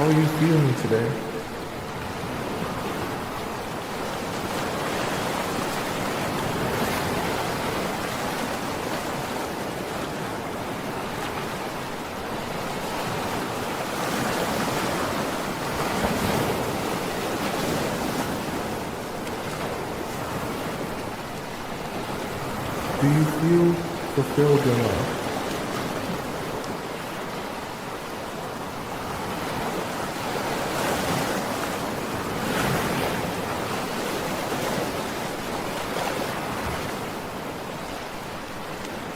How are you feeling today? Do you feel fulfilled in life?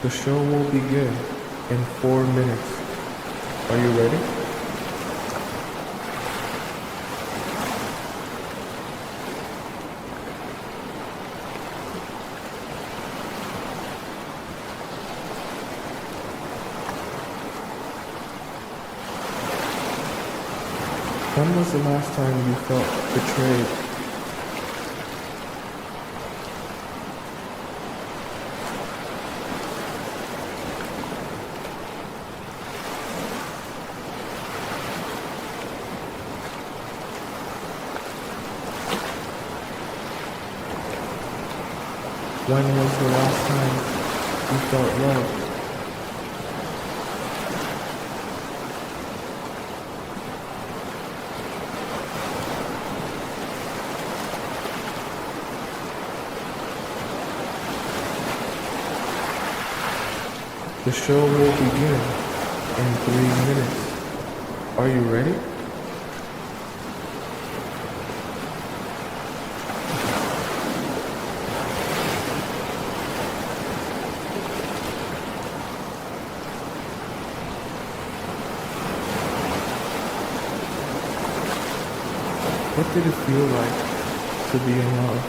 The show will begin in 4 minutes. Are you ready? When was the last time you felt betrayed? When was the last time you felt loved? The show will begin in 3 minutes. Are you ready? What did it feel like to be in love?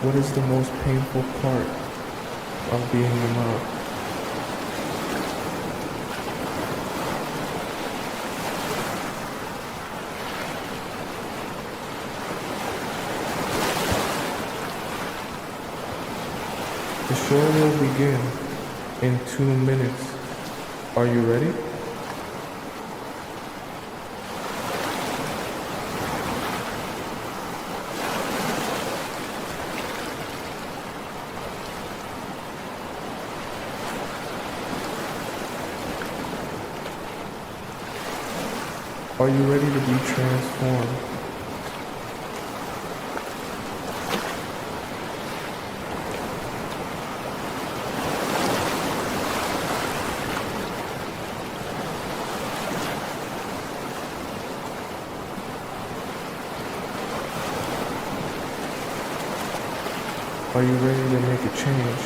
What is the most painful part of being in love? The show will begin in 2 minutes. Are you ready? Are you ready to be transformed? Are you ready to make a change?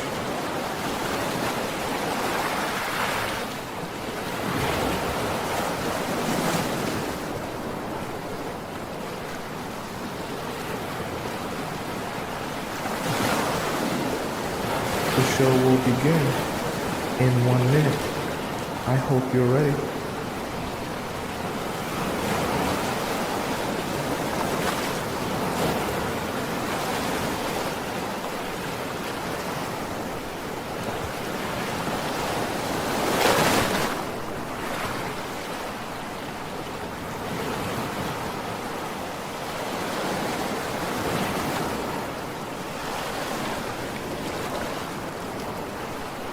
The show will begin in 1 minute. I hope you're ready.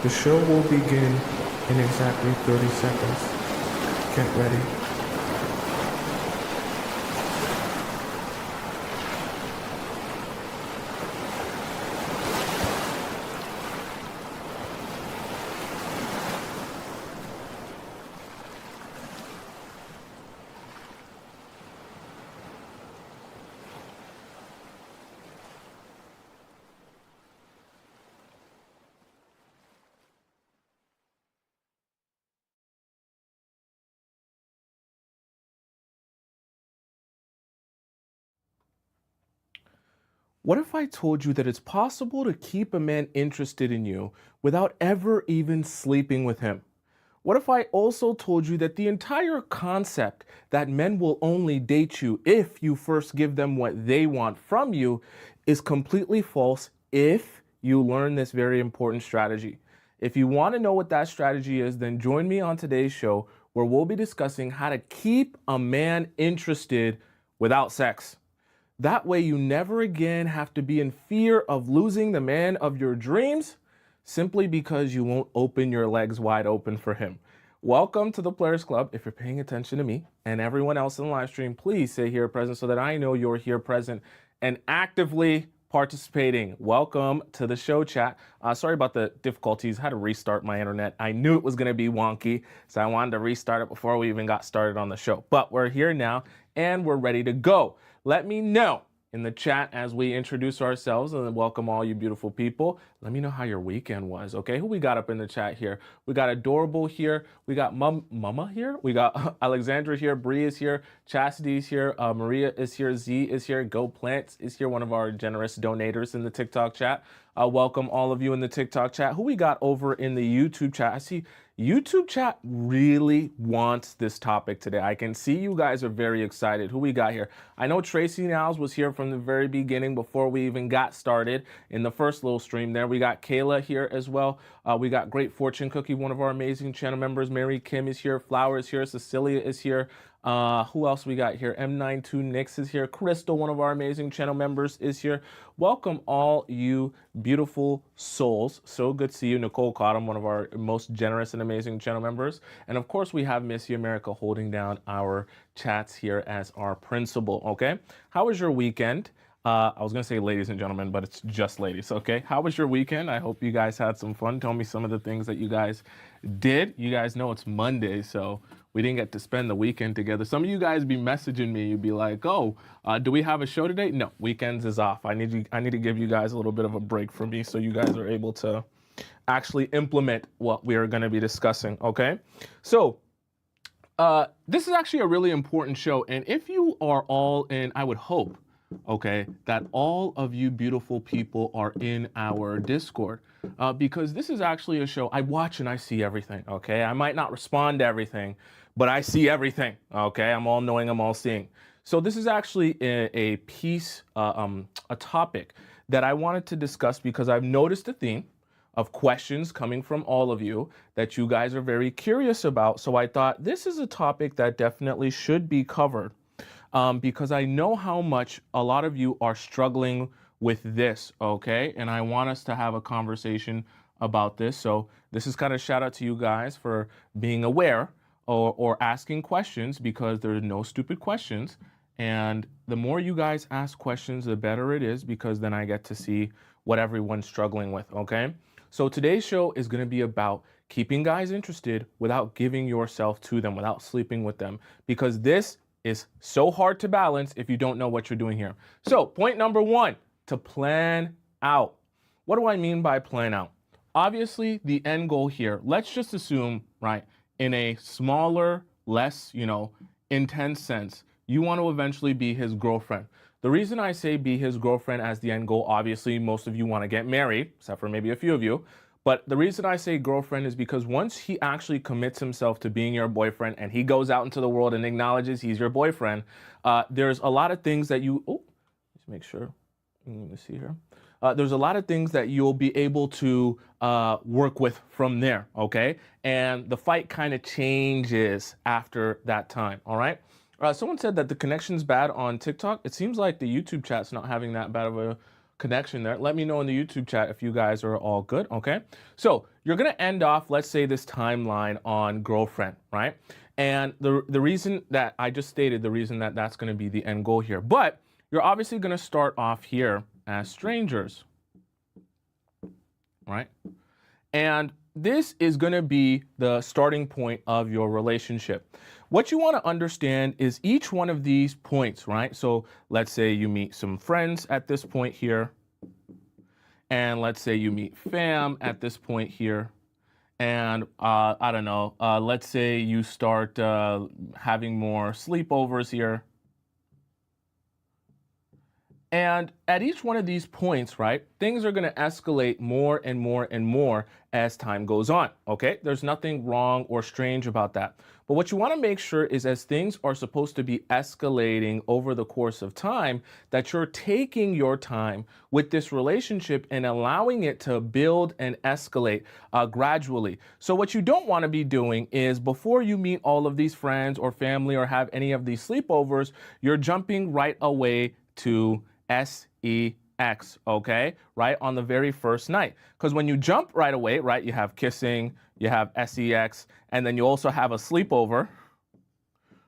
The show will begin in exactly 30 seconds. Get ready. What if I told you that it's possible to keep a man interested in you without ever even sleeping with him? What if I also told you that the entire concept that men will only date you if you first give them what they want from you is completely false if you learn this very important strategy? If you want to know what that strategy is, then join me on today's show where we'll be discussing how to keep a man interested without sex. That way you never again have to be in fear of losing the man of your dreams simply because you won't open your legs wide open for him. Welcome to the Players Club. If you're paying attention to me and everyone else in the live stream, please say here present so that I know you're here present and actively participating. Welcome to the show, chat. Sorry about the difficulties. I had to restart my internet. I knew it was going to be wonky, so I wanted to restart it before we even got started on the show. But we're here now and we're ready to go. Let me know in the chat as we introduce ourselves and welcome all you beautiful people. Let me know how your weekend was, okay? Who we got up in the chat here? We got Adorable here. We got Mama here. We got Alexandra here. Bree is here. Chastity's here. Maria is here. Z is here. Go Plants is here, one of our generous donators in the TikTok chat. Welcome all of you in the TikTok chat. Who we got over in the YouTube chat? I see YouTube chat really wants this topic today. I can see you guys are very excited. Who we got here? I know Tracy Niles was here from the very beginning before we even got started in the first little stream there. We got Kayla here as well. We got Great Fortune Cookie, one of our amazing channel members. Mary Kim is here. Flower is here. Cecilia is here. Who else we got here? M92 Nix is here. Crystal, one of our amazing channel members, is here. Welcome all you beautiful souls. So good to see you. Nicole Cottom, one of our most generous and amazing channel members. And of course, we have Missy America holding down our chats here as our principal, okay? How was your weekend? I was going to say ladies and gentlemen, but it's just ladies, okay? How was your weekend? I hope you guys had some fun. Tell me some of the things that you guys did. You guys know it's Monday, so we didn't get to spend the weekend together. Some of you guys be messaging me. You'd be like, oh, do we have a show today? No, weekends is off. I need to give you guys a little bit of a break from me so you guys are able to actually implement what we are going to be discussing, okay? So this is actually a really important show. And if you are all in, I would hope, okay, that all of you beautiful people are in our Discord, because this is actually a show I watch and I see everything, okay? I might not respond to everything, but I see everything, okay? I'm all knowing, I'm all seeing. So this is actually a piece, a topic that I wanted to discuss because I've noticed a theme of questions coming from all of you that you guys are very curious about. So I thought this is a topic that definitely should be covered. Because I know how much a lot of you are struggling with this, okay? And I want us to have a conversation about this. So this is kind of shout out to you guys for being aware or asking questions, because there are no stupid questions. And the more you guys ask questions, the better it is, because then I get to see what everyone's struggling with, okay? So today's show is going to be about keeping guys interested without giving yourself to them, without sleeping with them, because this is so hard to balance if you don't know what you're doing here. So point number one, to plan out. What do I mean by plan out? Obviously, the end goal here, let's just assume, right, in a smaller, less, intense sense, you want to eventually be his girlfriend. The reason I say be his girlfriend as the end goal, obviously, most of you want to get married, except for maybe a few of you. But the reason I say girlfriend is because once he actually commits himself to being your boyfriend and he goes out into the world and acknowledges he's your boyfriend, there's a lot of things that let's make sure, let me see here. There's a lot of things that you'll be able to work with from there, okay? And the fight kind of changes after that time, all right? Someone said that the connection's bad on TikTok. It seems like the YouTube chat's not having that bad of a connection there. Let me know in the YouTube chat if you guys are all good, okay? So you're gonna end off, let's say, this timeline on girlfriend, right? And the reason that I just stated, the reason that that's gonna be the end goal here, but you're obviously gonna start off here as strangers, right? And this is gonna be the starting point of your relationship. What you wanna understand is each one of these points, right? So let's say you meet some friends at this point here, and let's say you meet fam at this point here, and I don't know, let's say you start having more sleepovers here, And at each one of these points, right, things are going to escalate more and more and more as time goes on. Okay, there's nothing wrong or strange about that. But what you want to make sure is, as things are supposed to be escalating over the course of time, that you're taking your time with this relationship and allowing it to build and escalate gradually. So what you don't want to be doing is, before you meet all of these friends or family or have any of these sleepovers, you're jumping right away to sex, okay, right, on the very first night. Because when you jump right away, right, you have kissing, you have sex, and then you also have a sleepover,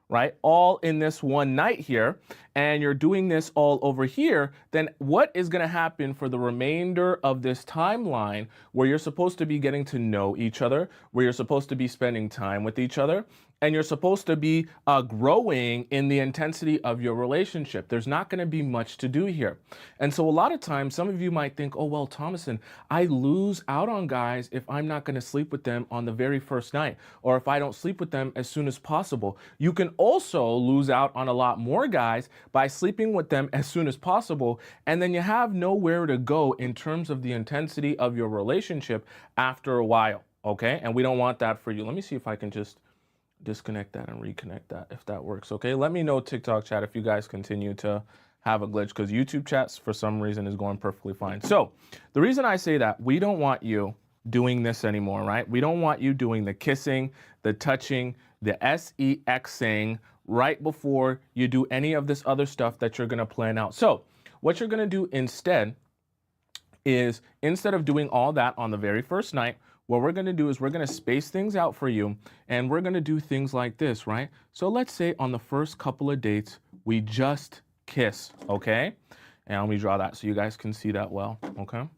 right, all in this one night here, and you're doing this all over here, then what is going to happen for the remainder of this timeline, where you're supposed to be getting to know each other, where you're supposed to be spending time with each other, and you're supposed to be growing in the intensity of your relationship? There's not going to be much to do here. And so a lot of times, some of you might think, oh, well, Tomisin, I lose out on guys if I'm not going to sleep with them on the very first night, or if I don't sleep with them as soon as possible. You can also lose out on a lot more guys by sleeping with them as soon as possible, and then you have nowhere to go in terms of the intensity of your relationship after a while, okay? And we don't want that for you. Let me see if I can just disconnect that and reconnect that, if that works, okay? Let me know, TikTok chat, if you guys continue to have a glitch, because YouTube chats for some reason is going perfectly fine. So the reason I say that, we don't want you doing this anymore, right? We don't want you doing the kissing, the touching, the sexing right before you do any of this other stuff that you're going to plan out. So what you're going to do instead is, instead of doing all that on the very first night, what we're going to do is we're going to space things out for you, and we're going to do things like this, right? So let's say on the first couple of dates, we just kiss, okay? And let me draw that so you guys can see that well, okay?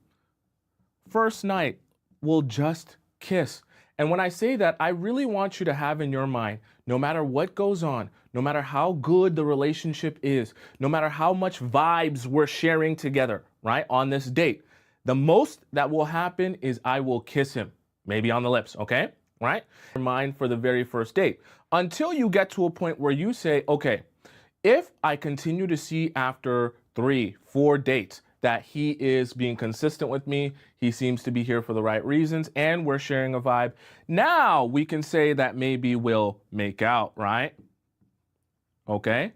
First night, we'll just kiss. And when I say that, I really want you to have in your mind, no matter what goes on, no matter how good the relationship is, no matter how much vibes we're sharing together, right, on this date, the most that will happen is I will kiss him, maybe on the lips, okay, right? Your mind for the very first date, until you get to a point where you say, okay, if I continue to see after 3, 4 dates that he is being consistent with me, he seems to be here for the right reasons, and we're sharing a vibe, now we can say that maybe we'll make out, right? Okay,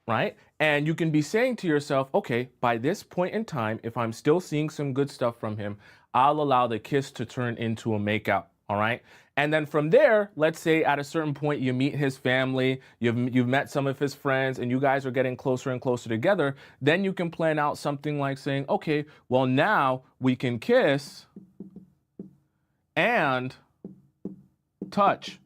right? And you can be saying to yourself, okay, by this point in time, if I'm still seeing some good stuff from him, I'll allow the kiss to turn into a makeout, all right? And then from there, let's say at a certain point you meet his family, you've met some of his friends, and you guys are getting closer and closer together, then you can plan out something like saying, okay, well, now we can kiss and touch.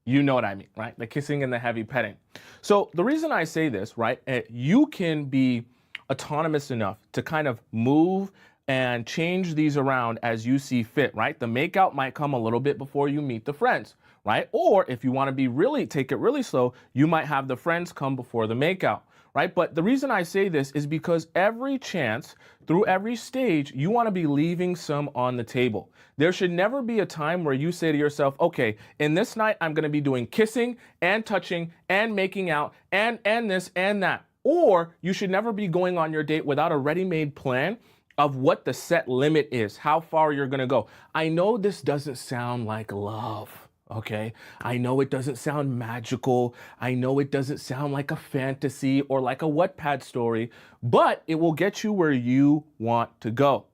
You know what I mean, right? The kissing and the heavy petting. So the reason I say this, right, you can be autonomous enough to kind of move and change these around as you see fit, right? The makeout might come a little bit before you meet the friends, right? Or if you want to be take it really slow, you might have the friends come before the makeout, right? But the reason I say this is because every chance, through every stage, you want to be leaving some on the table. There should never be a time where you say to yourself, okay, in this night, I'm going to be doing kissing and touching and making out and this and that. Or you should never be going on your date without a ready-made plan of what the set limit is, how far you're going to go. I know this doesn't sound like love. Okay, I know it doesn't sound magical. I know it doesn't sound like a fantasy or like a Wattpad story, but it will get you where you want to go.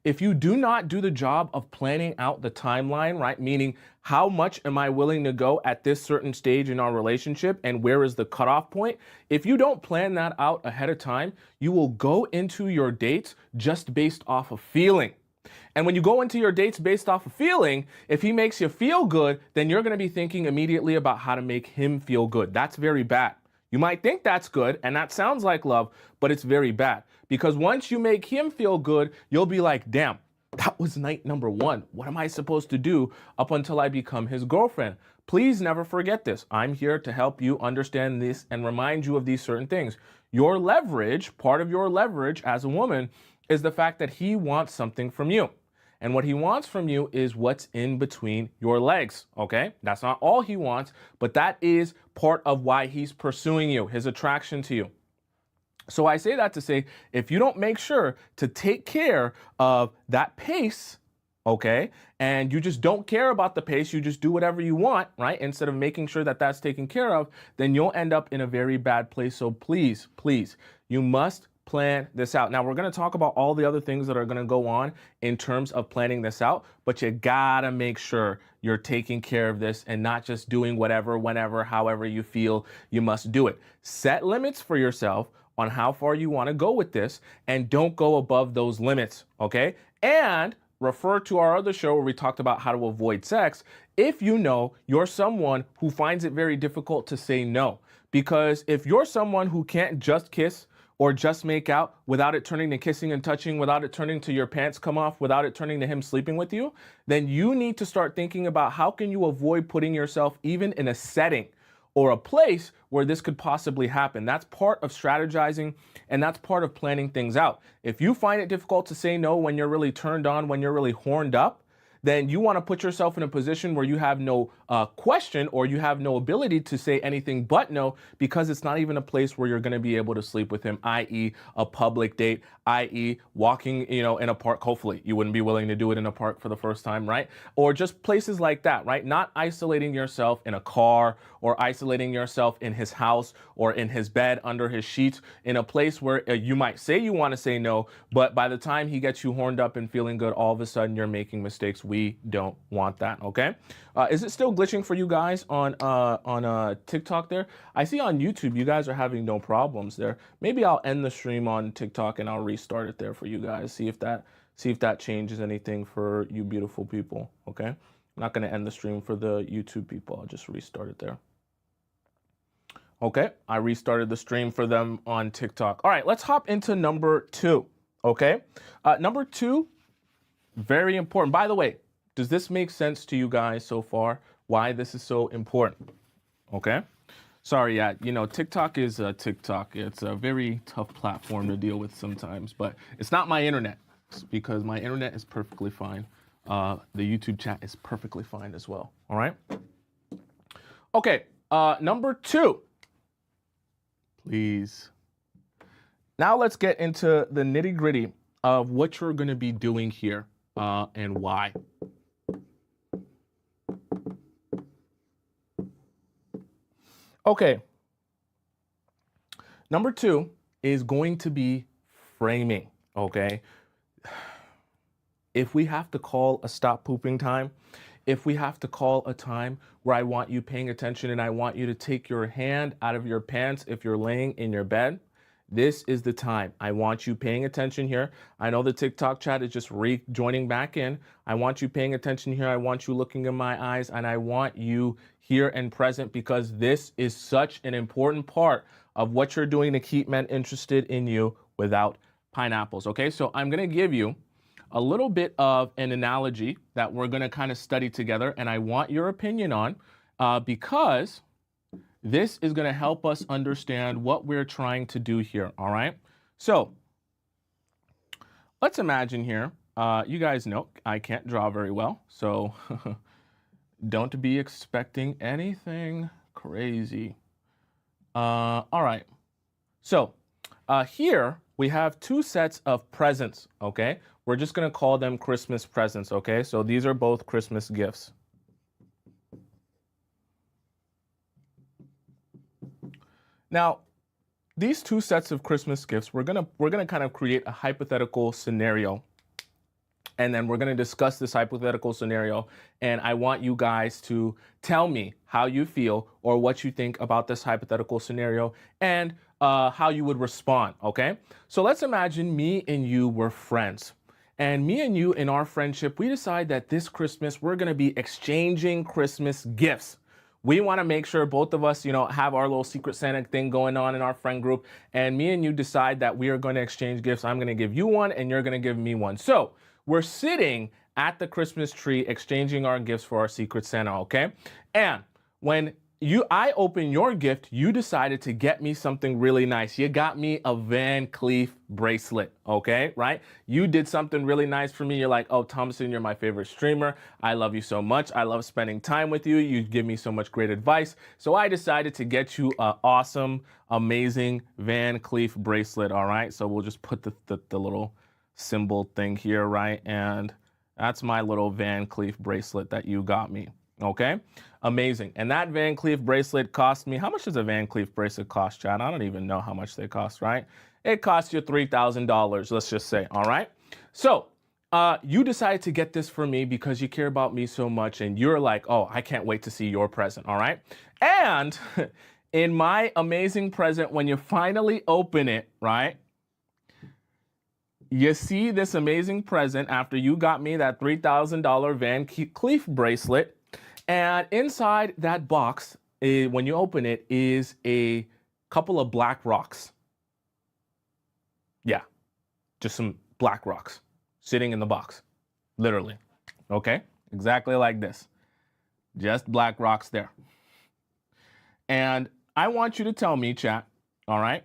If you do not do the job of planning out the timeline, right, meaning how much am I willing to go at this certain stage in our relationship and where is the cutoff point? If you don't plan that out ahead of time, you will go into your dates just based off of feeling. And when you go into your dates based off of feeling, if he makes you feel good, then you're going to be thinking immediately about how to make him feel good. That's very bad. You might think that's good, and that sounds like love, but it's very bad. Because once you make him feel good, you'll be like, damn, that was night number 1. What am I supposed to do up until I become his girlfriend? Please never forget this. I'm here to help you understand this and remind you of these certain things. Your leverage, part of your leverage as a woman, is the fact that he wants something from you. And what he wants from you is what's in between your legs, okay? That's not all he wants, but that is part of why he's pursuing you, his attraction to you. So I say that to say, if you don't make sure to take care of that pace, okay, and you just don't care about the pace, you just do whatever you want, right, instead of making sure that that's taken care of, then you'll end up in a very bad place. So please, please, you must plan this out. Now, we're going to talk about all the other things that are going to go on in terms of planning this out, but you gotta make sure you're taking care of this and not just doing whatever, whenever, however you feel you must do it. Set limits for yourself on how far you want to go with this, and don't go above those limits, okay? And refer to our other show where we talked about how to avoid sex if you know you're someone who finds it very difficult to say no. Because if you're someone who can't just kiss or just make out without it turning to kissing and touching, without it turning to your pants come off, without it turning to him sleeping with you, then you need to start thinking about how can you avoid putting yourself even in a setting or a place where this could possibly happen. That's part of strategizing, and that's part of planning things out. If you find it difficult to say no when you're really turned on, when you're really horned up, then you want to put yourself in a position where you have no question, or you have no ability to say anything but no, because it's not even a place where you're going to be able to sleep with him, i.e. a public date, i.e. walking, in a park. Hopefully you wouldn't be willing to do it in a park for the first time, right? Or just places like that, right? Not isolating yourself in a car, or isolating yourself in his house, or in his bed, under his sheets, in a place where you might say you want to say no, but by the time he gets you horned up and feeling good, all of a sudden you're making mistakes. We don't want that, okay? Is it still glitching for you guys on TikTok there? I see on YouTube you guys are having no problems there. Maybe I'll end the stream on TikTok and I'll restart it there for you guys. See if that changes anything for you beautiful people, okay? I'm not going to end the stream for the YouTube people. I'll just restart it there. Okay, I restarted the stream for them on TikTok. All right, let's hop into number 2, okay? Number 2, very important. By the way, does this make sense to you guys so far? Why this is so important? Okay. Sorry, yeah, TikTok is TikTok. It's a very tough platform to deal with sometimes, but it's not my internet, because my internet is perfectly fine. The YouTube chat is perfectly fine as well. All right. Okay. Number 2. Please. Now let's get into the nitty-gritty of what you're going to be doing here and why. Okay. Number 2 is going to be framing, okay? If we have to call a stop pooping time, if we have to call a time where I want you paying attention and I want you to take your hand out of your pants if you're laying in your bed, this is the time. I want you paying attention here. I know the TikTok chat is just rejoining back in. I want you paying attention here. I want you looking in my eyes, and I want you here and present, because this is such an important part of what you're doing to keep men interested in you without pineapples. Okay, so I'm going to give you a little bit of an analogy that we're going to kind of study together, and I want your opinion on because this is going to help us understand what we're trying to do here. All right. So let's imagine here. You guys know I can't draw very well, so don't be expecting anything crazy. All right. So here we have 2 sets of presents. Okay. We're just going to call them Christmas presents. Okay. So these are both Christmas gifts. Now, these 2 sets of Christmas gifts, we're gonna kind of create a hypothetical scenario, and then we're gonna discuss this hypothetical scenario, and I want you guys to tell me how you feel or what you think about this hypothetical scenario, and how you would respond, okay? So let's imagine me and you were friends. And me and you, in our friendship, we decide that this Christmas we're gonna be exchanging Christmas gifts. We want to make sure both of us, have our little Secret Santa thing going on in our friend group. And me and you decide that we are going to exchange gifts. I'm going to give you one and you're going to give me one. So we're sitting at the Christmas tree exchanging our gifts for our Secret Santa, okay? And when I open your gift, you decided to get me something really nice. You got me a Van Cleef bracelet, okay, right? You did something really nice for me. You're like, oh, Tomisin, you're my favorite streamer. I love you so much. I love spending time with you. You give me so much great advice. So I decided to get you an awesome, amazing Van Cleef bracelet, all right? So we'll just put the little symbol thing here, right? And that's my little Van Cleef bracelet that you got me. Okay, amazing. And that Van Cleef bracelet cost me, how much does a Van Cleef bracelet cost, Chad? I don't even know how much they cost, right? It cost you $3,000, let's just say, all right? So you decided to get this for me because you care about me so much and you're like, oh, I can't wait to see your present, all right? And in my amazing present, when you finally open it, right? You see this amazing present after you got me that $3,000 Van Cleef bracelet. And inside that box, when you open it, is a couple of black rocks. Yeah, just some black rocks sitting in the box, literally. Okay, exactly like this. Just black rocks there. And I want you to tell me, chat, all right,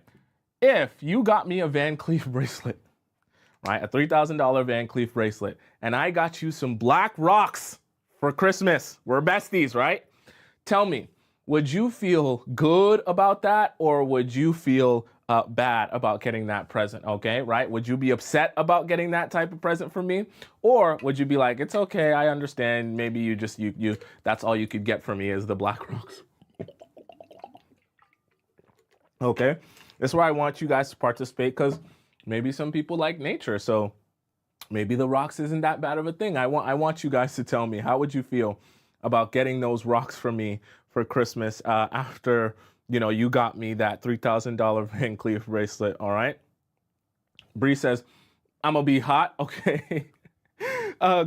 if you got me a Van Cleef bracelet, right, a $3,000 Van Cleef bracelet, and I got you some black rocks for Christmas. We're besties, right? Tell me, would you feel good about that or would you feel bad about getting that present, okay, right? Would you be upset about getting that type of present from me? Or would you be like, it's okay, I understand, maybe you just, that's all you could get from me is the black rocks. Okay, that's where I want you guys to participate because maybe some people like nature, so maybe the rocks isn't that bad of a thing. I want you guys to tell me, how would you feel about getting those rocks for me for Christmas after, you got me that $3,000 Van Cleef bracelet, all right? Bree says, I'm gonna be hot, okay.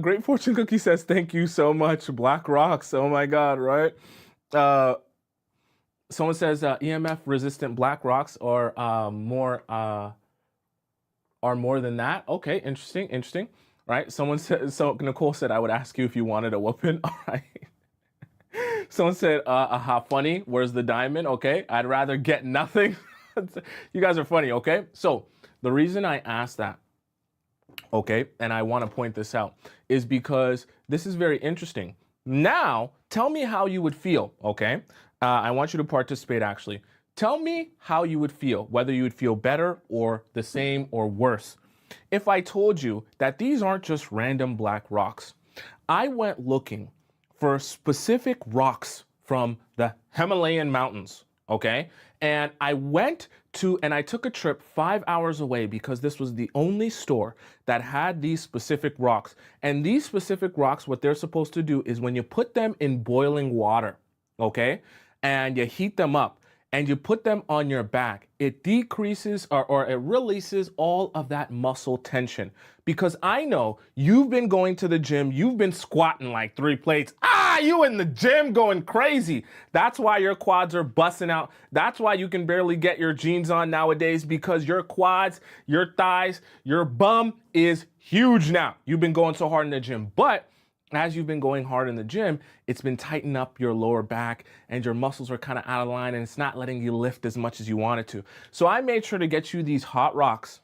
Great Fortune Cookie says, thank you so much, black rocks, oh my God, right? Someone says EMF resistant black rocks are more than that. Okay, interesting. Right? Someone said, so Nicole said, I would ask you if you wanted a whooping. All right. Someone said, how funny, where's the diamond? Okay, I'd rather get nothing. You guys are funny, okay? So the reason I asked that, okay, and I want to point this out, is because this is very interesting. Now, tell me how you would feel, okay? I want you to participate, actually. Tell me how you would feel, whether you would feel better or the same or worse. If I told you that these aren't just random black rocks, I went looking for specific rocks from the Himalayan mountains, okay? And I took a trip 5 hours away because this was the only store that had these specific rocks. And these specific rocks, what they're supposed to do is when you put them in boiling water, okay, and you heat them up, and you put them on your back, it decreases or it releases all of that muscle tension. Because I know you've been going to the gym, you've been squatting like 3 plates. You in the gym going crazy. That's why your quads are busting out. That's why you can barely get your jeans on nowadays, because your quads, your thighs, your bum is huge now. You've been going so hard in the gym. But as you've been going hard in the gym, it's been tightening up your lower back and your muscles are kind of out of line and it's not letting you lift as much as you wanted to. So I made sure to get you these hot rocks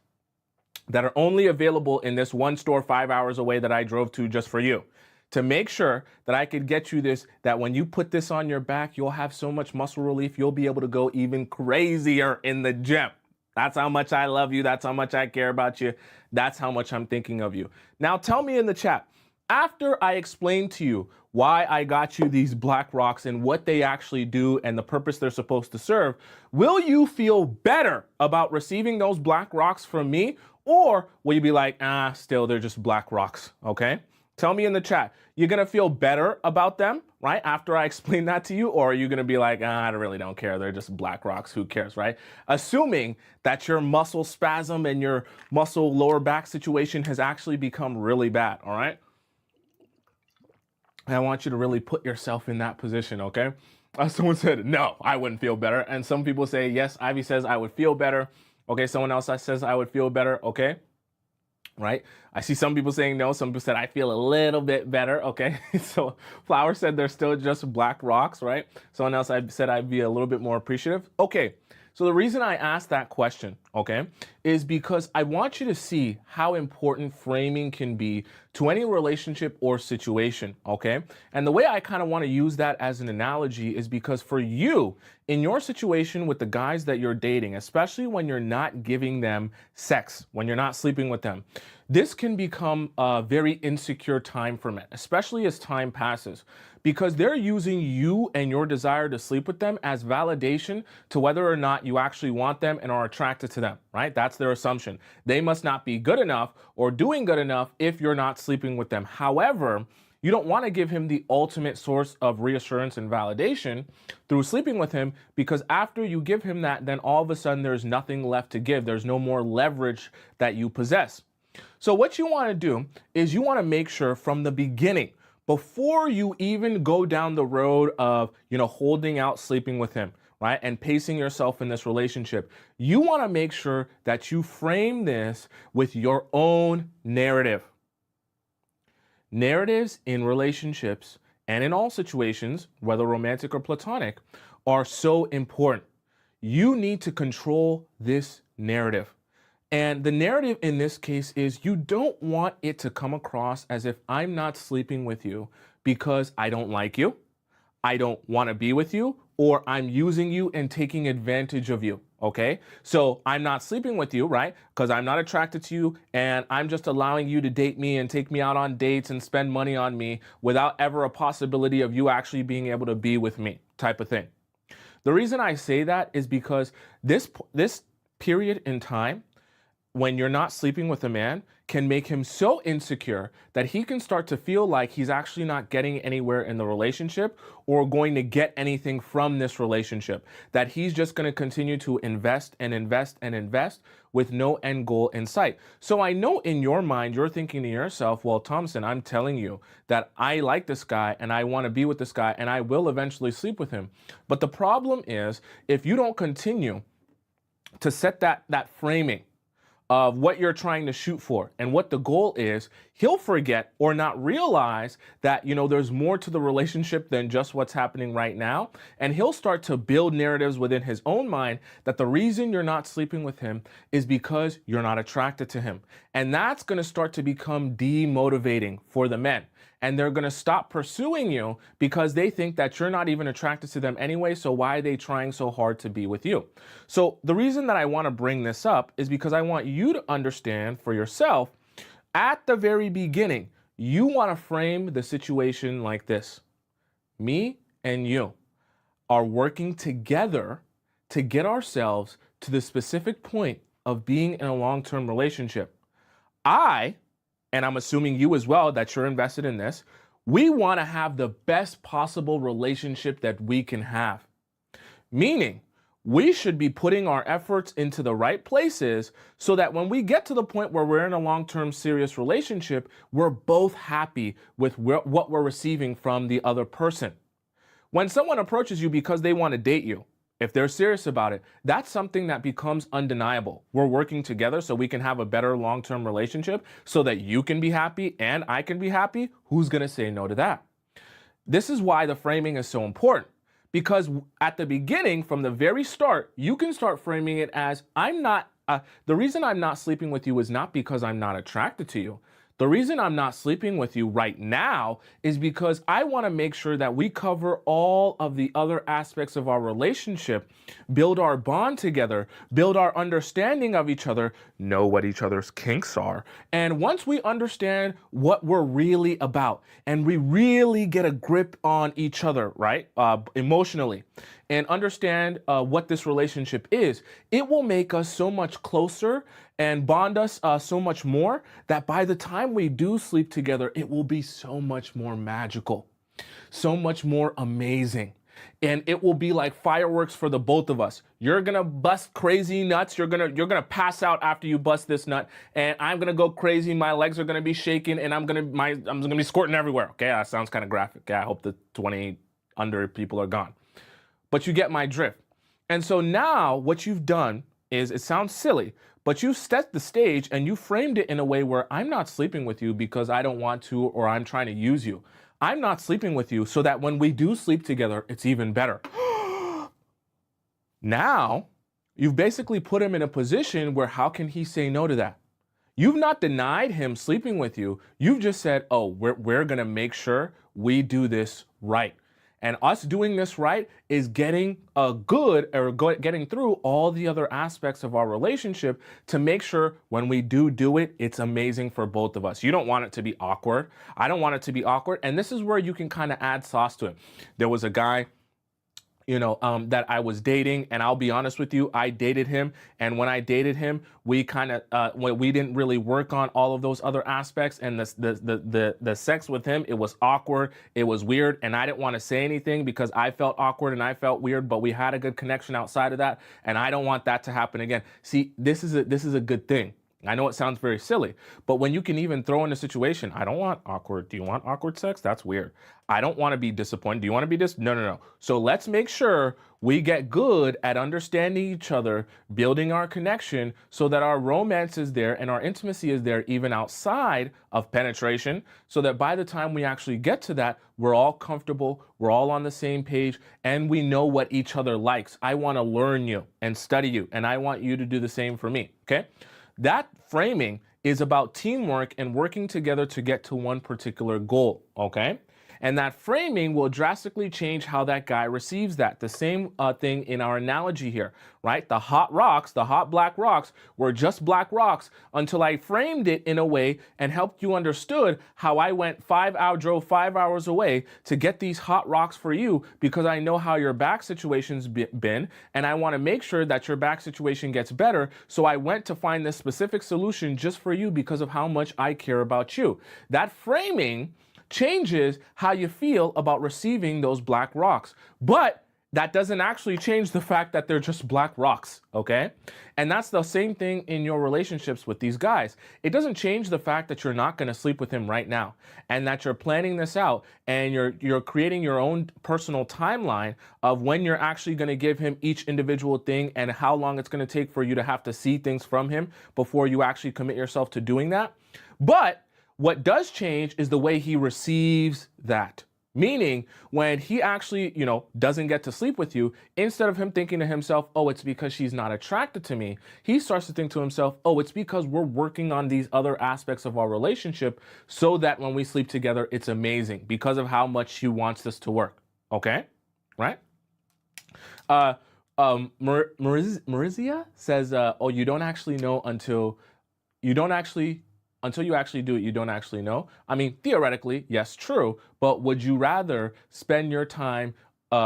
that are only available in this one store 5 hours away that I drove to just for you, to make sure that I could get you this, that when you put this on your back, you'll have so much muscle relief, you'll be able to go even crazier in the gym. That's how much I love you. That's how much I care about you. That's how much I'm thinking of you. Now tell me in the chat, after I explain to you why I got you these black rocks and what they actually do and the purpose they're supposed to serve, will you feel better about receiving those black rocks from me? Or will you be like, still, they're just black rocks, okay? Tell me in the chat, you're gonna feel better about them, right? After I explain that to you, or are you gonna be like, I really don't care, they're just black rocks, who cares, right? Assuming that your muscle spasm and your muscle lower back situation has actually become really bad, all right? I want you to really put yourself in that position, okay? Someone said, no, I wouldn't feel better. And some people say, yes, Ivy says I would feel better. Okay, someone else says I would feel better, okay? right? I see some people saying no. Some people said I feel a little bit better. Okay, so Flower said they're still just black rocks, right? Someone else I said I'd be a little bit more appreciative. Okay, so the reason I asked that question, okay, is because I want you to see how important framing can be to any relationship or situation, okay? And the way I kind of want to use that as an analogy is because for you, in your situation with the guys that you're dating, especially when you're not giving them sex, when you're not sleeping with them, this can become a very insecure time for men, especially as time passes, because they're using you and your desire to sleep with them as validation to whether or not you actually want them and are attracted to them, right? That's their assumption. They must not be good enough or doing good enough if you're not sleeping with them. However, you don't want to give him the ultimate source of reassurance and validation through sleeping with him, because after you give him that, then all of a sudden there's nothing left to give. There's no more leverage that you possess. So what you want to do is you want to make sure from the beginning, before you even go down the road of, holding out sleeping with him, right, and pacing yourself in this relationship, you want to make sure that you frame this with your own narrative. Narratives in relationships and in all situations, whether romantic or platonic, are so important. You need to control this narrative. And the narrative in this case is you don't want it to come across as if I'm not sleeping with you because I don't like you, I don't want to be with you, or I'm using you and taking advantage of you. Okay, so I'm not sleeping with you, right? Because I'm not attracted to you and I'm just allowing you to date me and take me out on dates and spend money on me without ever a possibility of you actually being able to be with me, type of thing. The reason I say that is because this period in time, when you're not sleeping with a man, can make him so insecure that he can start to feel like he's actually not getting anywhere in the relationship or going to get anything from this relationship, that he's just going to continue to invest and invest and invest with no end goal in sight. So I know in your mind, you're thinking to yourself, well, Tomisin, I'm telling you that I like this guy and I want to be with this guy and I will eventually sleep with him. But the problem is, if you don't continue to set that framing of what you're trying to shoot for and what the goal is, he'll forget or not realize that, there's more to the relationship than just what's happening right now. And he'll start to build narratives within his own mind that the reason you're not sleeping with him is because you're not attracted to him. And that's going to start to become demotivating for the men. And they're going to stop pursuing you because they think that you're not even attracted to them anyway. So why are they trying so hard to be with you? So the reason that I want to bring this up is because I want you to understand for yourself at the very beginning, you want to frame the situation like this. Me and you are working together to get ourselves to the specific point of being in a long-term relationship. And I'm assuming you as well, that you're invested in this, we want to have the best possible relationship that we can have. Meaning, we should be putting our efforts into the right places so that when we get to the point where we're in a long-term serious relationship, we're both happy with what we're receiving from the other person. When someone approaches you because they want to date you, if they're serious about it, that's something that becomes undeniable. We're working together so we can have a better long-term relationship so that you can be happy and I can be happy. Who's going to say no to that? This is why the framing is so important, because at the beginning, from the very start, you can start framing it as the reason I'm not sleeping with you is not because I'm not attracted to you. The reason I'm not sleeping with you right now is because I want to make sure that we cover all of the other aspects of our relationship, build our bond together, build our understanding of each other, know what each other's kinks are. And once we understand what we're really about and we really get a grip on each other, right, emotionally, and understand what this relationship is, it will make us so much closer and bond us so much more that by the time we do sleep together, it will be so much more magical, so much more amazing. And it will be like fireworks for the both of us. You're gonna bust crazy nuts. You're gonna pass out after you bust this nut, and I'm gonna go crazy. My legs are gonna be shaking, and I'm gonna be squirting everywhere. Okay, that sounds kind of graphic. Okay, I hope the 20 under people are gone. But you get my drift. And so now what you've done is, it sounds silly, but you set the stage and you framed it in a way where I'm not sleeping with you because I don't want to or I'm trying to use you. I'm not sleeping with you so that when we do sleep together, it's even better. Now, you've basically put him in a position where how can he say no to that? You've not denied him sleeping with you. You've just said, oh, we're going to make sure we do this right. And us doing this right is getting getting through all the other aspects of our relationship to make sure when we do it, it's amazing for both of us. You don't want it to be awkward. I don't want it to be awkward. And this is where you can kind of add sauce to it. There was a guy that I was dating, and I'll be honest with you, I dated him, and when I dated him, we kind of we didn't really work on all of those other aspects, and the sex with him, it was awkward, it was weird, and I didn't want to say anything because I felt awkward and I felt weird, but we had a good connection outside of that, and I don't want that to happen again. See, this is a good thing. I know it sounds very silly, but when you can even throw in a situation, I don't want awkward. Do you want awkward sex? That's weird. I don't want to be disappointed. Do you want to be No. So let's make sure we get good at understanding each other, building our connection so that our romance is there and our intimacy is there even outside of penetration, so that by the time we actually get to that, we're all comfortable, we're all on the same page, and we know what each other likes. I want to learn you and study you, and I want you to do the same for me, okay? That framing is about teamwork and working together to get to one particular goal, okay? And that framing will drastically change how that guy receives that. The same thing in our analogy here, right? The hot rocks, the hot black rocks were just black rocks until I framed it in a way and helped you understood how I drove 5 hours away to get these hot rocks for you because I know how your back situation's been and I want to make sure that your back situation gets better. So I went to find this specific solution just for you because of how much I care about you. That framing changes how you feel about receiving those black rocks. But that doesn't actually change the fact that they're just black rocks, okay? And that's the same thing in your relationships with these guys. It doesn't change the fact that you're not going to sleep with him right now and that you're planning this out and you're creating your own personal timeline of when you're actually going to give him each individual thing and how long it's going to take for you to have to see things from him before you actually commit yourself to doing that. But what does change is the way he receives that. Meaning when he actually, doesn't get to sleep with you, instead of him thinking to himself, oh, it's because she's not attracted to me, he starts to think to himself, oh, it's because we're working on these other aspects of our relationship so that when we sleep together, it's amazing because of how much he wants this to work. Okay? Right? Marizia says, oh, you don't actually know until you actually do it, you don't actually know. I mean, theoretically, yes, true. But would you rather spend your time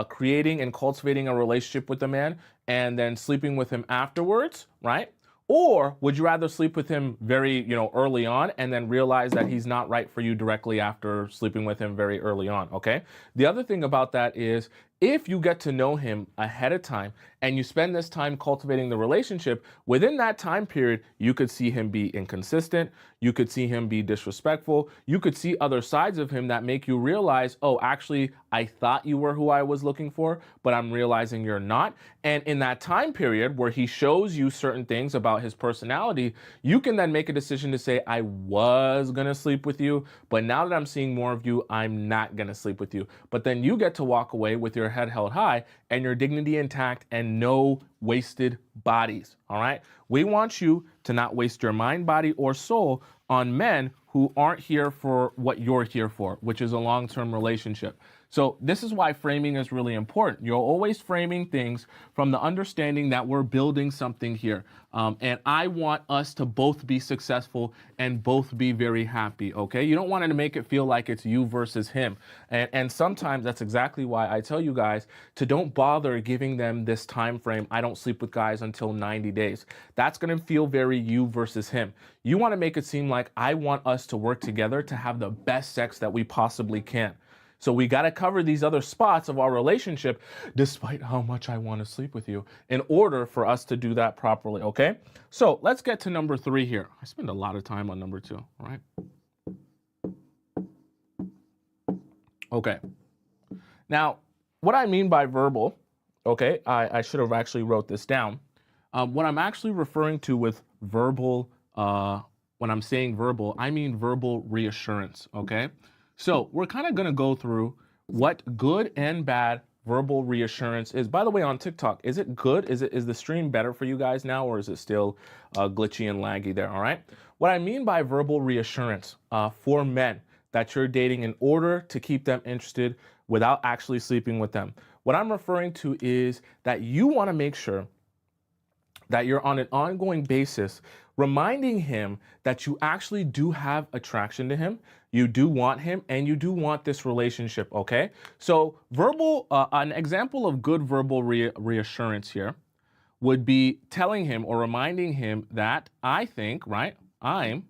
creating and cultivating a relationship with a man and then sleeping with him afterwards, right? Or would you rather sleep with him very, early on and then realize that he's not right for you directly after sleeping with him very early on, okay? The other thing about that is if you get to know him ahead of time and you spend this time cultivating the relationship, within that time period, you could see him be inconsistent, you could see him be disrespectful, you could see other sides of him that make you realize, oh, actually, I thought you were who I was looking for, but I'm realizing you're not. And in that time period where he shows you certain things about his personality, you can then make a decision to say, I was gonna sleep with you, but now that I'm seeing more of you, I'm not gonna sleep with you. But then you get to walk away with your head held high and your dignity intact and no wasted bodies, all right? We want you to not waste your mind, body, or soul on men who aren't here for what you're here for, which is a long-term relationship. So this is why framing is really important. You're always framing things from the understanding that we're building something here. And I want us to both be successful and both be very happy, okay? You don't want to make it feel like it's you versus him. And sometimes that's exactly why I tell you guys to don't bother giving them this time frame. I don't sleep with guys until 90 days. That's going to feel very you versus him. You want to make it seem like I want us to work together to have the best sex that we possibly can. So we got to cover these other spots of our relationship, despite how much I want to sleep with you, in order for us to do that properly, okay? So let's get to number 3 here. I spend a lot of time on number 2, all right? Okay. Now, what I mean by verbal, okay, I should have actually wrote this down. What I'm actually referring to with verbal, when I'm saying verbal, I mean verbal reassurance. Okay. So we're kind of going to go through what good and bad verbal reassurance is. By the way, on TikTok, is it good? Is the stream better for you guys now, or is it still glitchy and laggy there? All right. What I mean by verbal reassurance for men that you're dating in order to keep them interested without actually sleeping with them. What I'm referring to is that you want to make sure that you're on an ongoing basis reminding him that you actually do have attraction to him, you do want him, and you do want this relationship, okay? So an example of good verbal reassurance here would be telling him or reminding him that I think, right, I'm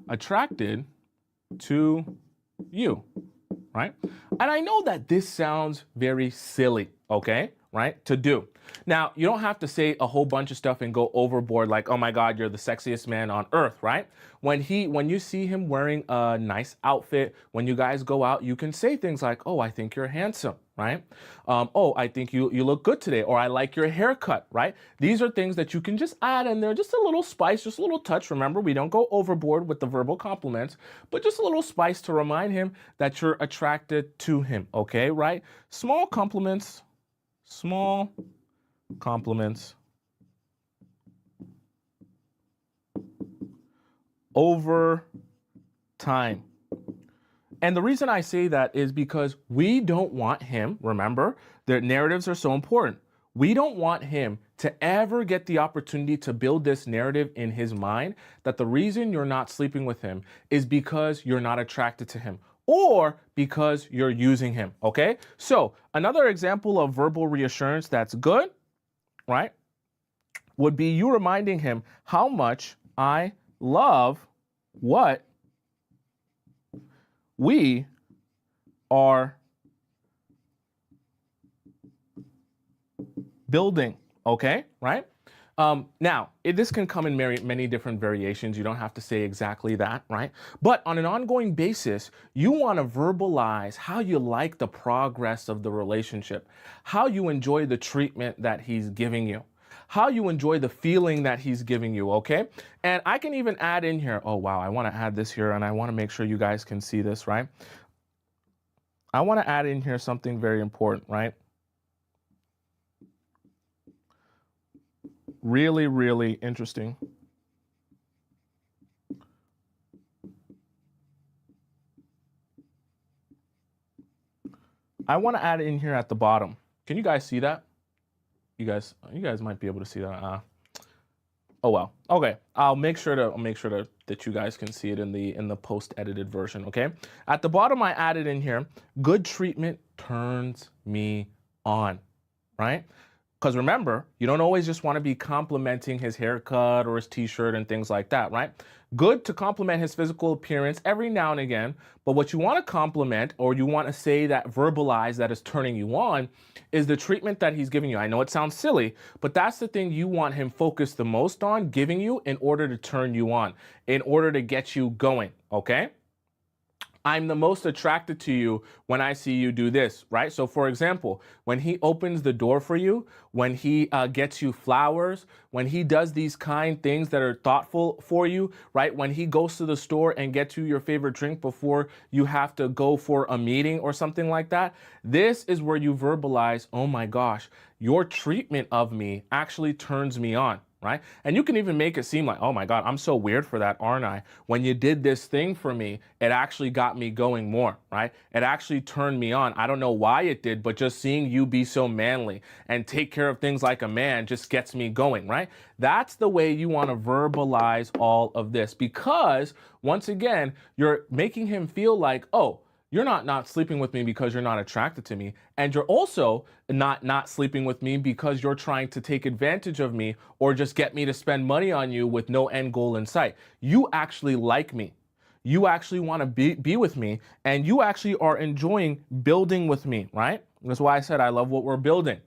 attracted to you, right? And I know that this sounds very silly, okay, right, to do. Now, you don't have to say a whole bunch of stuff and go overboard like, oh my God, you're the sexiest man on earth, right? When you see him wearing a nice outfit, when you guys go out, you can say things like, oh, I think you're handsome, right? Oh, I think you look good today, or I like your haircut, right? These are things that you can just add in there, just a little spice, just a little touch. Remember, we don't go overboard with the verbal compliments, but just a little spice to remind him that you're attracted to him, okay, right? Small compliments over time. And the reason I say that is because we don't want him, remember, the narratives are so important. We don't want him to ever get the opportunity to build this narrative in his mind that the reason you're not sleeping with him is because you're not attracted to him or because you're using him, okay? So another example of verbal reassurance that's good, right, would be you reminding him how much I love what we are building, okay, right? Now, this can come in many different variations. You don't have to say exactly that, right? But on an ongoing basis, you want to verbalize how you like the progress of the relationship, how you enjoy the treatment that he's giving you, how you enjoy the feeling that he's giving you, okay? And I can even add in here, oh, wow, I want to add this here, and I want to make sure you guys can see this, right? I want to add in here something very important, right? Really, really interesting. I want to add in here at the bottom. Can you guys see that? You guys might be able to see that. Oh well. Okay. I'll make sure that you guys can see it in the post-edited version. Okay. At the bottom, I added in here, good treatment turns me on, right? Because remember, you don't always just want to be complimenting his haircut or his t-shirt and things like that, right? Good to compliment his physical appearance every now and again, but what you want to compliment or you want to say that verbalize that is turning you on is the treatment that he's giving you. I know it sounds silly, but that's the thing you want him focused the most on giving you in order to turn you on, in order to get you going, okay? I'm the most attracted to you when I see you do this, right? So for example, when he opens the door for you, when he gets you flowers, when he does these kind things that are thoughtful for you, right? When he goes to the store and gets you your favorite drink before you have to go for a meeting or something like that, this is where you verbalize, oh my gosh, your treatment of me actually turns me on. Right? And you can even make it seem like, oh my God, I'm so weird for that, aren't I? When you did this thing for me, it actually got me going more, right? It actually turned me on. I don't know why it did, but just seeing you be so manly and take care of things like a man just gets me going, right? That's the way you want to verbalize all of this because once again, you're making him feel like, oh, you're not sleeping with me because you're not attracted to me. And you're also not sleeping with me because you're trying to take advantage of me or just get me to spend money on you with no end goal in sight. You actually like me. You actually want to be with me and you actually are enjoying building with me, right? That's why I said I love what we're building.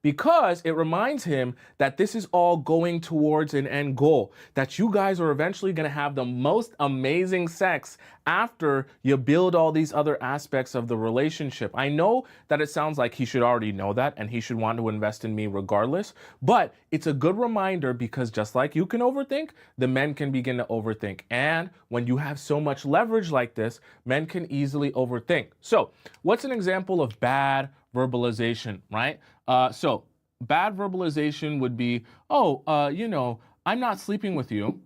because it reminds him that this is all going towards an end goal, that you guys are eventually going to have the most amazing sex after you build all these other aspects of the relationship. I know that it sounds like he should already know that and he should want to invest in me regardless, but it's a good reminder because just like you can overthink, the men can begin to overthink. And when you have so much leverage like this, men can easily overthink. So what's an example of bad verbalization, right? So bad verbalization would be, oh, I'm not sleeping with you.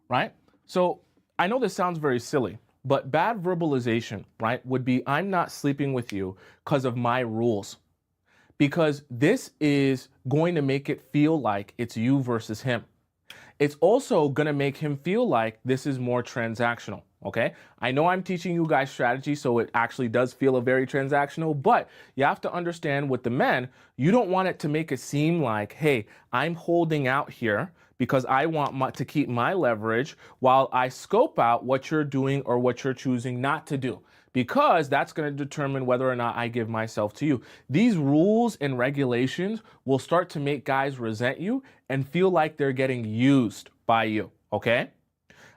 Right? So I know this sounds very silly, but bad verbalization, right, would be I'm not sleeping with you because of my rules. Because this is going to make it feel like it's you versus him. It's also going to make him feel like this is more transactional. Okay. I know I'm teaching you guys strategy, so it actually does feel a very transactional, but you have to understand with the men, you don't want it to make it seem like, hey, I'm holding out here because I want to keep my leverage while I scope out what you're doing or what you're choosing not to do, because that's going to determine whether or not I give myself to you. These rules and regulations will start to make guys resent you and feel like they're getting used by you, okay?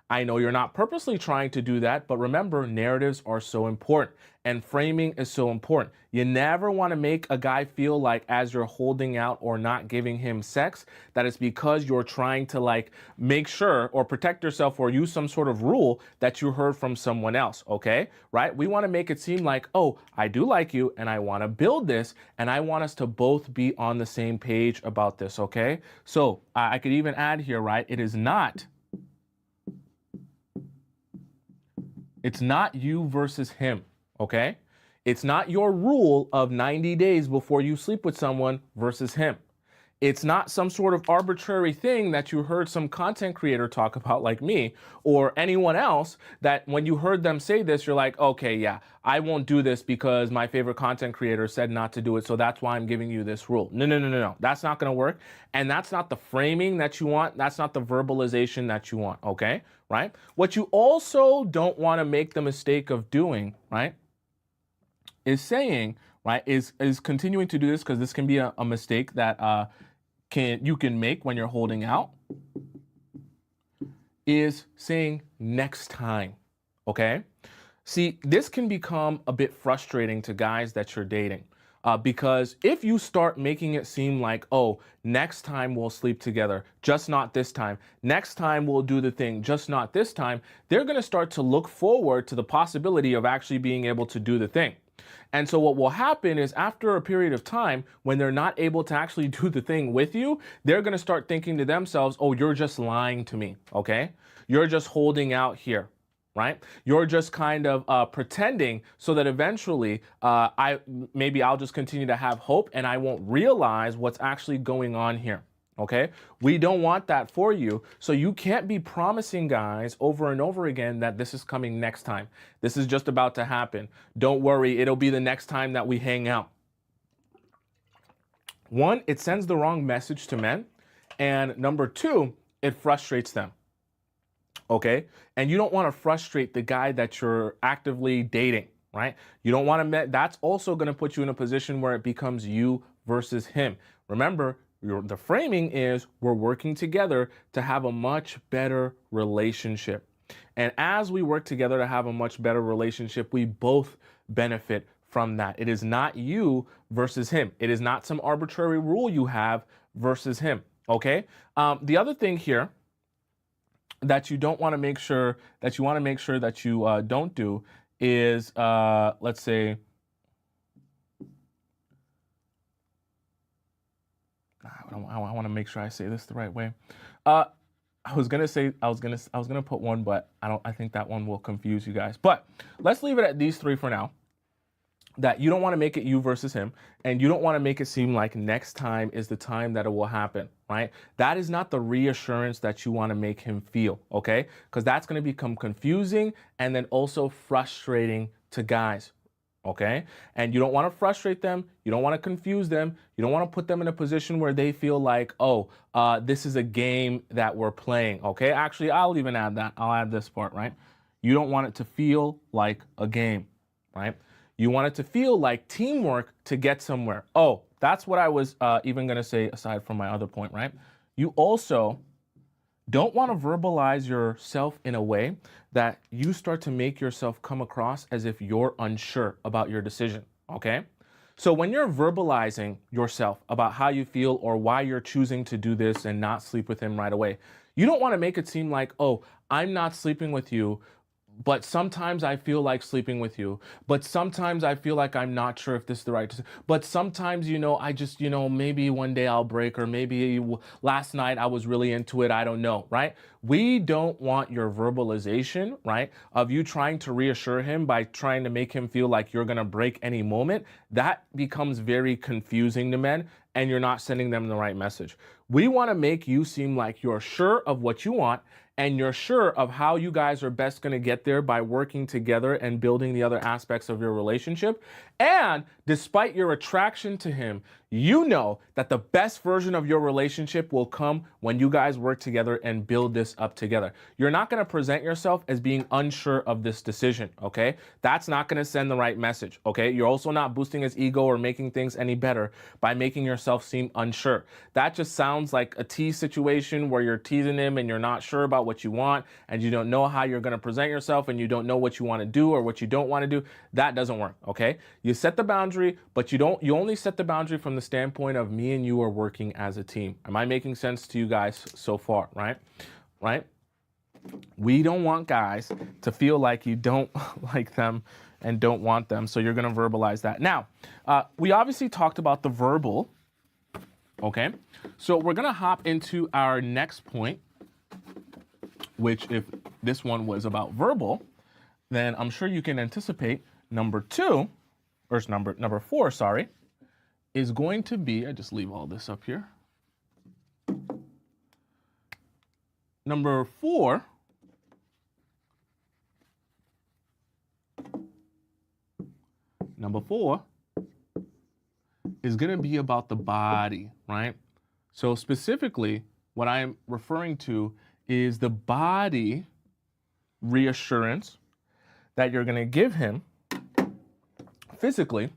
I know you're not purposely trying to do that, but remember, narratives are so important and framing is so important. You never want to make a guy feel like as you're holding out or not giving him sex, that it's because you're trying to like make sure or protect yourself or use some sort of rule that you heard from someone else, okay? Right? We want to make it seem like, oh, I do like you and I want to build this and I want us to both be on the same page about this, okay? So I could even add here, right? It's not you versus him, okay? It's not your rule of 90 days before you sleep with someone versus him. It's not some sort of arbitrary thing that you heard some content creator talk about like me or anyone else that when you heard them say this, you're like, okay, yeah, I won't do this because my favorite content creator said not to do it. So that's why I'm giving you this rule. No. That's not going to work. And that's not the framing that you want. That's not the verbalization that you want. Okay. Right. What you also don't want to make the mistake of doing, right, is saying, right, is continuing to do this, because this can be a mistake that you can make when you're holding out, is saying next time, okay? See, this can become a bit frustrating to guys that you're dating. Because if you start making it seem like, oh, next time we'll sleep together, just not this time. Next time we'll do the thing, just not this time. They're going to start to look forward to the possibility of actually being able to do the thing. And so what will happen is after a period of time, when they're not able to actually do the thing with you, they're going to start thinking to themselves, oh, you're just lying to me, okay? You're just holding out here, right? You're just kind of pretending so that eventually I'll just continue to have hope and I won't realize what's actually going on here. Okay, we don't want that for you. So you can't be promising guys over and over again that this is coming next time. This is just about to happen. Don't worry, it'll be the next time that we hang out. One, it sends the wrong message to men. And number two, it frustrates them. Okay, and you don't want to frustrate the guy that you're actively dating, right? You don't want to, that's also going to put you in a position where it becomes you versus him. Remember, the framing is we're working together to have a much better relationship. And as we work together to have a much better relationship, we both benefit from that. It is not you versus him. It is not some arbitrary rule you have versus him. Okay. The other thing here that you don't want to make sure that you want to make sure that you don't do is, let's say, I want to make sure I say this the right way. I was gonna put one, but I think that one will confuse you guys. But let's leave it at these three for now. That you don't want to make it you versus him, and you don't want to make it seem like next time is the time that it will happen, right? That is not the reassurance that you want to make him feel, okay? Because that's going to become confusing and then also frustrating to guys. okay? And you don't want to frustrate them. You don't want to confuse them. You don't want to put them in a position where they feel like, oh, this is a game that we're playing, okay? Actually, I'll even add that. I'll add this part, right? You don't want it to feel like a game, right? You want it to feel like teamwork to get somewhere. Oh, that's what I was even going to say aside from my other point, right? You also don't want to verbalize yourself in a way that you start to make yourself come across as if you're unsure about your decision, okay? So when you're verbalizing yourself about how you feel or why you're choosing to do this and not sleep with him right away, you don't want to make it seem like, oh, I'm not sleeping with you, but sometimes I feel like sleeping with you. But sometimes I feel like I'm not sure if this is the right decision. But sometimes, I just, maybe one day I'll break, or maybe last night I was really into it. I don't know, right? We don't want your verbalization, right, of you trying to reassure him by trying to make him feel like you're going to break any moment. That becomes very confusing to men, and you're not sending them the right message. We want to make you seem like you're sure of what you want, and you're sure of how you guys are best going to get there by working together and building the other aspects of your relationship. And despite your attraction to him, you know that the best version of your relationship will come when you guys work together and build this up together. You're not going to present yourself as being unsure of this decision, okay? That's not going to send the right message, okay? You're also not boosting his ego or making things any better by making yourself seem unsure. That just sounds like a tease situation where you're teasing him and you're not sure about what you want, and you don't know how you're going to present yourself, and you don't know what you want to do or what you don't want to do. That doesn't work, okay? You set the boundary, but you only set the boundary from the standpoint of me and you are working as a team. Am I making sense to you guys so far, right? Right? We don't want guys to feel like you don't like them and don't want them, so you're going to verbalize that. Now, we obviously talked about the verbal, okay? So we're going to hop into our next point, which, if this one was about verbal, then I'm sure you can anticipate number four, sorry, is going to be, I just leave all this up here. Number four is going to be about the body, right? So specifically, what I'm referring to is the body reassurance that you're going to give him physically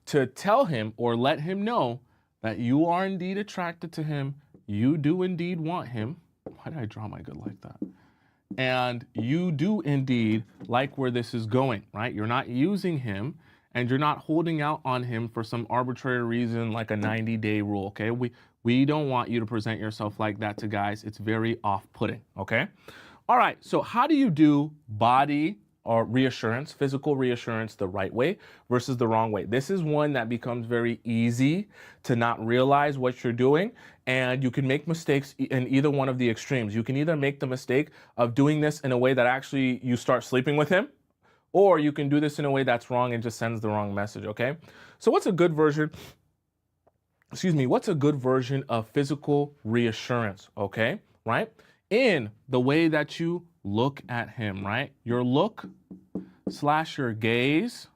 to tell him or let him know that you are indeed attracted to him, you do indeed want him. Why did I draw my good like that? And you do indeed like where this is going, right? You're not using him, and you're not holding out on him for some arbitrary reason like a 90-day rule, okay? We don't want you to present yourself like that to guys. It's very off-putting, okay? All right, so how do you do body or reassurance, physical reassurance, the right way versus the wrong way? This is one that becomes very easy to not realize what you're doing, and you can make mistakes in either one of the extremes. You can either make the mistake of doing this in a way that actually you start sleeping with him, or you can do this in a way that's wrong and just sends the wrong message, okay? So what's a good version of physical reassurance, okay, right? In the way that you look at him, right? Your look / your gaze,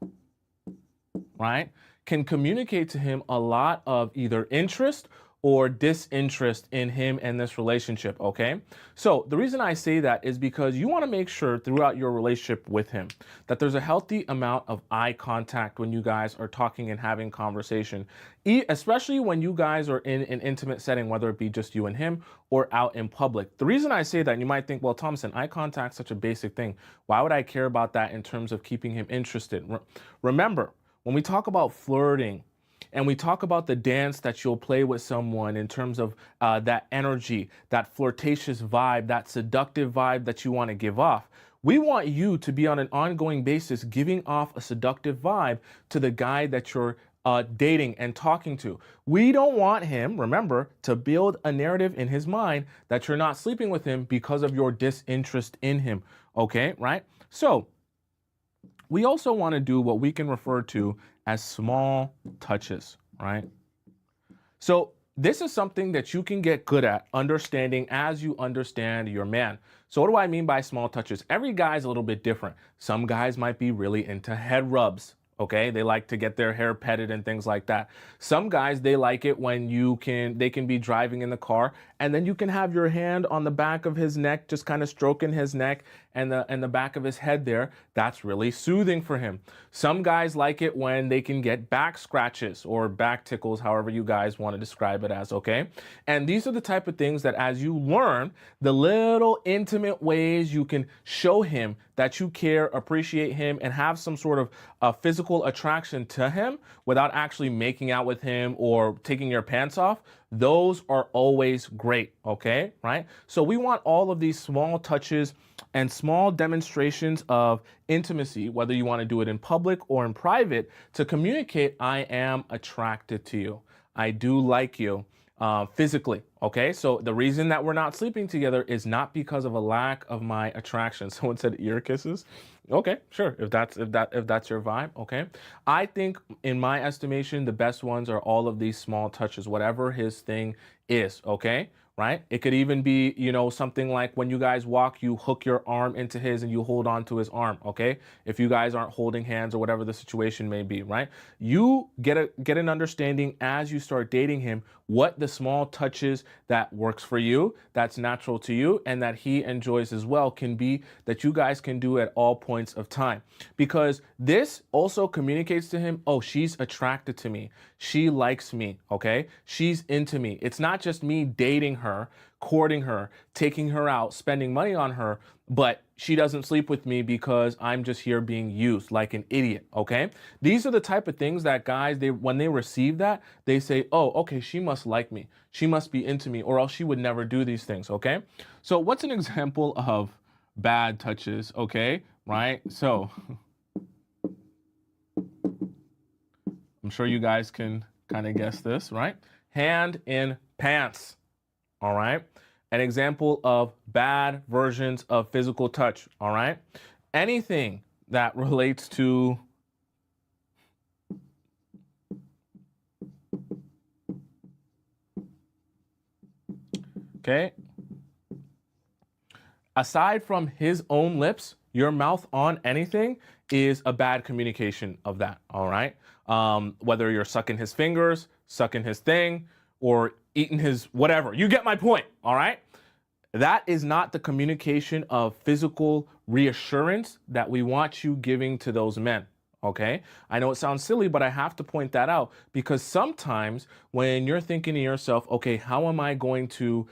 right, can communicate to him a lot of either interest or disinterest in him and this relationship, okay? So the reason I say that is because you want to make sure throughout your relationship with him that there's a healthy amount of eye contact when you guys are talking and having conversation, especially when you guys are in an intimate setting, whether it be just you and him or out in public. The reason I say that, and you might think, well, Tomisin, eye contact is such a basic thing. Why would I care about that in terms of keeping him interested? Remember, when we talk about flirting, and we talk about the dance that you'll play with someone in terms of that energy, that flirtatious vibe, that seductive vibe that you want to give off. We want you to be on an ongoing basis giving off a seductive vibe to the guy that you're dating and talking to. We don't want him, remember, to build a narrative in his mind that you're not sleeping with him because of your disinterest in him. Okay, right? So we also want to do what we can refer to as small touches, right? So this is something that you can get good at understanding as you understand your man. So what do I mean by small touches? Every guy's a little bit different. Some guys might be really into head rubs, Okay, they like to get their hair petted and things like that. Some guys, they like it when they can be driving in the car and then you can have your hand on the back of his neck, just kind of stroking his neck and the back of his head there. That's really soothing for him. Some guys like it when they can get back scratches or back tickles, however you guys want to describe it as, okay? And these are the type of things that as you learn, the little intimate ways you can show him that you care, appreciate him, and have some sort of physical attraction to him without actually making out with him or taking your pants off, those are always great, okay? Right? So we want all of these small touches and small demonstrations of intimacy, whether you want to do it in public or in private, to communicate, I am attracted to you. I do like you. Physically, okay? So the reason that we're not sleeping together is not because of a lack of my attraction. Someone said ear kisses. Okay, sure. If that's your vibe, okay? I think in my estimation, the best ones are all of these small touches, whatever his thing is, okay? Right? It could even be, you know, something like when you guys walk, you hook your arm into his and you hold on to his arm, okay? If you guys aren't holding hands or whatever the situation may be, right? You get an understanding as you start dating him what the small touches that works for you, that's natural to you, and that he enjoys as well can be that you guys can do at all points of time. Because this also communicates to him, oh, she's attracted to me. She likes me, okay? She's into me. It's not just me dating her, courting her, taking her out, spending money on her, but she doesn't sleep with me because I'm just here being used like an idiot, okay? These are the type of things that guys, when they receive that, they say, oh, okay, she must like me. She must be into me or else she would never do these things, okay? So what's an example of bad touches, okay? Right? So I'm sure you guys can kind of guess this, right? Hand in pants, all right? An example of bad versions of physical touch, all right? Anything that relates to okay? Aside from his own lips, your mouth on anything is a bad communication of that, all right? Whether you're sucking his fingers, sucking his thing, or eating his whatever. You get my point, all right? That is not the communication of physical reassurance that we want you giving to those men. Okay. I know it sounds silly, but I have to point that out because sometimes when you're thinking to yourself, okay, how am I going to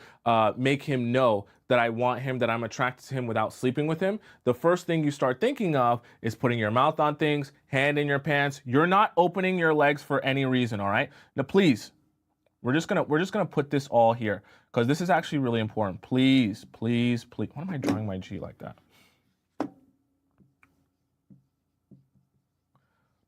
make him know that I want him, that I'm attracted to him without sleeping with him? The first thing you start thinking of is putting your mouth on things, hand in your pants. You're not opening your legs for any reason. All right. Now, please, we're just gonna put this all here because this is actually really important. Please, please, please. Why am I drawing my G like that?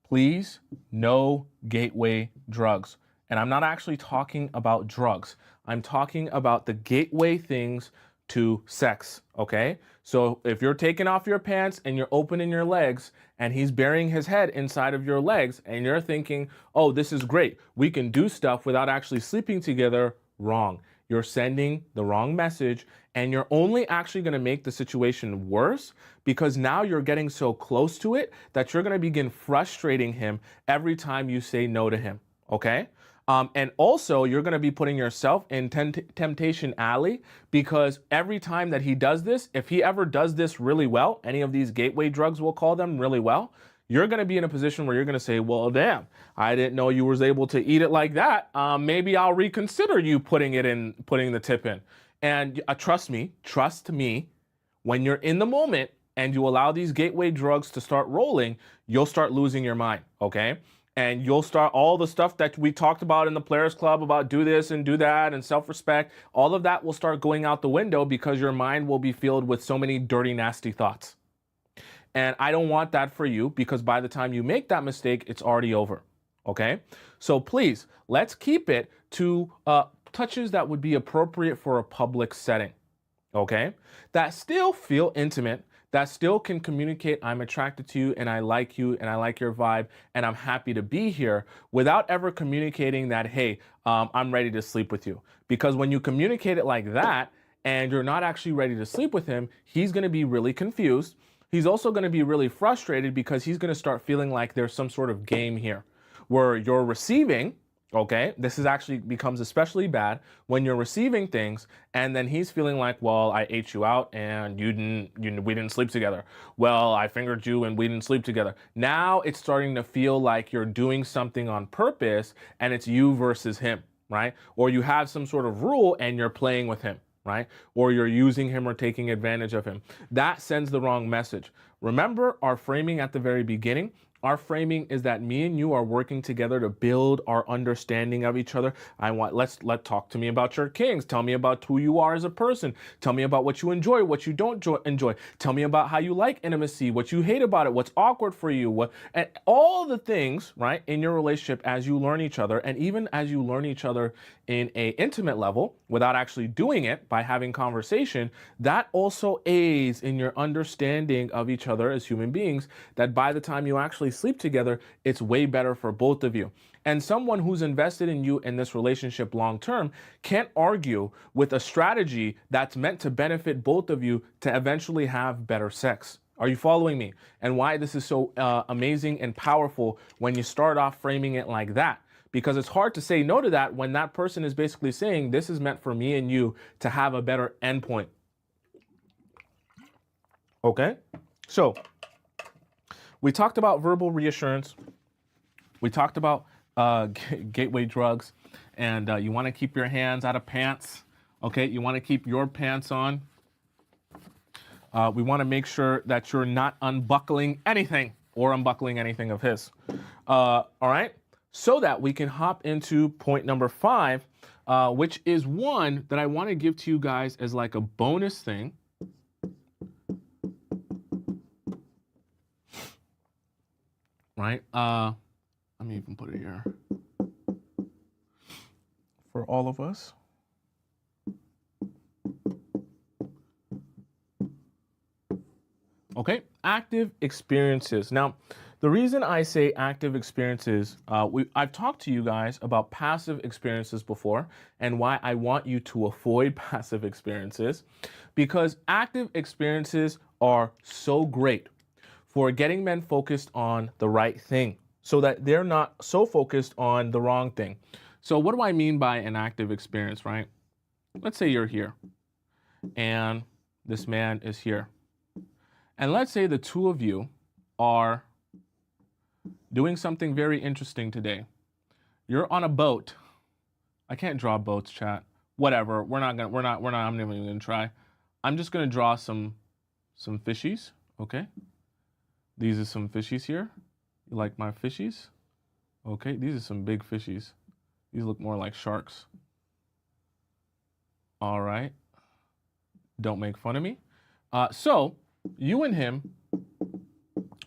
Please, no gateway drugs. And I'm not actually talking about drugs. I'm talking about the gateway things to sex, okay? So if you're taking off your pants and you're opening your legs and he's burying his head inside of your legs and you're thinking, oh, this is great. We can do stuff without actually sleeping together, wrong. You're sending the wrong message and you're only actually going to make the situation worse because now you're getting so close to it that you're going to begin frustrating him every time you say no to him, okay? And also, you're going to be putting yourself in temptation alley because every time that he does this, if he ever does this really well, any of these gateway drugs, we'll call them really well, you're going to be in a position where you're going to say, well, damn, I didn't know you was able to eat it like that. Maybe I'll reconsider you putting the tip in. And trust me, when you're in the moment and you allow these gateway drugs to start rolling, you'll start losing your mind, okay? And you'll start all the stuff that we talked about in the Players Club about do this and do that and self-respect. All of that will start going out the window because your mind will be filled with so many dirty, nasty thoughts. And I don't want that for you because by the time you make that mistake, it's already over. Okay? So please, let's keep it to touches that would be appropriate for a public setting. Okay? That still feel intimate, that still can communicate I'm attracted to you and I like your vibe and I'm happy to be here without ever communicating that, hey, I'm ready to sleep with you. Because when you communicate it like that and you're not actually ready to sleep with him, he's going to be really confused. He's also going to be really frustrated because he's going to start feeling like there's some sort of game here where you're receiving. Okay, this is actually becomes especially bad when you're receiving things and then he's feeling like, well, I ate you out and we didn't sleep together. Well, I fingered you and we didn't sleep together. Now it's starting to feel like you're doing something on purpose and it's you versus him, right? Or you have some sort of rule and you're playing with him, right? Or you're using him or taking advantage of him. That sends the wrong message. Remember our framing at the very beginning? Our framing is that me and you are working together to build our understanding of each other. Let's talk to me about your kings. Tell me about who you are as a person. Tell me about what you enjoy, what you don't enjoy. Tell me about how you like intimacy, what you hate about it, what's awkward for you, and all the things, right, in your relationship as you learn each other, and even as you learn each other in a intimate level without actually doing it by having conversation, that also aids in your understanding of each other as human beings, that by the time you actually sleep together, it's way better for both of you. And someone who's invested in you in this relationship long term can't argue with a strategy that's meant to benefit both of you to eventually have better sex. Are you following me? And why this is so amazing and powerful when you start off framing it like that? Because it's hard to say no to that when that person is basically saying this is meant for me and you to have a better endpoint. Okay? So we talked about verbal reassurance. We talked about gateway drugs. And you want to keep your hands out of pants. Okay? You want to keep your pants on. We want to make sure that you're not unbuckling anything or unbuckling anything of his. All right? So that we can hop into point number 5, which is one that I want to give to you guys as like a bonus thing. Right? Let me even put it here for all of us. Okay, active experiences. Now, the reason I say active experiences, I've talked to you guys about passive experiences before and why I want you to avoid passive experiences, because active experiences are so great for getting men focused on the right thing so that they're not so focused on the wrong thing. So what do I mean by an active experience, right? Let's say you're here and this man is here. And let's say the two of you are doing something very interesting today. You're on a boat. I can't draw boats, chat. Whatever. I'm not even gonna try. I'm just gonna draw some fishies, okay? These are some fishies here. You like my fishies? Okay, these are some big fishies. These look more like sharks. All right. Don't make fun of me. So you and him,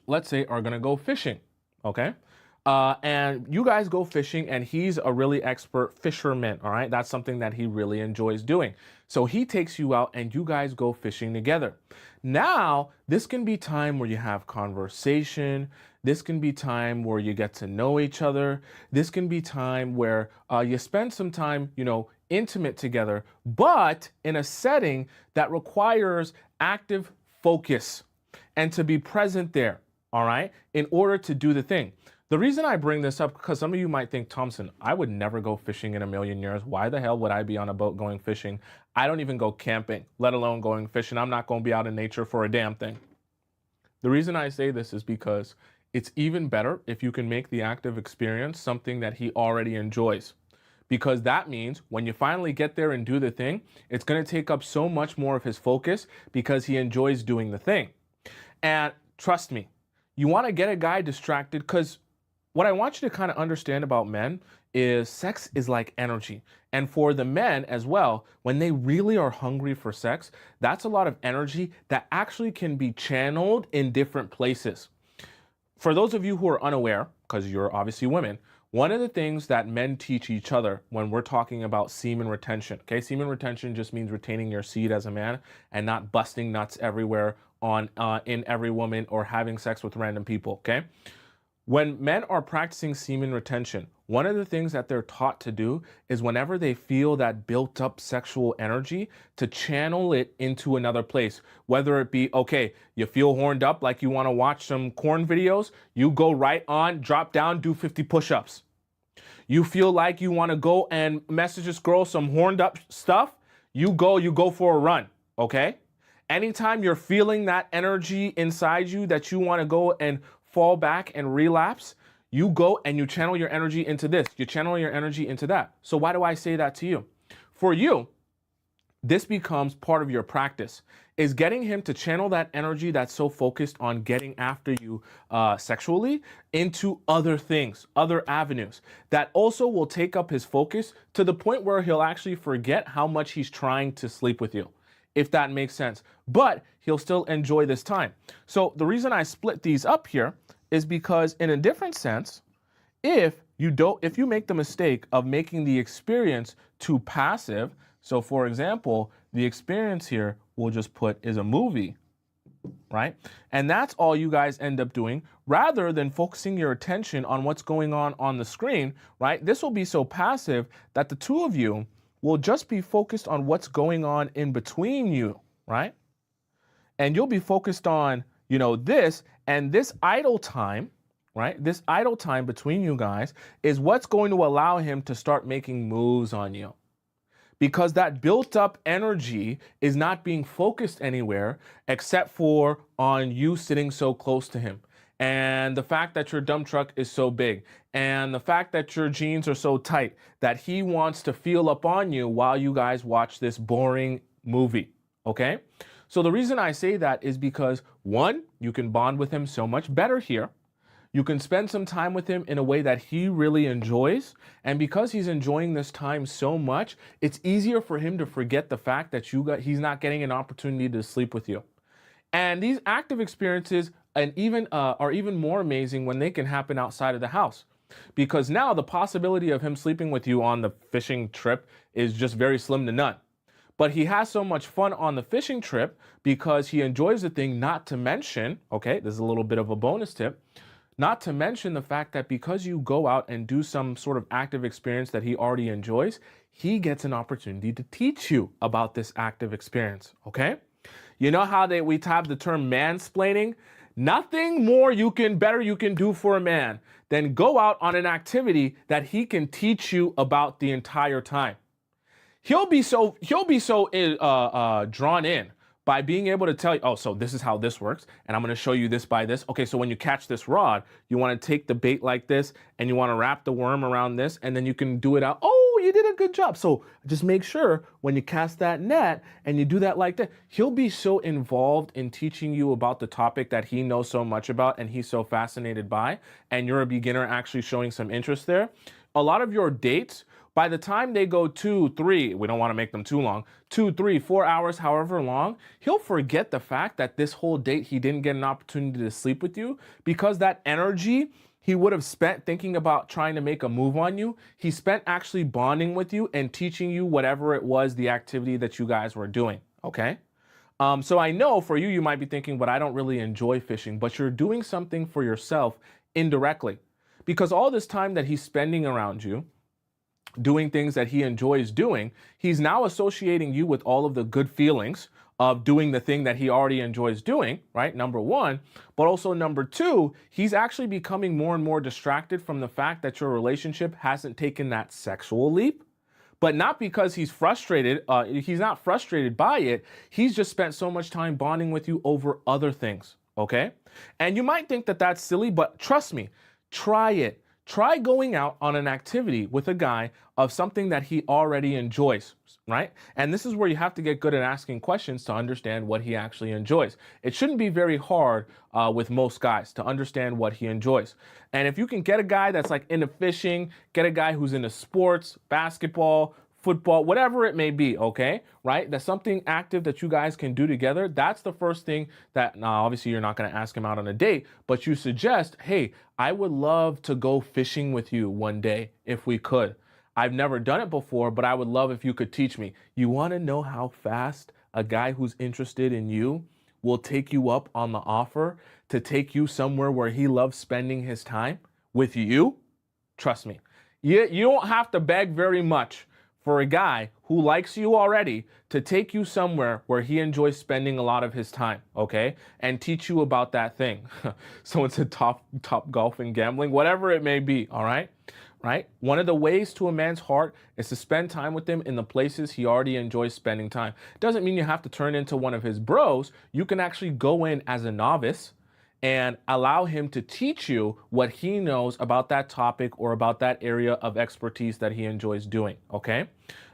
let's say, are gonna go fishing, okay? And you guys go fishing and he's a really expert fisherman, all right? That's something that he really enjoys doing. So he takes you out and you guys go fishing together. Now, this can be time where you have conversation. This can be time where you get to know each other. This can be time where you spend some time, intimate together, but in a setting that requires active focus and to be present there, all right, in order to do the thing. The reason I bring this up, because some of you might think, Thompson, I would never go fishing in a million years. Why the hell would I be on a boat going fishing? I don't even go camping, let alone going fishing. I'm not going to be out in nature for a damn thing. The reason I say this is because it's even better if you can make the active experience something that he already enjoys. Because that means when you finally get there and do the thing, it's going to take up so much more of his focus because he enjoys doing the thing. And trust me, you want to get a guy distracted, because what I want you to kind of understand about men is sex is like energy. And for the men as well, when they really are hungry for sex, that's a lot of energy that actually can be channeled in different places. For those of you who are unaware, because you're obviously women, one of the things that men teach each other when we're talking about semen retention, okay? Semen retention just means retaining your seed as a man and not busting nuts everywhere in every woman or having sex with random people, okay? When men are practicing semen retention, one of the things that they're taught to do is whenever they feel that built up sexual energy, to channel it into another place. Whether it be, okay, you feel horned up like you want to watch some corn videos, you go right on, drop down, do 50 push-ups. You feel like you want to go and message this girl some horned up stuff, you go for a run, okay? Anytime you're feeling that energy inside you that you want to go and fall back and relapse, you go and you channel your energy into this. You channel your energy into that. So why do I say that to you? For you, this becomes part of your practice, is getting him to channel that energy that's so focused on getting after you sexually into other things, other avenues that also will take up his focus to the point where he'll actually forget how much he's trying to sleep with you, if that makes sense. But he'll still enjoy this time. So the reason I split these up here is because in a different sense, if you make the mistake of making the experience too passive, so for example, the experience here we'll just put is a movie, right? And that's all you guys end up doing rather than focusing your attention on what's going on the screen, right? This will be so passive that the two of you will just be focused on what's going on in between you, right? And you'll be focused on, this, and this idle time, right? This idle time between you guys is what's going to allow him to start making moves on you. Because that built up energy is not being focused anywhere except for on you sitting so close to him. And the fact that your dump truck is so big, and the fact that your jeans are so tight that he wants to feel up on you while you guys watch this boring movie, okay? So the reason I say that is because, one, you can bond with him so much better here. You can spend some time with him in a way that he really enjoys. And because he's enjoying this time so much, it's easier for him to forget the fact that he's not getting an opportunity to sleep with you. And these active experiences are even more amazing when they can happen outside of the house. Because now the possibility of him sleeping with you on the fishing trip is just very slim to none. But he has so much fun on the fishing trip because he enjoys the thing, not to mention, okay, this is a little bit of a bonus tip, not to mention the fact that because you go out and do some sort of active experience that he already enjoys, he gets an opportunity to teach you about this active experience, okay? You know how we have the term mansplaining? Nothing more you can do for a man than go out on an activity that he can teach you about the entire time. He'll be so drawn in by being able to tell you, oh, so this is how this works, and I'm going to show you this by this. Okay, so when you catch this rod, you want to take the bait like this, and you want to wrap the worm around this, and then you can do it out. Oh, you did a good job. So just make sure when you cast that net and you do that like that, he'll be so involved in teaching you about the topic that he knows so much about and he's so fascinated by, and you're a beginner actually showing some interest there. A lot of your dates, by the time they go 2, 3, we don't want to make them too long, 2, 3, 4 hours, however long, he'll forget the fact that this whole date he didn't get an opportunity to sleep with you because that energy he would have spent thinking about trying to make a move on you, he spent actually bonding with you and teaching you whatever it was, the activity that you guys were doing, okay? So I know for you, you might be thinking, but I don't really enjoy fishing, but you're doing something for yourself indirectly because all this time that he's spending around you, doing things that he enjoys doing, he's now associating you with all of the good feelings of doing the thing that he already enjoys doing, right? Number one. But also number two, he's actually becoming more and more distracted from the fact that your relationship hasn't taken that sexual leap. But not because he's frustrated. He's not frustrated by it. He's just spent so much time bonding with you over other things, okay? And you might think that that's silly, but trust me, try it. Try going out on an activity with a guy of something that he already enjoys, right? And this is where you have to get good at asking questions to understand what he actually enjoys. It shouldn't be very hard with most guys to understand what he enjoys. And if you can get a guy that's like into fishing, get a guy who's into sports, basketball, football, whatever it may be, okay, right? That's something active that you guys can do together. That's the first thing that, now obviously you're not going to ask him out on a date, but you suggest, hey, I would love to go fishing with you one day if we could. I've never done it before, but I would love if you could teach me. You want to know how fast a guy who's interested in you will take you up on the offer to take you somewhere where he loves spending his time with you? Trust me. You don't have to beg very much for a guy who likes you already to take you somewhere where he enjoys spending a lot of his time, okay? And teach you about that thing. So it's a top golf and gambling, whatever it may be, all right? Right? One of the ways to a man's heart is to spend time with him in the places he already enjoys spending time. Doesn't mean you have to turn into one of his bros. You can actually go in as a novice and allow him to teach you what he knows about that topic or about that area of expertise that he enjoys doing, okay?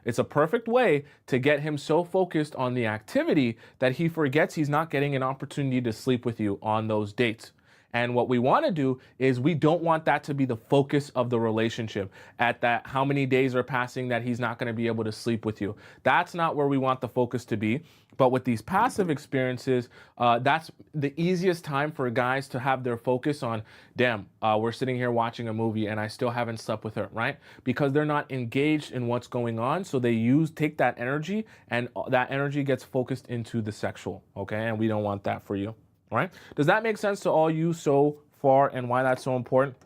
It's a perfect way to get him so focused on the activity that he forgets he's not getting an opportunity to sleep with you on those dates. And what we want to do is we don't want that to be the focus of the relationship at that how many days are passing that he's not going to be able to sleep with you. That's not where we want the focus to be. But with these passive experiences, that's the easiest time for guys to have their focus on, damn, we're sitting here watching a movie and I still haven't slept with her, right? Because they're not engaged in what's going on. So they take that energy and that energy gets focused into the sexual, okay? And we don't want that for you. Right? Does that make sense to all you so far and why that's so important?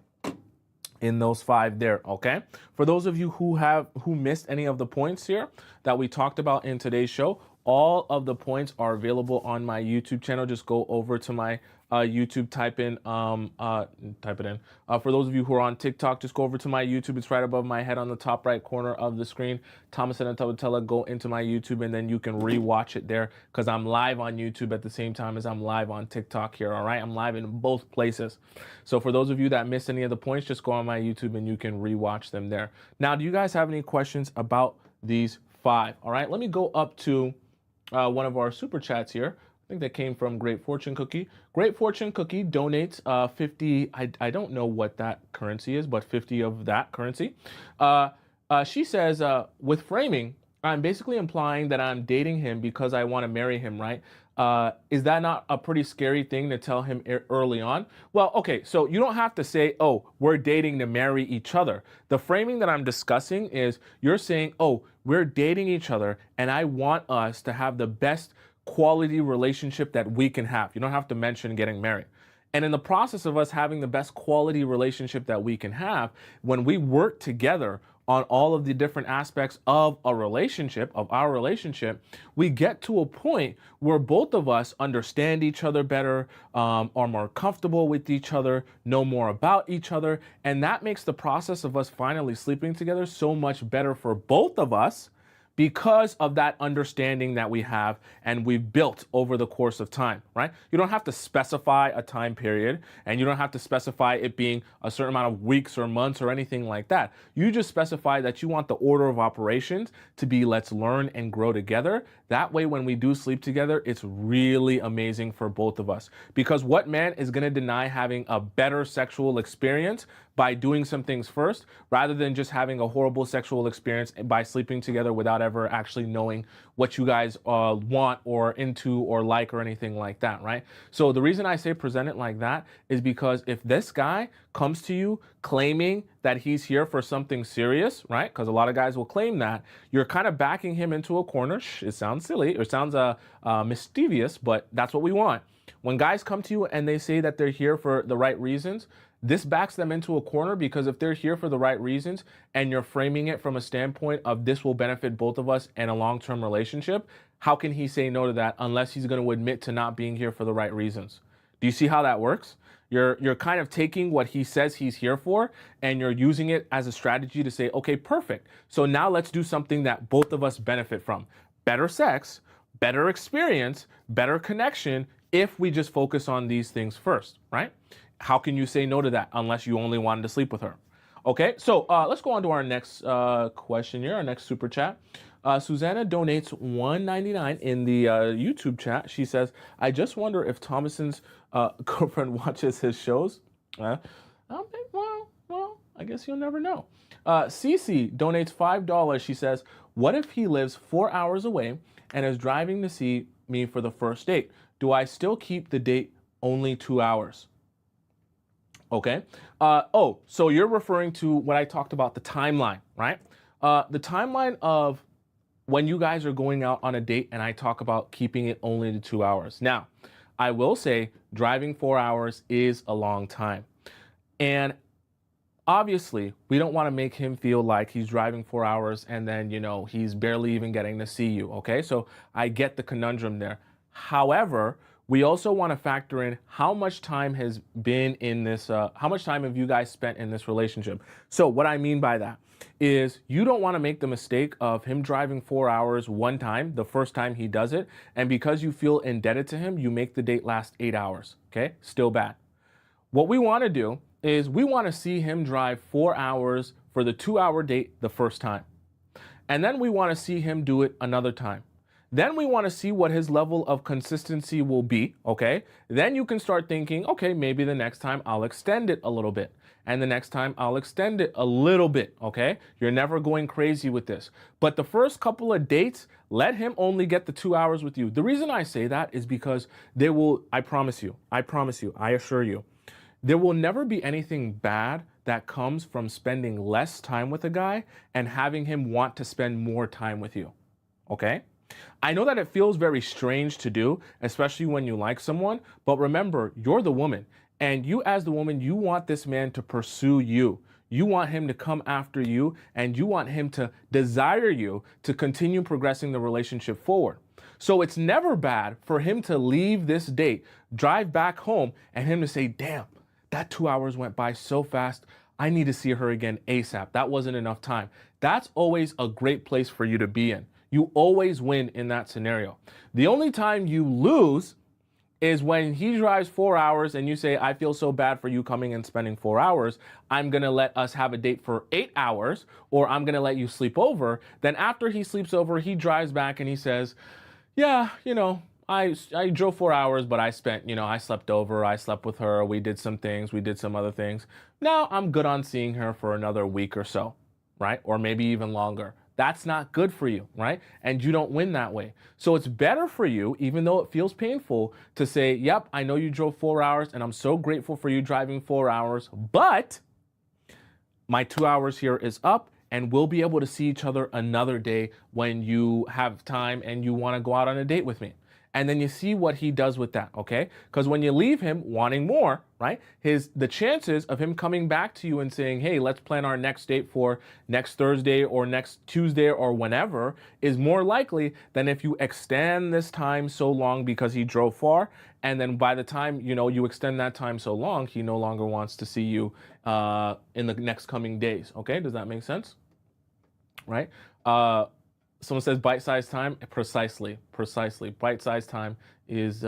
In those 5 there, okay? For those of you who missed any of the points here that we talked about in today's show, all of the points are available on my YouTube channel. Just go over to my YouTube, type it in. For those of you who are on TikTok, just go over to my YouTube. It's right above my head on the top right corner of the screen. Tomisin Atobatele, go into my YouTube and then you can rewatch it there because I'm live on YouTube at the same time as I'm live on TikTok here, all right? I'm live in both places. So for those of you that missed any of the points, just go on my YouTube and you can rewatch them there. Now, do you guys have any questions about these 5? All right, let me go up to one of our super chats here. I think that came from Great Fortune Cookie. Great Fortune Cookie donates 50, I don't know what that currency is, but 50 of that currency. She says, with framing, I'm basically implying that I'm dating him because I want to marry him, right? Is that not a pretty scary thing to tell him early on? Well, okay, so you don't have to say, oh, we're dating to marry each other. The framing that I'm discussing is you're saying, oh, we're dating each other and I want us to have the best quality relationship that we can have. You don't have to mention getting married. And in the process of us having the best quality relationship that we can have, when we work together on all of the different aspects of a relationship, of our relationship, we get to a point where both of us understand each other better, are more comfortable with each other, know more about each other. And that makes the process of us finally sleeping together so much better for both of us, because of that understanding that we have and we've built over the course of time, right? You don't have to specify a time period and you don't have to specify it being a certain amount of weeks or months or anything like that. You just specify that you want the order of operations to be let's learn and grow together. That way, when we do sleep together, it's really amazing for both of us. Because what man is going to deny having a better sexual experience by doing some things first, rather than just having a horrible sexual experience by sleeping together without ever actually knowing what you guys want or into or like or anything like that, right? So the reason I say present it like that is because if this guy comes to you claiming that he's here for something serious, right? Because a lot of guys will claim that, you're kind of backing him into a corner. It sounds silly, or it sounds mischievous, but that's what we want. When guys come to you and they say that they're here for the right reasons, this backs them into a corner, because if they're here for the right reasons and you're framing it from a standpoint of this will benefit both of us in a long-term relationship, how can he say no to that unless he's going to admit to not being here for the right reasons? Do you see how that works? You're kind of taking what he says he's here for and you're using it as a strategy to say, okay, perfect. So now let's do something that both of us benefit from. Better sex, better experience, better connection if we just focus on these things first, right? How can you say no to that unless you only wanted to sleep with her? Okay, so let's go on to our next question here, our next super chat. Susanna donates $1.99 in the YouTube chat. She says, I just wonder if Tomisin's girlfriend watches his shows. Well, I guess you'll never know. Cece donates $5. She says, what if he lives 4 hours away and is driving to see me for the first date? Do I still keep the date only 2 hours? Okay. So you're referring to what I talked about, the timeline, right? The timeline of when you guys are going out on a date and I talk about keeping it only to 2 hours. Now, I will say driving 4 hours is a long time. And Obviously, we don't want to make him feel like he's driving 4 hours and then, he's barely even getting to see you. Okay. So I get the conundrum there. However, we also want to factor in how much time has been in this, how much time have you guys spent in this relationship? So, what I mean by that is you don't want to make the mistake of him driving 4 hours one time, the first time he does it. And because you feel indebted to him, you make the date last 8 hours. Okay. Still bad. What we want to do is we want to see him drive 4 hours for the 2 hour date the first time. And then we want to see him do it another time. Then we want to see what his level of consistency will be. Okay. Then you can start thinking, okay, maybe the next time I'll extend it a little bit. And the next time I'll extend it a little bit. Okay. You're never going crazy with this. But the first couple of dates, let him only get the 2 hours with you. The reason I say that is because there will, I promise you, I assure you, there will never be anything bad that comes from spending less time with a guy and having him want to spend more time with you. Okay? I know that it feels very strange to do, especially when you like someone, but remember, you're the woman. And you, as the woman, you want this man to pursue you. You want him to come after you, and you want him to desire you to continue progressing the relationship forward. So it's never bad for him to leave this date, drive back home, and him to say, damn, that 2 hours went by so fast. I need to see her again ASAP. That wasn't enough time. That's always a great place for you to be in. You always win in that scenario. The only time you lose is when he drives 4 hours and you say, I feel so bad for you coming and spending 4 hours. I'm going to let us have a date for 8 hours, or I'm going to let you sleep over. Then after he sleeps over, he drives back and he says, yeah, I drove 4 hours, but I spent, I slept over, I slept with her, we did some things, we did some other things. Now I'm good on seeing her for another week or so, right? Or maybe even longer. That's not good for you, right? And you don't win that way. So it's better for you, even though it feels painful, to say, yep, I know you drove 4 hours and I'm so grateful for you driving 4 hours, but my 2 hours here is up. And we'll be able to see each other another day when you have time and you want to go out on a date with me. And then you see what he does with that, okay? Because when you leave him wanting more, right, the chances of him coming back to you and saying, hey, let's plan our next date for next Thursday or next Tuesday or whenever is more likely than if you extend this time so long because he drove far. And then by the time, you extend that time so long, he no longer wants to see you in the next coming days, okay? Does that make sense? Right? Someone says bite-sized time. Precisely. Bite-sized time is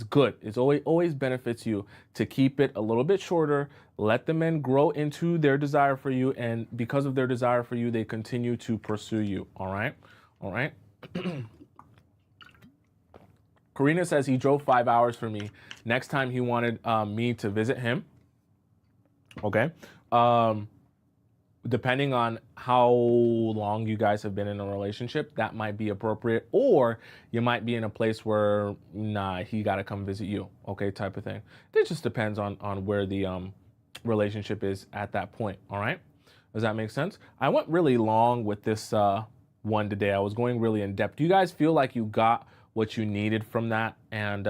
good. It's always benefits you to keep it a little bit shorter. Let the men grow into their desire for you, and because of their desire for you, they continue to pursue you. All right. Karina says he drove 5 hours for me. Next time he wanted me to visit him. Okay. Depending on how long you guys have been in a relationship, that might be appropriate, or you might be in a place where, nah, he got to come visit you, okay, type of thing. It just depends on where the relationship is at that point, all right? Does that make sense? I went really long with this one today. I was going really in depth. Do you guys feel like you got what you needed from that and,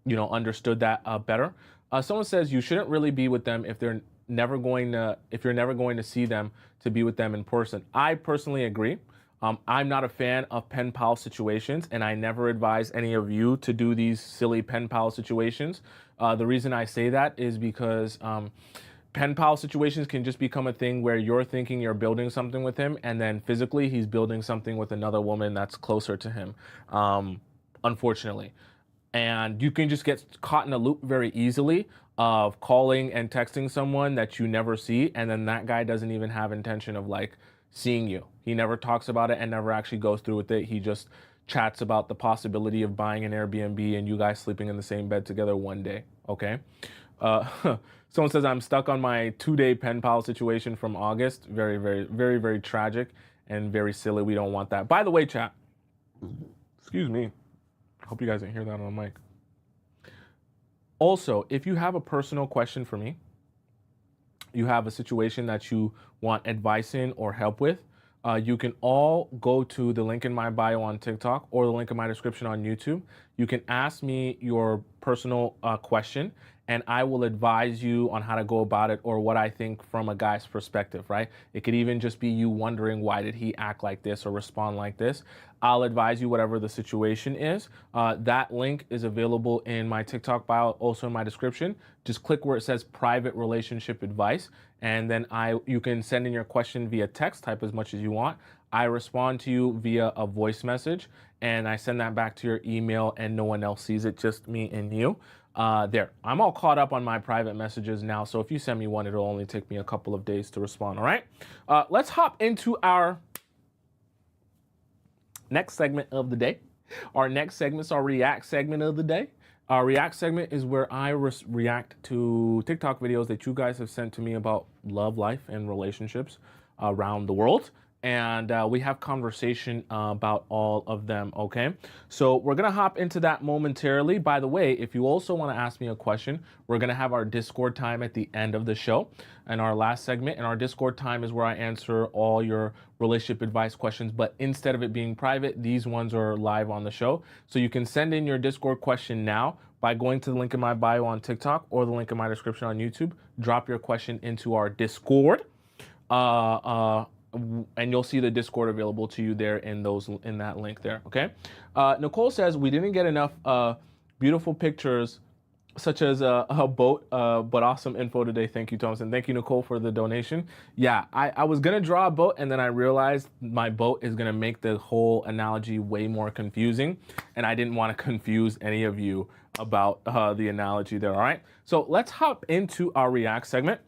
understood that better? Someone says you shouldn't really be with them if you're never going to see them, to be with them in person. I personally agree. I'm not a fan of pen pal situations, and I never advise any of you to do these silly pen pal situations. The reason I say that is because pen pal situations can just become a thing where you're thinking you're building something with him, and then physically he's building something with another woman that's closer to him, unfortunately. And you can just get caught in a loop very easily of calling and texting someone that you never see, and then that guy doesn't even have intention of seeing you. He never talks about it and never actually goes through with it. He just chats about the possibility of buying an Airbnb and you guys sleeping in the same bed together one day, okay? Someone says, I'm stuck on my 2-day pen pal situation from August. Very, very, very, very tragic and very silly. We don't want that. By the way, chat, excuse me. Hope you guys didn't hear that on the mic. Also, if you have a personal question for me, you have a situation that you want advice in or help with, you can all go to the link in my bio on TikTok or the link in my description on YouTube. You can ask me your personal question, and I will advise you on how to go about it or what I think from a guy's perspective, right? It could even just be you wondering, why did he act like this or respond like this? I'll advise you whatever the situation is. That link is available in my TikTok bio, also in my description. Just click where it says private relationship advice, and then you can send in your question via text, type as much as you want. I respond to you via a voice message, and I send that back to your email, and no one else sees it, just me and you. There, I'm all caught up on my private messages now, so if you send me one, it'll only take me a couple of days to respond, all right? Let's hop into our next segment of the day. Our next segment is our React segment of the day. Our React segment is where I react to TikTok videos that you guys have sent to me about love, life, and relationships around the world. And we have conversation about all of them, okay? So we're gonna hop into that momentarily. By the way, if you also wanna ask me a question, we're gonna have our Discord time at the end of the show. And our last segment, and our Discord time is where I answer all your relationship advice questions, but instead of it being private, these ones are live on the show. So you can send in your Discord question now by going to the link in my bio on TikTok or the link in my description on YouTube. Drop your question into our Discord. And you'll see the Discord available to you there in that link there, okay? Nicole says, we didn't get enough beautiful pictures such as a boat, but awesome info today. Thank you, Tomisin. Thank you, Nicole, for the donation. Yeah, I was gonna draw a boat, and then I realized my boat is gonna make the whole analogy way more confusing, and I didn't wanna confuse any of you about the analogy there, all right? So let's hop into our React segment.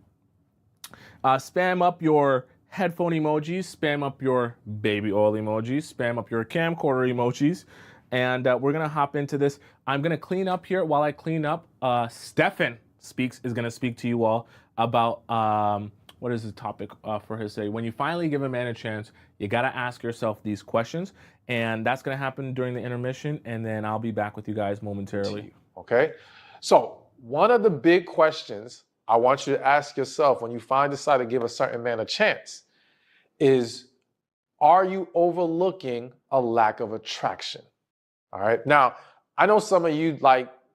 Spam up your headphone emojis, spam up your baby oil emojis, spam up your camcorder emojis, and we're gonna hop into this. I'm gonna clean up here. While I clean up, Stefan is gonna speak to you all about what is the topic for his say. When you finally give a man a chance, you gotta ask yourself these questions, and that's gonna happen during the intermission, and then I'll be back with you guys momentarily. Okay, so one of the big questions I want you to ask yourself when you decide to give a certain man a chance is, are you overlooking a lack of attraction? All right. Now, I know some of you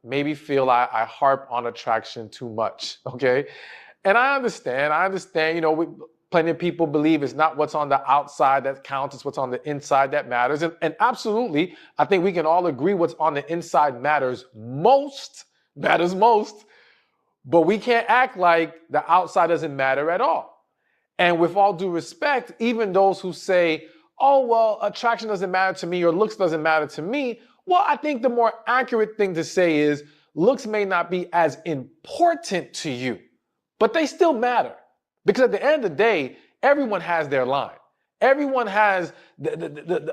maybe feel I harp on attraction too much. Okay. And I understand, plenty of people believe it's not what's on the outside that counts, it's what's on the inside that matters. And absolutely, I think we can all agree what's on the inside matters most, but we can't act like the outside doesn't matter at all. And with all due respect, even those who say, oh, well, attraction doesn't matter to me or looks doesn't matter to me, well, I think the more accurate thing to say is looks may not be as important to you, but they still matter. Because at the end of the day, everyone has their line. Everyone has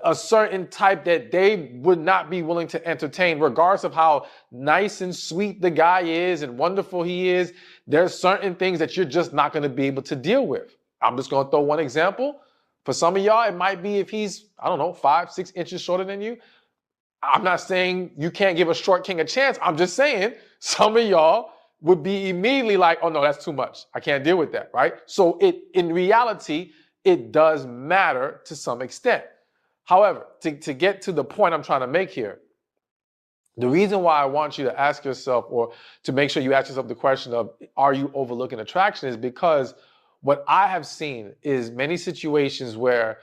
a certain type that they would not be willing to entertain, regardless of how nice and sweet the guy is and wonderful he is. There's certain things that you're just not going to be able to deal with. I'm just going to throw one example. For some of y'all, it might be if he's, 5-6 inches shorter than you. I'm not saying you can't give a short king a chance. I'm just saying some of y'all would be immediately like, oh no, that's too much. I can't deal with that, right? So in reality, it does matter to some extent. However, to get to the point I'm trying to make here, the reason why I want you to ask yourself, or to make sure you ask yourself the question of, are you overlooking attraction, is because what I have seen is many situations where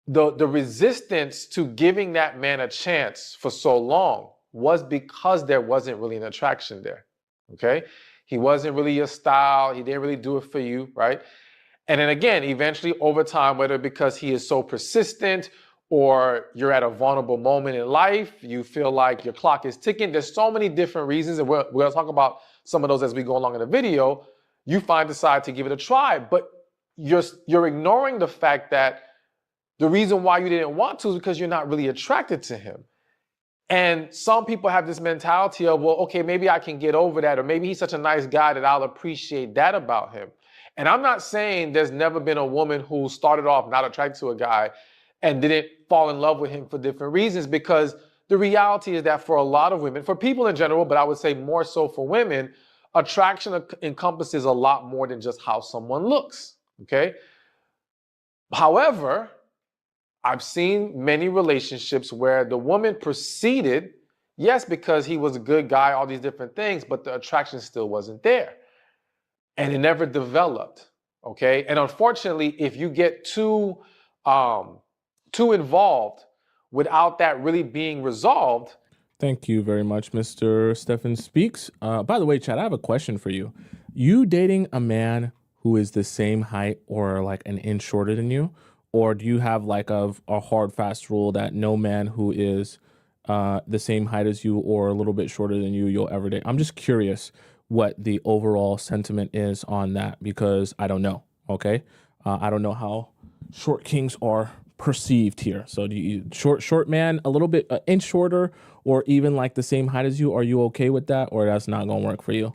the resistance to giving that man a chance for so long was because there wasn't really an attraction there, okay? He wasn't really your style. He didn't really do it for you, right? And then again, eventually over time, whether because he is so persistent or you're at a vulnerable moment in life, you feel like your clock is ticking. There's so many different reasons, and we're going to talk about some of those as we go along in the video. You decide to give it a try, but you're ignoring the fact that the reason why you didn't want to is because you're not really attracted to him. And some people have this mentality of, well, okay, maybe I can get over that, or maybe he's such a nice guy that I'll appreciate that about him. And I'm not saying there's never been a woman who started off not attracted to a guy and didn't fall in love with him for different reasons, because the reality is that for a lot of women, for people in general, but I would say more so for women, attraction encompasses a lot more than just how someone looks, okay? However, I've seen many relationships where the woman proceeded Yes, because he was a good guy, all these different things, but the attraction still wasn't there. And it never developed. Okay. And unfortunately, if you get too involved without that really being resolved. Thank you very much, Mr. Stephen Speaks. By the way, Chad, I have a question for you. You dating a man who is the same height or like an inch shorter than you? Or do you have like a hard, fast rule that no man who is the same height as you or a little bit shorter than you'll ever date? I'm just curious what the overall sentiment is on that because I don't know. Okay. I don't know how short kings are perceived here. So do you short man, a little bit an inch shorter, or even like the same height as you? Are you okay with that, or that's not gonna work for you?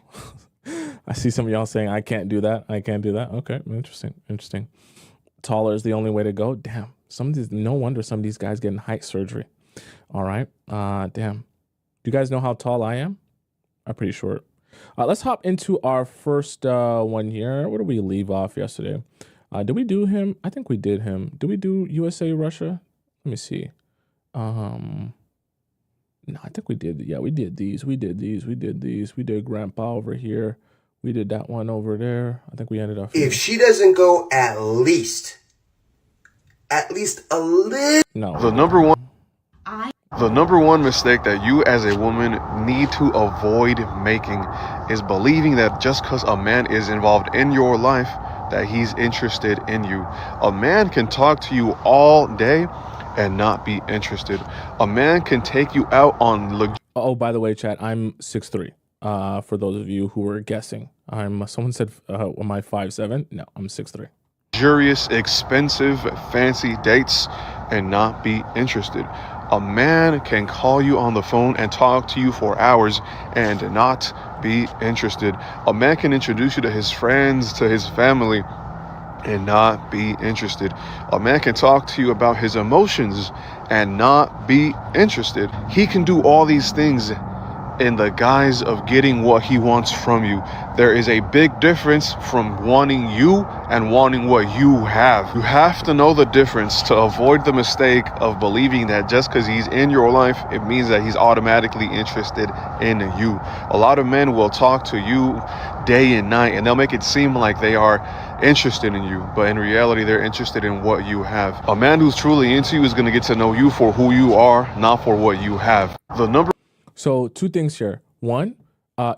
I see some of y'all saying I can't do that. I can't do that. Okay, interesting. Taller is the only way to go. Damn. Some of these, no wonder some of these guys getting height surgery. All right. Damn. Do you guys know how tall I am? I'm pretty short. Let's hop into our first one here. Where did we leave off yesterday? Did we do him? I think we did him. Did we do USA, Russia? Let me see. No, I think we did. Yeah, we did these. We did Grandpa over here. We did that one over there. I think we ended up. If she doesn't go at least a little. No. The number one mistake that you as a woman need to avoid making is believing that just because a man is involved in your life that he's interested in you. A man can talk to you all day and not be interested. A man can take you out on Oh, by the way, chat, I'm 6'3". For those of you who were guessing, someone said, am I 5'7"? No, I'm 6'3". luxurious, expensive, fancy dates and not be interested. A man can call you on the phone and talk to you for hours and not be interested. A man can introduce you to his friends, to his family, and not be interested. A man can talk to you about his emotions and not be interested. He can do all these things in the guise of getting what he wants from you. There is a big difference from wanting you and wanting what you have. You have to know the difference to avoid the mistake of believing that just because he's in your life, it means that he's automatically interested in you. A lot of men will talk to you day and night and they'll make it seem like they are interested in you, but in reality, they're interested in what you have. A man who's truly into you is going to get to know you for who you are, not for what you have. So two things here. One,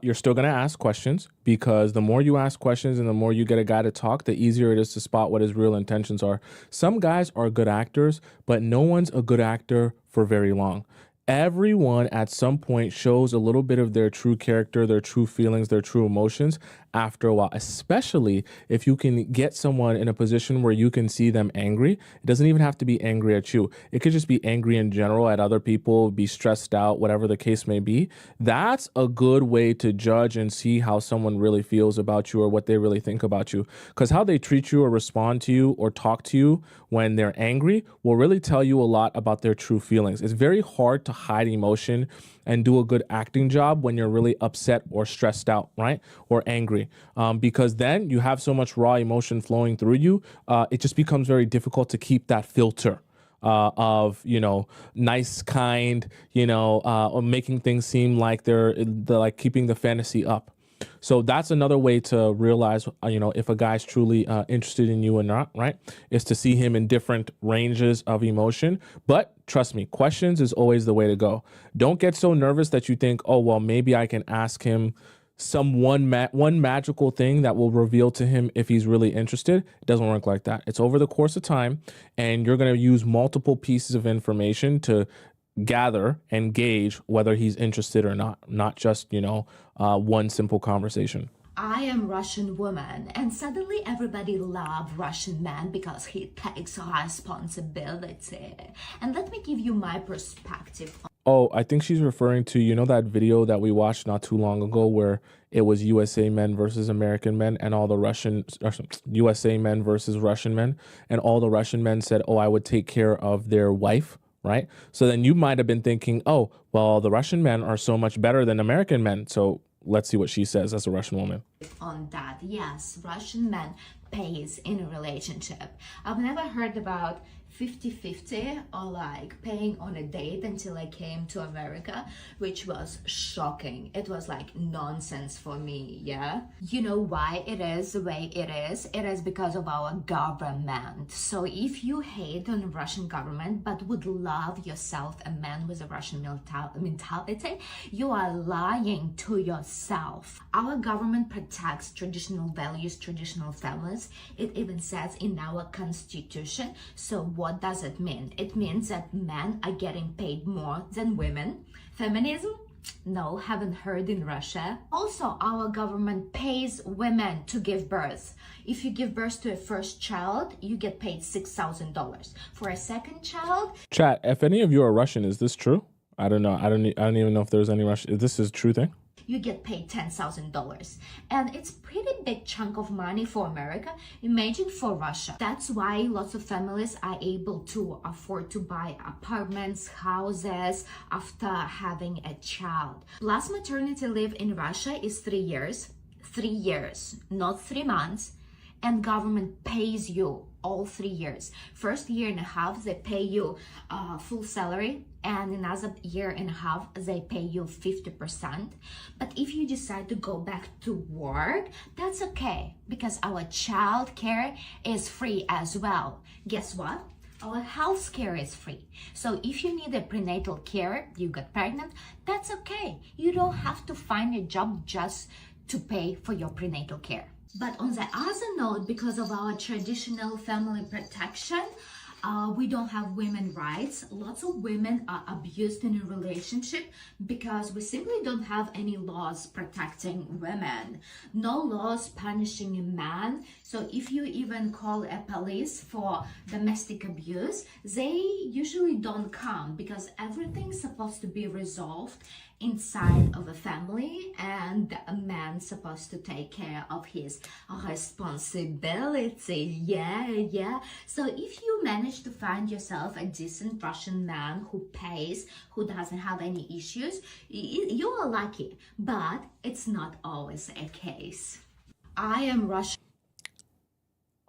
you're still going to ask questions because the more you ask questions and the more you get a guy to talk, the easier it is to spot what his real intentions are. Some guys are good actors, but no one's a good actor for very long. Everyone at some point shows a little bit of their true character, their true feelings, their true emotions after a while, especially if you can get someone in a position where you can see them angry. It doesn't even have to be angry at you. It could just be angry in general at other people, be stressed out, whatever the case may be. That's a good way to judge and see how someone really feels about you or what they really think about you. Because how they treat you or respond to you or talk to you when they're angry will really tell you a lot about their true feelings. It's very hard to hide emotion and do a good acting job when you're really upset or stressed out, right? Or angry. Because then you have so much raw emotion flowing through you, it just becomes very difficult to keep that filter of, nice, kind, or making things seem like they're like keeping the fantasy up. So that's another way to realize, if a guy's truly interested in you or not, right? Is to see him in different ranges of emotion. But trust me, questions is always the way to go. Don't get so nervous that you think, oh, well, maybe I can ask him one magical thing that will reveal to him if he's really interested. It doesn't work like that. It's over the course of time, and you're going to use multiple pieces of information to gather and gauge whether he's interested or not just, one simple conversation. I am Russian woman, and suddenly everybody love Russian man because he takes responsibility. And let me give you my perspective. Oh, I think she's referring to, that video that we watched not too long ago where it was USA men versus American men and all the USA men versus Russian men. And all the Russian men said, oh, I would take care of their wife. Right. So then you might have been thinking, oh, well, the Russian men are so much better than American men. So let's see what she says as a Russian woman. On that, yes, Russian man pays in a relationship. I've never heard about 50-50 or like paying on a date until I came to America, which was shocking. It was like nonsense for me, yeah? You know why it is the way it is? It is because of our government. So if you hate on the Russian government but would love yourself a man with a Russian mentality, you are lying to yourself. Our government protects traditional values, traditional families. It even says in our constitution. So what does it mean? It means that men are getting paid more than women. Feminism? No, haven't heard in Russia. Also, our government pays women to give birth. If you give birth to a first child, you get paid $6,000. For a second child... Chat, if any of you are Russian, is this true? I don't know. I don't even know if there's any Russian. This is a true thing? You get paid $10,000. And it's pretty big chunk of money for America. Imagine for Russia. That's why lots of families are able to afford to buy apartments, houses after having a child. Plus maternity leave in Russia is 3 years. 3 years, not 3 months. And government pays you all 3 years. First year and a half, they pay you full salary, and another year and a half, they pay you 50%. But if you decide to go back to work, that's okay, because our child care is free as well. Guess what? Our health care is free. So if you need a prenatal care, you got pregnant, that's okay. You don't have to find a job just to pay for your prenatal care. But on the other note, because of our traditional family protection, we don't have women rights. Lots of women are abused in a relationship because we simply don't have any laws protecting women. No laws punishing a man. So if you even call a police for domestic abuse, they usually don't come because everything's supposed to be resolved inside of a family, and a man's supposed to take care of his responsibility. Yeah. So if you manage to find yourself a decent Russian man who pays, who doesn't have any issues, you are lucky, but it's not always a case. I am Russian.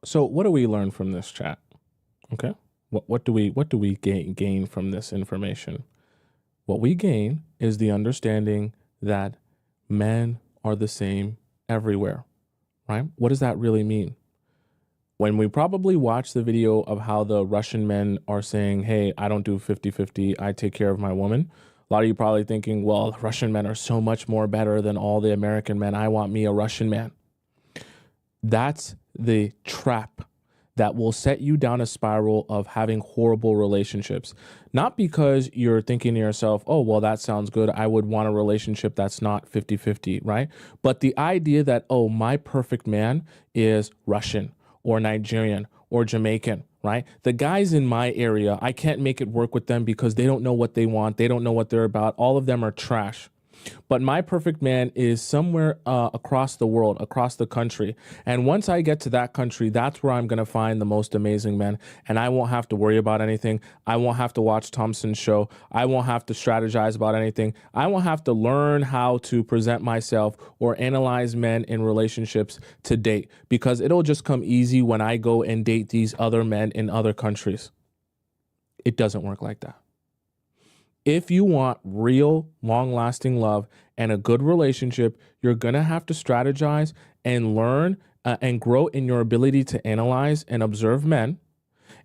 So what do we learn from this chat? Okay. What do we gain from this information? What we gain is the understanding that men are the same everywhere, right? What does that really mean? When we probably watch the video of how the Russian men are saying, hey, I don't do 50-50, I take care of my woman. A lot of you probably thinking, well, Russian men are so much more better than all the American men. I want me a Russian man. That's the trap that will set you down a spiral of having horrible relationships. Not because you're thinking to yourself, oh, well, that sounds good. I would want a relationship that's not 50-50, right? But the idea that, oh, my perfect man is Russian or Nigerian or Jamaican, right? The guys in my area, I can't make it work with them because they don't know what they want. They don't know what they're about. All of them are trash. But my perfect man is somewhere across the world, across the country. And once I get to that country, that's where I'm going to find the most amazing men. And I won't have to worry about anything. I won't have to watch Tomisin's show. I won't have to strategize about anything. I won't have to learn how to present myself or analyze men in relationships to date, because it'll just come easy when I go and date these other men in other countries. It doesn't work like that. If you want real, long-lasting love and a good relationship, you're going to have to strategize and learn and grow in your ability to analyze and observe men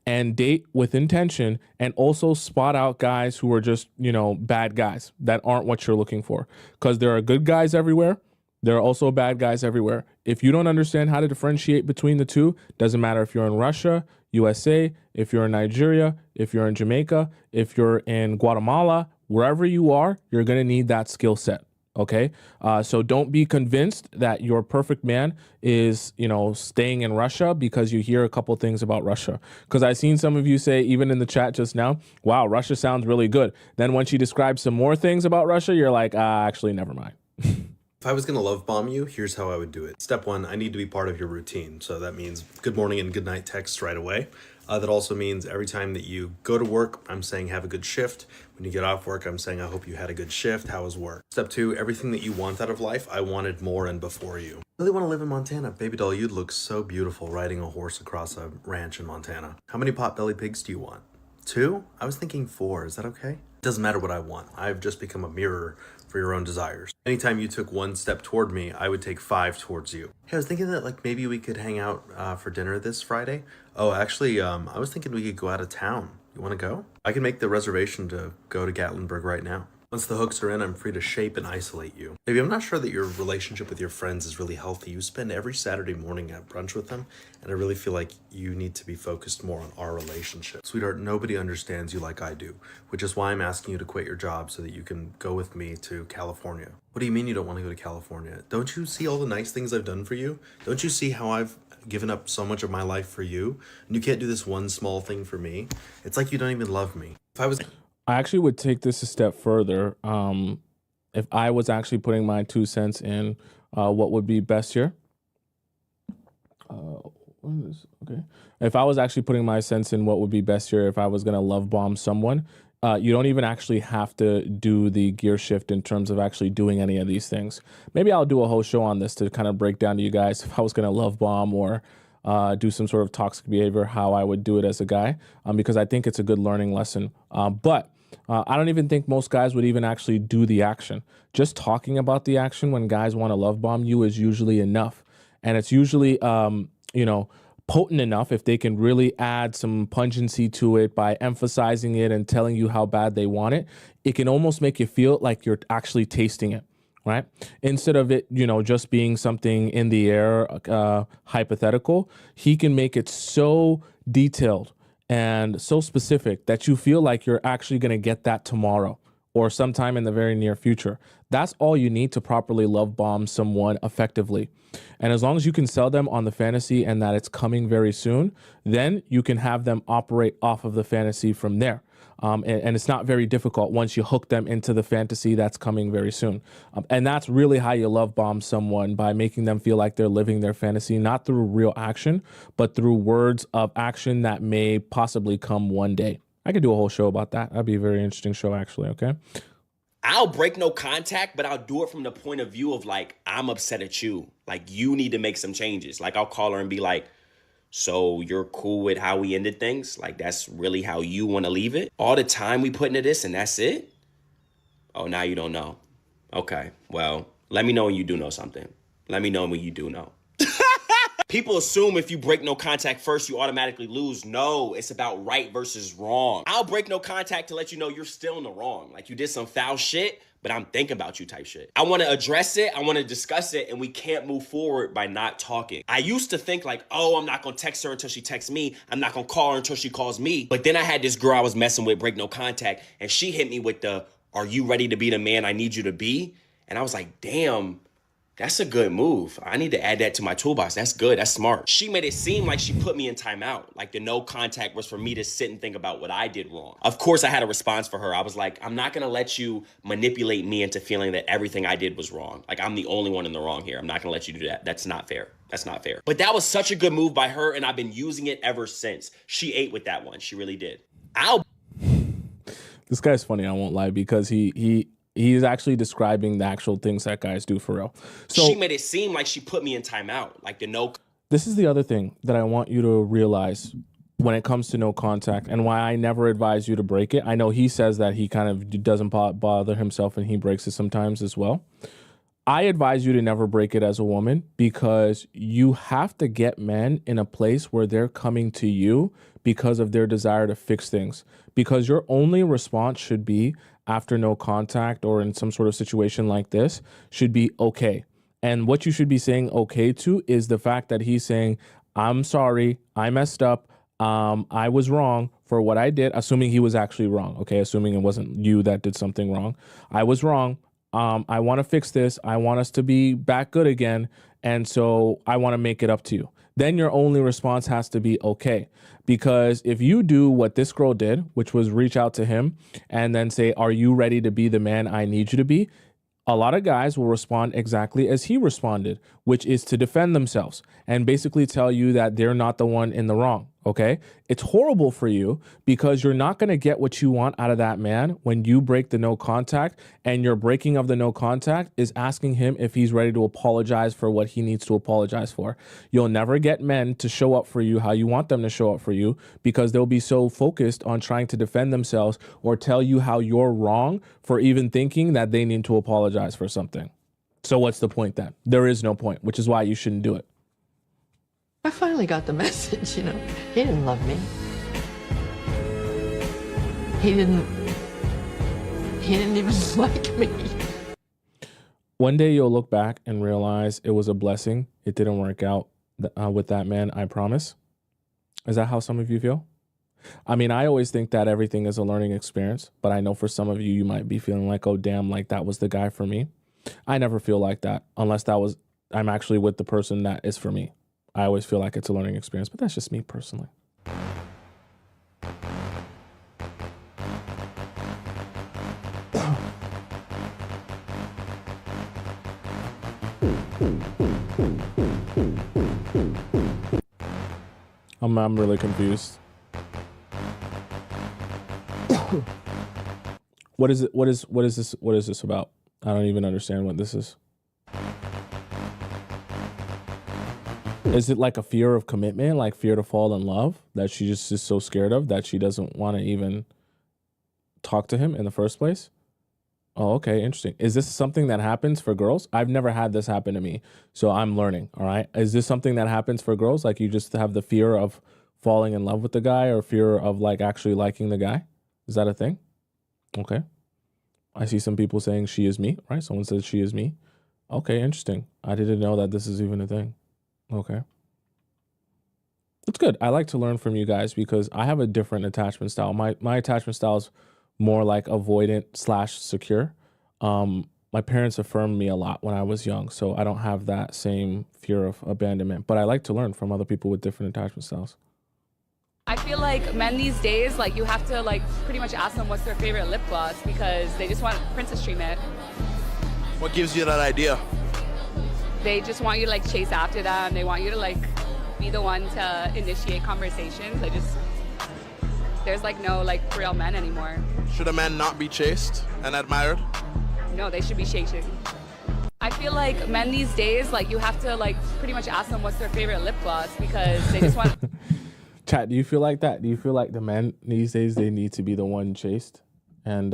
and date with intention, and also spot out guys who are just, bad guys that aren't what you're looking for. Because there are good guys everywhere. There are also bad guys everywhere. If you don't understand how to differentiate between the two, doesn't matter if you're in Russia, USA, if you're in Nigeria, if you're in Jamaica, if you're in Guatemala, wherever you are, you're going to need that skill set. Okay. So don't be convinced that your perfect man is, staying in Russia because you hear a couple things about Russia. Because I've seen some of you say, even in the chat just now, wow, Russia sounds really good. Then when she describes some more things about Russia, you're like, actually, never mind. If I was going to love bomb you, here's how I would do it. Step one, I need to be part of your routine. So that means good morning and good night texts right away. That also means every time that you go to work, I'm saying have a good shift. When you get off work, I'm saying I hope you had a good shift. How was work? Step two, everything that you want out of life, I wanted more and before you. Really want to live in Montana. Baby doll, you'd look so beautiful riding a horse across a ranch in Montana. How many pot-bellied pigs do you want? 2? I was thinking 4. Is that okay? It doesn't matter what I want. I've just become a mirror for your own desires. Anytime you took 1 step toward me, I would take 5 towards you. Hey, I was thinking that like maybe we could hang out for dinner this Friday. Oh, actually, I was thinking we could go out of town. You want to go? I can make the reservation to go to Gatlinburg right now. Once the hooks are in, I'm free to shape and isolate you. Baby, I'm not sure that your relationship with your friends is really healthy. You spend every Saturday morning at brunch with them, and I really feel like you need to be focused more on our relationship. Sweetheart, nobody understands you like I do, which is why I'm asking you to quit your job so that you can go with me to California. What do you mean you don't want to go to California? Don't you see all the nice things I've done for you? Don't you see how I've given up so much of my life for you? And you can't do this one small thing for me? It's like you don't even love me. If I was... I actually would take this a step further. If I was actually putting my 2 cents in what would be best here. What is okay? If I was actually putting my cents in what would be best here, if I was gonna love bomb someone, you don't even actually have to do the gear shift in terms of actually doing any of these things. Maybe I'll do a whole show on this to kind of break down to you guys if I was gonna love bomb or do some sort of toxic behavior, how I would do it as a guy, because I think it's a good learning lesson. But I don't even think most guys would even actually do the action. Just talking about the action when guys want to love bomb you is usually enough. And it's usually, potent enough if they can really add some pungency to it by emphasizing it and telling you how bad they want it. It can almost make you feel like you're actually tasting it, right? Instead of it, just being something in the air, hypothetical, he can make it so detailed and so specific that you feel like you're actually going to get that tomorrow or sometime in the very near future. That's all you need to properly love bomb someone effectively. And as long as you can sell them on the fantasy and that it's coming very soon, then you can have them operate off of the fantasy from there. And it's not very difficult once you hook them into the fantasy that's coming very soon. And that's really how you love bomb someone, by making them feel like they're living their fantasy, not through real action, but through words of action that may possibly come one day. I could do a whole show about that. That'd be a very interesting show, actually. Okay. I'll break no contact, but I'll do it from the point of view of like, I'm upset at you. Like, you need to make some changes. Like, I'll call her and be like, so you're cool with how we ended things? Like, that's really how you want to leave it? All the time we put into this and that's it? Oh, now you don't know. Okay, well, let me know when you do know something. Let me know when you do know. People assume if you break no contact first, you automatically lose. No, it's about right versus wrong. I'll break no contact to let you know you're still in the wrong. Like, you did some foul shit, but I'm thinking about you type shit. I want to address it. I want to discuss it, and we can't move forward by not talking. I used to think like, oh, I'm not going to text her until she texts me. I'm not going to call her until she calls me. But then I had this girl I was messing with, break no contact, and she hit me with the, are you ready to be the man I need you to be? And I was like, damn, that's a good move. I need to add that to my toolbox. That's good. That's smart. She made it seem like she put me in timeout. Like, the no contact was for me to sit and think about what I did wrong. Of course, I had a response for her. I was like, I'm not going to let you manipulate me into feeling that everything I did was wrong. Like, I'm the only one in the wrong here. I'm not going to let you do that. That's not fair. That's not fair. But that was such a good move by her, and I've been using it ever since. She ate with that one. She really did. This guy's funny, I won't lie, because he's actually describing the actual things that guys do for real. So she made it seem like she put me in timeout. Like, the no. This is the other thing that I want you to realize when it comes to no contact, and why I never advise you to break it. I know he says that he kind of doesn't bother himself and he breaks it sometimes as well. I advise you to never break it as a woman, because you have to get men in a place where they're coming to you because of their desire to fix things. Because your only response should be, after no contact or in some sort of situation like this, should be okay. And what you should be saying okay to is the fact that he's saying, I'm sorry, I messed up, I was wrong for what I did, assuming he was actually wrong, okay? Assuming it wasn't you that did something wrong. I was wrong. I want to fix this. I want us to be back good again. And so I want to make it up to you. Then your only response has to be okay. Because if you do what this girl did, which was reach out to him and then say, are you ready to be the man I need you to be? A lot of guys will respond exactly as he responded, which is to defend themselves and basically tell you that they're not the one in the wrong. Okay. It's horrible for you because you're not going to get what you want out of that man when you break the no contact, and your breaking of the no contact is asking him if he's ready to apologize for what he needs to apologize for. You'll never get men to show up for you how you want them to show up for you because they'll be so focused on trying to defend themselves or tell you how you're wrong for even thinking that they need to apologize for something. So what's the point then? There is no point, which is why you shouldn't do it. I finally got the message, you know. He didn't love me. He didn't even like me. One day you'll look back and realize it was a blessing. It didn't work out with that man, I promise. Is that how some of you feel? I mean, I always think that everything is a learning experience, but I know for some of you, you might be feeling like, oh, damn, like that was the guy for me. I never feel like that unless I'm actually with the person that is for me. I always feel like it's a learning experience, but that's just me personally. I'm really confused. What is this about? I don't even understand what this is. Is it like a fear of commitment, like fear to fall in love that she just is so scared of that she doesn't want to even talk to him in the first place? Oh, okay, interesting. Is this something that happens for girls? I've never had this happen to me, so I'm learning, all right? Is this something that happens for girls? Like you just have the fear of falling in love with the guy or fear of like actually liking the guy? Is that a thing? Okay. I see some people saying she is me, right? Someone says she is me. Okay, interesting. I didn't know that this is even a thing. Okay. It's good. I like to learn from you guys because I have a different attachment style. My attachment style is more like avoidant / secure. My parents affirmed me a lot when I was young, so I don't have that same fear of abandonment, but I like to learn from other people with different attachment styles. I feel like men these days, like you have to like pretty much ask them what's their favorite lip gloss because they just want princess treatment. What gives you that idea? They just want you to like chase after them. They want you to like be the one to initiate conversations. There's like no like real men anymore. Should a man not be chased and admired? No, they should be chasing. I feel like men these days, like you have to like pretty much ask them what's their favorite lip gloss because they just want. Chat, do you feel like that? Do you feel like the men these days, they need to be the one chased? And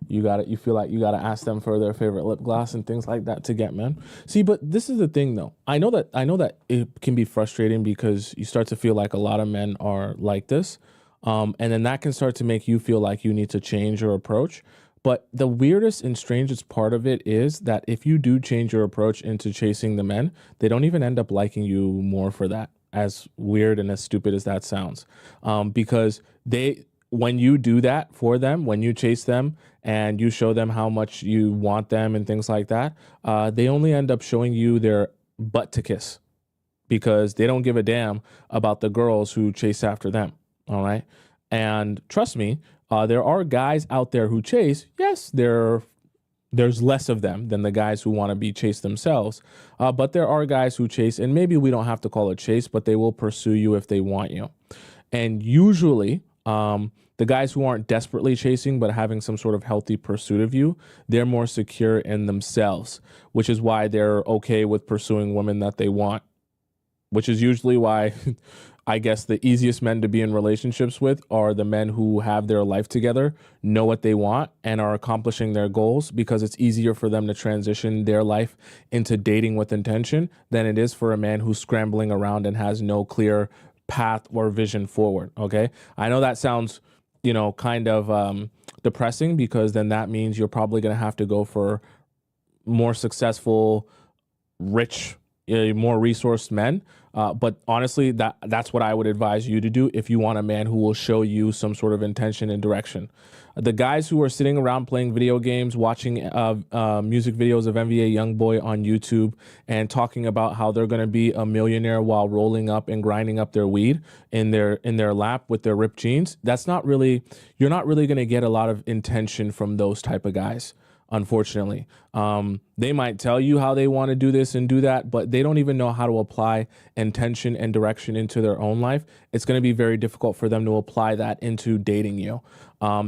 you feel like you gotta ask them for their favorite lip gloss and things like that to get men. See, but this is the thing though. I know that it can be frustrating because you start to feel like a lot of men are like this. And then that can start to make you feel like you need to change your approach. But the weirdest and strangest part of it is that if you do change your approach into chasing the men, they don't even end up liking you more for that, as weird and as stupid as that sounds. Because when you do that for them, when you chase them and you show them how much you want them and things like that, they only end up showing you their butt to kiss because they don't give a damn about the girls who chase after them. All right. And trust me, there are guys out there who chase. Yes, there's less of them than the guys who want to be chased themselves. But there are guys who chase, and maybe we don't have to call it chase, but they will pursue you if they want you. And usually, the guys who aren't desperately chasing, but having some sort of healthy pursuit of you, they're more secure in themselves, which is why they're okay with pursuing women that they want, which is usually why I guess the easiest men to be in relationships with are the men who have their life together, know what they want, and are accomplishing their goals because it's easier for them to transition their life into dating with intention than it is for a man who's scrambling around and has no clear path or vision forward. Okay. I know that sounds, kind of depressing because then that means you're probably going to have to go for more successful, rich, more resourced men. But honestly, that's what I would advise you to do if you want a man who will show you some sort of intention and direction. The guys who are sitting around playing video games, watching music videos of NBA Youngboy on YouTube and talking about how they're going to be a millionaire while rolling up and grinding up their weed in their lap with their ripped jeans, you're not really going to get a lot of intention from those type of guys. unfortunately. They might tell you how they want to do this and do that, but they don't even know how to apply intention and direction into their own life. It's going to be very difficult for them to apply that into dating you.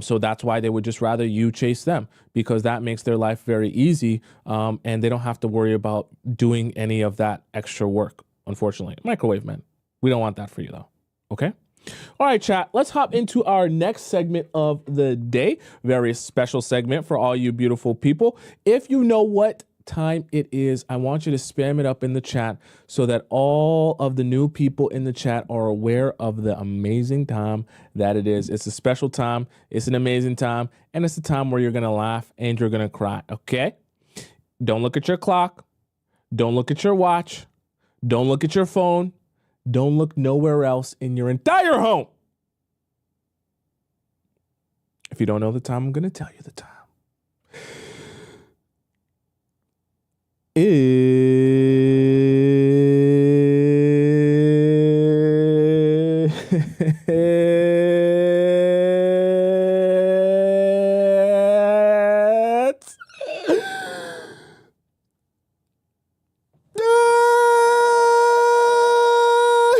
So that's why they would just rather you chase them, because that makes their life very easy, and they don't have to worry about doing any of that extra work, unfortunately. Microwave men, we don't want that for you though. Okay? All right, chat, let's hop into our next segment of the day. Very special segment for all you beautiful people. If you know what time it is, I want you to spam it up in the chat so that all of the new people in the chat are aware of the amazing time that it is. It's a special time, it's an amazing time, and it's a time where you're gonna laugh and you're gonna cry, okay? Don't look at your clock, don't look at your watch, don't look at your phone, don't look nowhere else in your entire home. If you don't know the time, I'm going to tell you the time.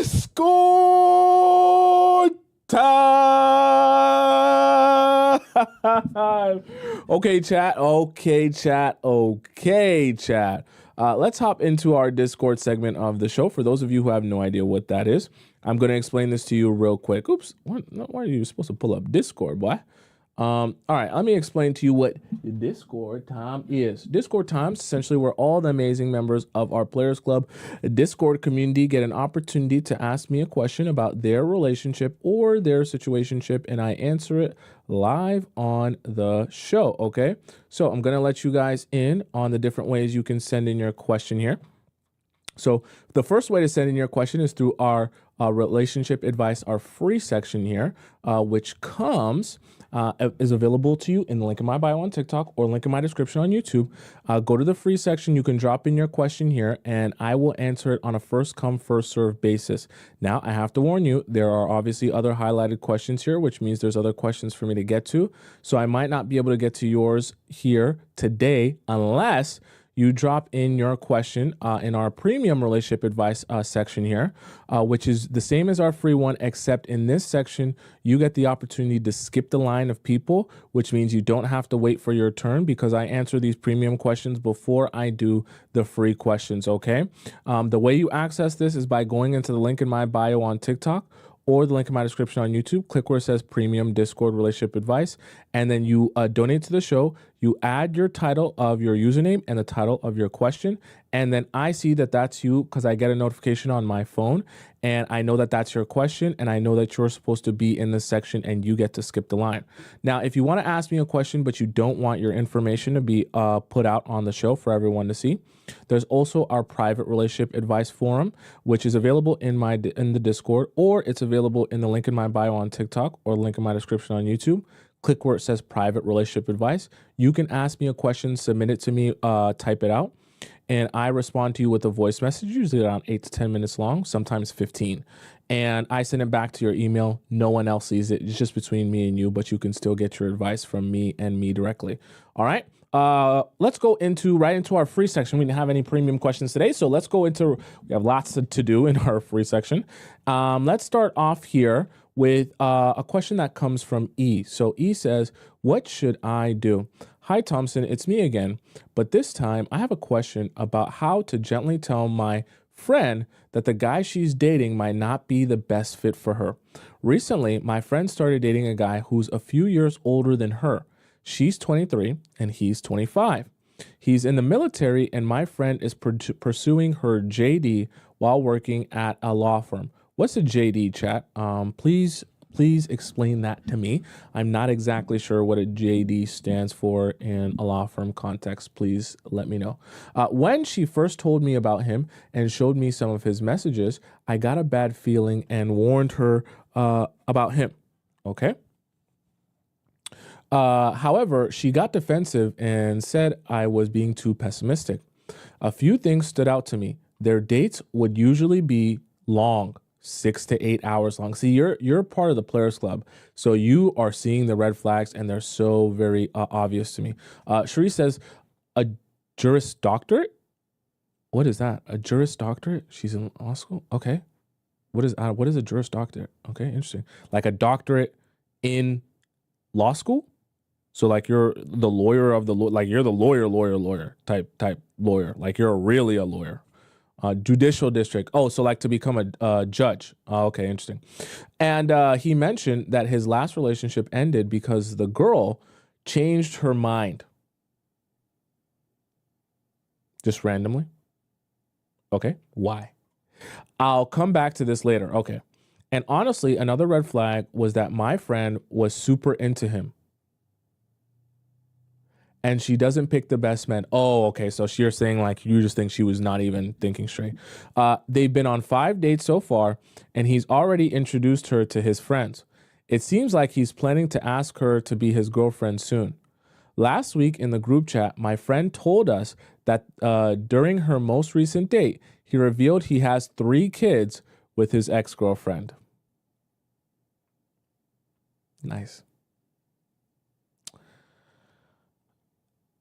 Score time. Okay, chat. Let's hop into our Discord segment of the show. For those of you who have no idea what that is, I'm going to explain this to you real quick. Oops, why are you supposed to pull up Discord, boy? All right, let me explain to you what Discord time is. Discord time is essentially where all the amazing members of our Players Club Discord community get an opportunity to ask me a question about their relationship or their situationship, and I answer it live on the show, okay? So I'm going to let you guys in on the different ways you can send in your question here. So the first way to send in your question is through our relationship advice, our free section here, which is available to you in the link in my bio on TikTok or link in my description on YouTube. Go to the free section. You can drop in your question here, and I will answer it on a first come, first serve basis. Now, I have to warn you, there are obviously other highlighted questions here, which means there's other questions for me to get to. So I might not be able to get to yours here today unless you drop in your question in our premium relationship advice section here, which is the same as our free one, except in this section, you get the opportunity to skip the line of people, which means you don't have to wait for your turn because I answer these premium questions before I do the free questions, okay? The way you access this is by going into the link in my bio on TikTok or the link in my description on YouTube. Click where it says Premium Discord Relationship Advice, and then you donate to the show. You add your title of your username and the title of your question, and then I see that that's you because I get a notification on my phone, and I know that that's your question, and I know that you're supposed to be in this section, and you get to skip the line. Now, if you want to ask me a question, but you don't want your information to be put out on the show for everyone to see, there's also our private relationship advice forum, which is available in the Discord, or it's available in the link in my bio on TikTok or link in my description on YouTube. Click where it says private relationship advice. You can ask me a question, submit it to me, type it out, and I respond to you with a voice message, usually around 8 to 10 minutes long, sometimes 15. And I send it back to your email. No one else sees it. It's just between me and you, but you can still get your advice from me and me directly. All right. Let's go right into our free section. We didn't have any premium questions today, so let's go into, we have lots to do in our free section. Let's start off here with a question that comes from E. So E says, what should I do? Hi, Thompson, it's me again. But this time I have a question about how to gently tell my friend that the guy she's dating might not be the best fit for her. Recently, my friend started dating a guy who's a few years older than her. She's 23 and he's 25. He's in the military and my friend is pursuing her JD while working at a law firm. What's a JD, chat? Please explain that to me. I'm not exactly sure what a JD stands for in a law firm context. Please let me know. When she first told me about him and showed me some of his messages, I got a bad feeling and warned her about him. Okay. However, she got defensive and said I was being too pessimistic. A few things stood out to me. Their dates would usually be long, 6 to 8 hours long. See, you're part of the Players Club, so you are seeing the red flags, and they're so very obvious to me. Cherie says, a Juris Doctorate? What is that? A Juris Doctorate? She's in law school? Okay. What is a Juris Doctorate? Okay, interesting. Like a doctorate in law school? So like you're the lawyer of the like you're the lawyer type lawyer. Like you're really a lawyer. Judicial district. Oh, so like to become a judge. Okay, interesting. And he mentioned that his last relationship ended because the girl changed her mind. Just randomly. Okay, why? I'll come back to this later. Okay. And honestly, another red flag was that my friend was super into him. And she doesn't pick the best men. Oh, okay. So you're saying like you just think she was not even thinking straight. They've been on 5 dates so far, and he's already introduced her to his friends. It seems like he's planning to ask her to be his girlfriend soon. Last week in the group chat, my friend told us that during her most recent date, he revealed he has 3 kids with his ex-girlfriend. Nice.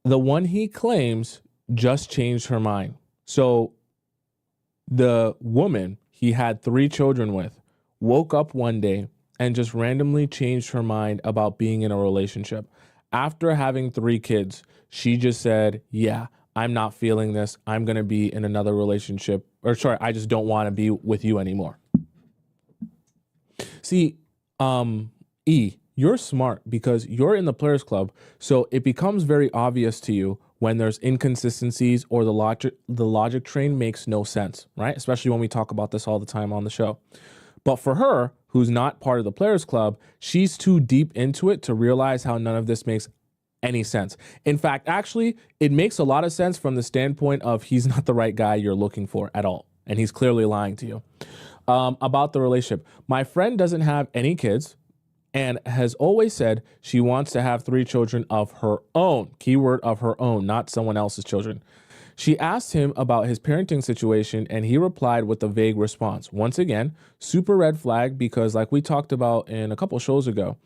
The one he claims just changed her mind. So the woman he had 3 children with woke up one day and just randomly changed her mind about being in a relationship. After having 3 kids, she just said, yeah, I'm not feeling this. I'm going to be in another relationship. Or sorry, I just don't want to be with you anymore. See, you're smart because you're in the Players Club, so it becomes very obvious to you when there's inconsistencies or the logic train makes no sense, right? Especially when we talk about this all the time on the show. But for her, who's not part of the Players Club, she's too deep into it to realize how none of this makes any sense. In fact, actually, it makes a lot of sense from the standpoint of he's not the right guy you're looking for at all, and he's clearly lying to you. About the relationship, my friend doesn't have any kids and has always said she wants to have 3 children of her own. Keyword of her own, not someone else's children. She asked him about his parenting situation, and he replied with a vague response. Once again, super red flag, because like we talked about in a couple shows ago,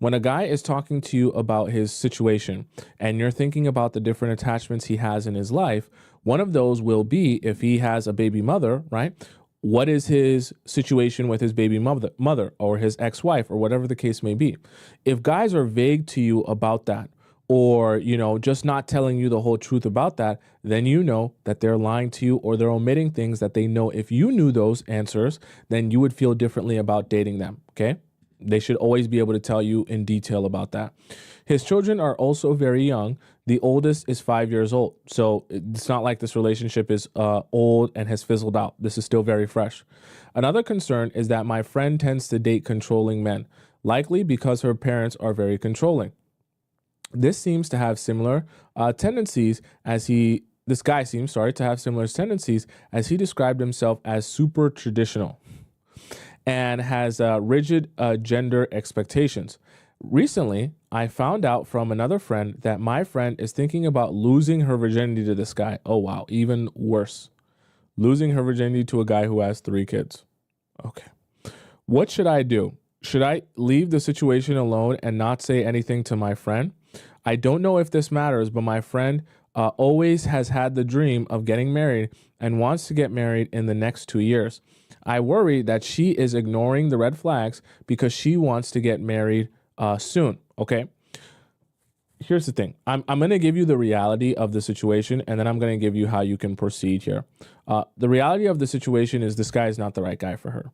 when a guy is talking to you about his situation and you're thinking about the different attachments he has in his life, one of those will be if he has a baby mother, right? What is his situation with his baby mother or his ex-wife or whatever the case may be? If guys are vague to you about that, or, just not telling you the whole truth about that, then you know that they're lying to you or they're omitting things that they know if you knew those answers, then you would feel differently about dating them, okay? They should always be able to tell you in detail about that. His children are also very young. The oldest is 5 years old. So it's not like this relationship is old and has fizzled out. This is still very fresh. Another concern is that my friend tends to date controlling men, likely because her parents are very controlling. This seems to have similar tendencies this guy seems to have similar tendencies as he described himself as super traditional and has rigid gender expectations. Recently, I found out from another friend that my friend is thinking about losing her virginity to this guy. Oh, wow. Even worse. Losing her virginity to a guy who has 3 kids. Okay. What should I do? Should I leave the situation alone and not say anything to my friend? I don't know if this matters, but my friend always has had the dream of getting married and wants to get married in the next 2 years. I worry that she is ignoring the red flags because she wants to get married soon, okay? Here's the thing. I'm going to give you the reality of the situation, and then I'm going to give you how you can proceed here. The reality of the situation is this guy is not the right guy for her.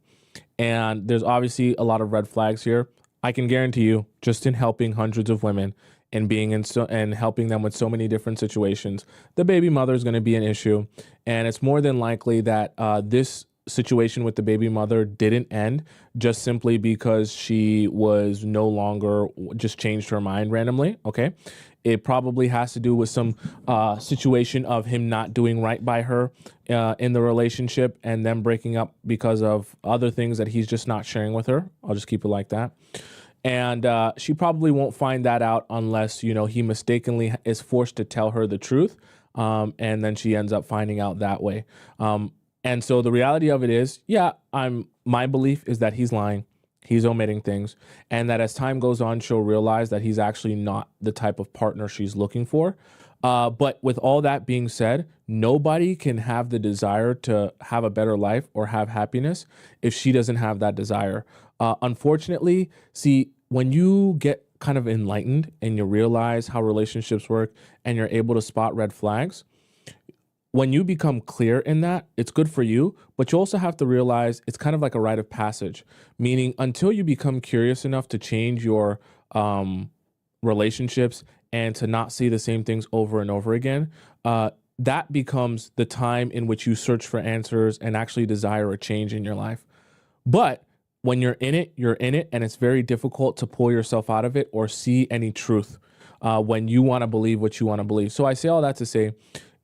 And there's obviously a lot of red flags here. I can guarantee you, just in helping hundreds of women and and helping them with so many different situations, the baby mother is going to be an issue. And it's more than likely that this situation with the baby mother didn't end just simply because she was no longer just changed her mind randomly. Okay. It probably has to do with some situation of him not doing right by her in the relationship and them breaking up because of other things that he's just not sharing with her. I'll just keep it like that. And she probably won't find that out unless, he mistakenly is forced to tell her the truth. And then she ends up finding out that way. And so the reality of it is, yeah, I'm My belief is that he's lying, he's omitting things, and that as time goes on, she'll realize that he's actually not the type of partner she's looking for. But with all that being said, nobody can have the desire to have a better life or have happiness if she doesn't have that desire. Unfortunately, see, when you get kind of enlightened and you realize how relationships work and you're able to spot red flags, when you become clear in that, it's good for you, but you also have to realize it's kind of like a rite of passage, meaning until you become curious enough to change your relationships and to not see the same things over and over again, that becomes the time in which you search for answers and actually desire a change in your life. But when you're in it, and it's very difficult to pull yourself out of it or see any truth when you want to believe what you want to believe. So I say all that to say,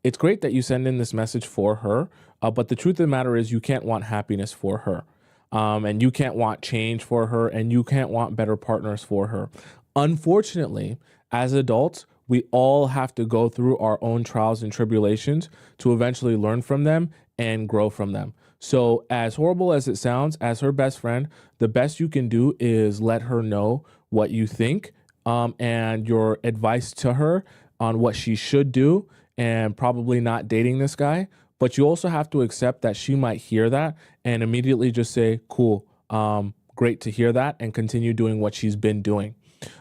it's great that you send in this message for her, but the truth of the matter is you can't want happiness for her. And you can't want change for her, and you can't want better partners for her. Unfortunately, as adults, we all have to go through our own trials and tribulations to eventually learn from them and grow from them. So as horrible as it sounds, as her best friend, the best you can do is let her know what you think and your advice to her on what she should do and probably not dating this guy. But you also have to accept that she might hear that and immediately just say, cool, great to hear that, and continue doing what she's been doing.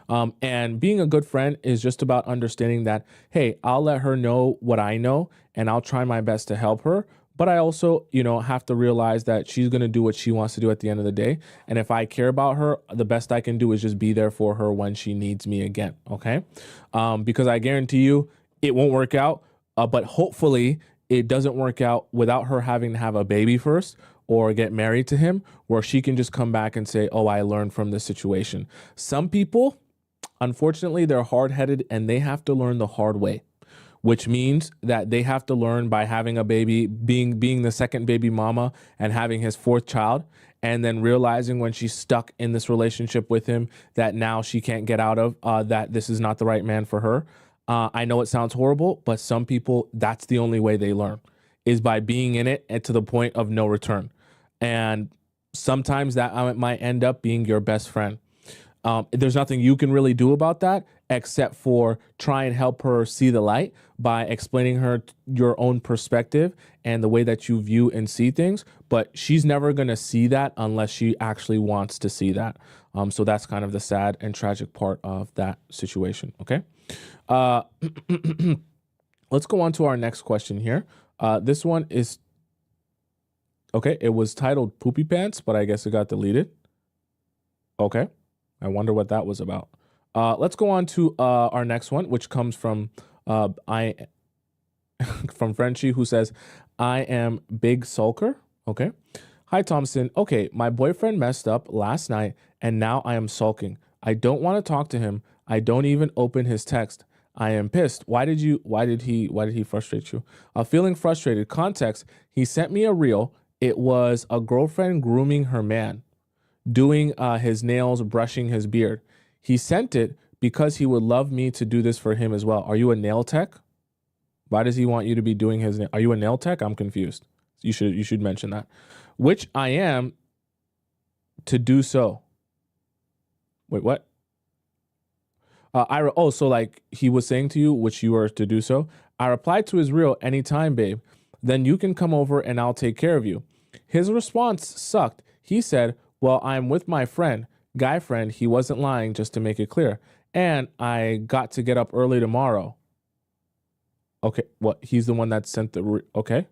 And being a good friend is just about understanding that, hey, I'll let her know what I know and I'll try my best to help her. But I also, have to realize that she's going to do what she wants to do at the end of the day. And if I care about her, the best I can do is just be there for her when she needs me again. Okay. Because I guarantee you it won't work out. But hopefully it doesn't work out without her having to have a baby first or get married to him, where she can just come back and say, oh, I learned from this situation. Some people, unfortunately, they're hard-headed and they have to learn the hard way, which means that they have to learn by having a baby, being the second baby mama and having his fourth child, and then realizing when she's stuck in this relationship with him that now she can't get out of, that this is not the right man for her. I know it sounds horrible, but some people, that's the only way they learn, is by being in it and to the point of no return. And sometimes that might end up being your best friend. There's nothing you can really do about that except for try and help her see the light by explaining her your own perspective and the way that you view and see things. But she's never going to see that unless she actually wants to see that. So that's kind of the sad and tragic part of that situation. Okay. Let's go on to our next question here. This one is, okay, it was titled Poopy Pants, but I guess it got deleted. Okay. I wonder what that was about. Let's go on to our next one, which comes from from Frenchie, who says, I am big sulker. Okay. Hi, Tomisin. Okay, my boyfriend messed up last night and now I am sulking. I don't want to talk to him. I don't even open his text. I am pissed. Why did he frustrate you? Feeling frustrated. Context, he sent me a reel. It was a girlfriend grooming her man, doing his nails, brushing his beard. He sent it because he would love me to do this for him as well. Are you a nail tech? Why does he want you to be doing his nail? Are you a nail tech? I'm confused. You should mention that. Which I am to do so. Wait, what? So like he was saying to you, which you are to do so. I replied to his reel, anytime, babe. Then you can come over and I'll take care of you. His response sucked. He said, well, I'm with my friend, guy friend. He wasn't lying, just to make it clear. And I got to get up early tomorrow. Okay, what? He's the one that sent the, okay.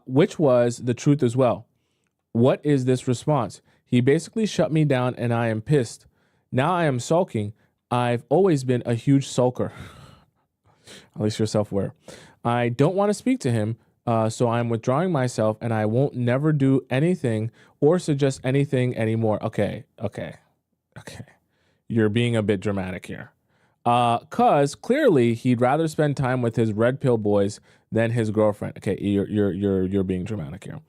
Which was the truth as well. What is this response? He basically shut me down and I am pissed. Now I am sulking. I've always been a huge sulker. At least you're self-aware. I don't want to speak to him, so I'm withdrawing myself and I won't never do anything or suggest anything anymore. Okay. You're being a bit dramatic here. Cause clearly he'd rather spend time with his red pill boys than his girlfriend. Okay, you're being dramatic here.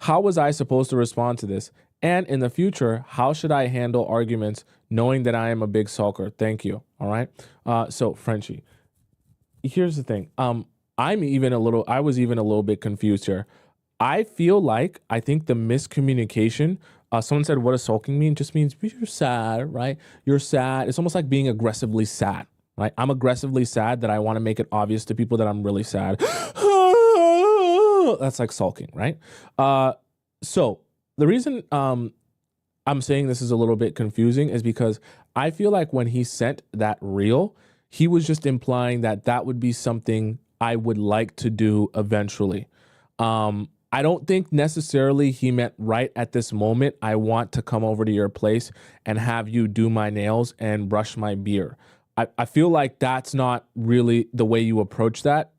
How was I supposed to respond to this? And in the future, how should I handle arguments knowing that I am a big sulker? Thank you. All right. So Frenchie, here's the thing. I was even a little bit confused here. I feel like I think the miscommunication. Someone said, "What does sulking mean?" Just means you're sad, right? You're sad. It's almost like being aggressively sad, right? I'm aggressively sad that I want to make it obvious to people that I'm really sad. That's like sulking, right? So the reason I'm saying this is a little bit confusing is because I feel like when he sent that reel, he was just implying that that would be something I would like to do eventually. I don't think necessarily he meant right at this moment, I want to come over to your place and have you do my nails and brush my beard. I feel like that's not really the way you approach that.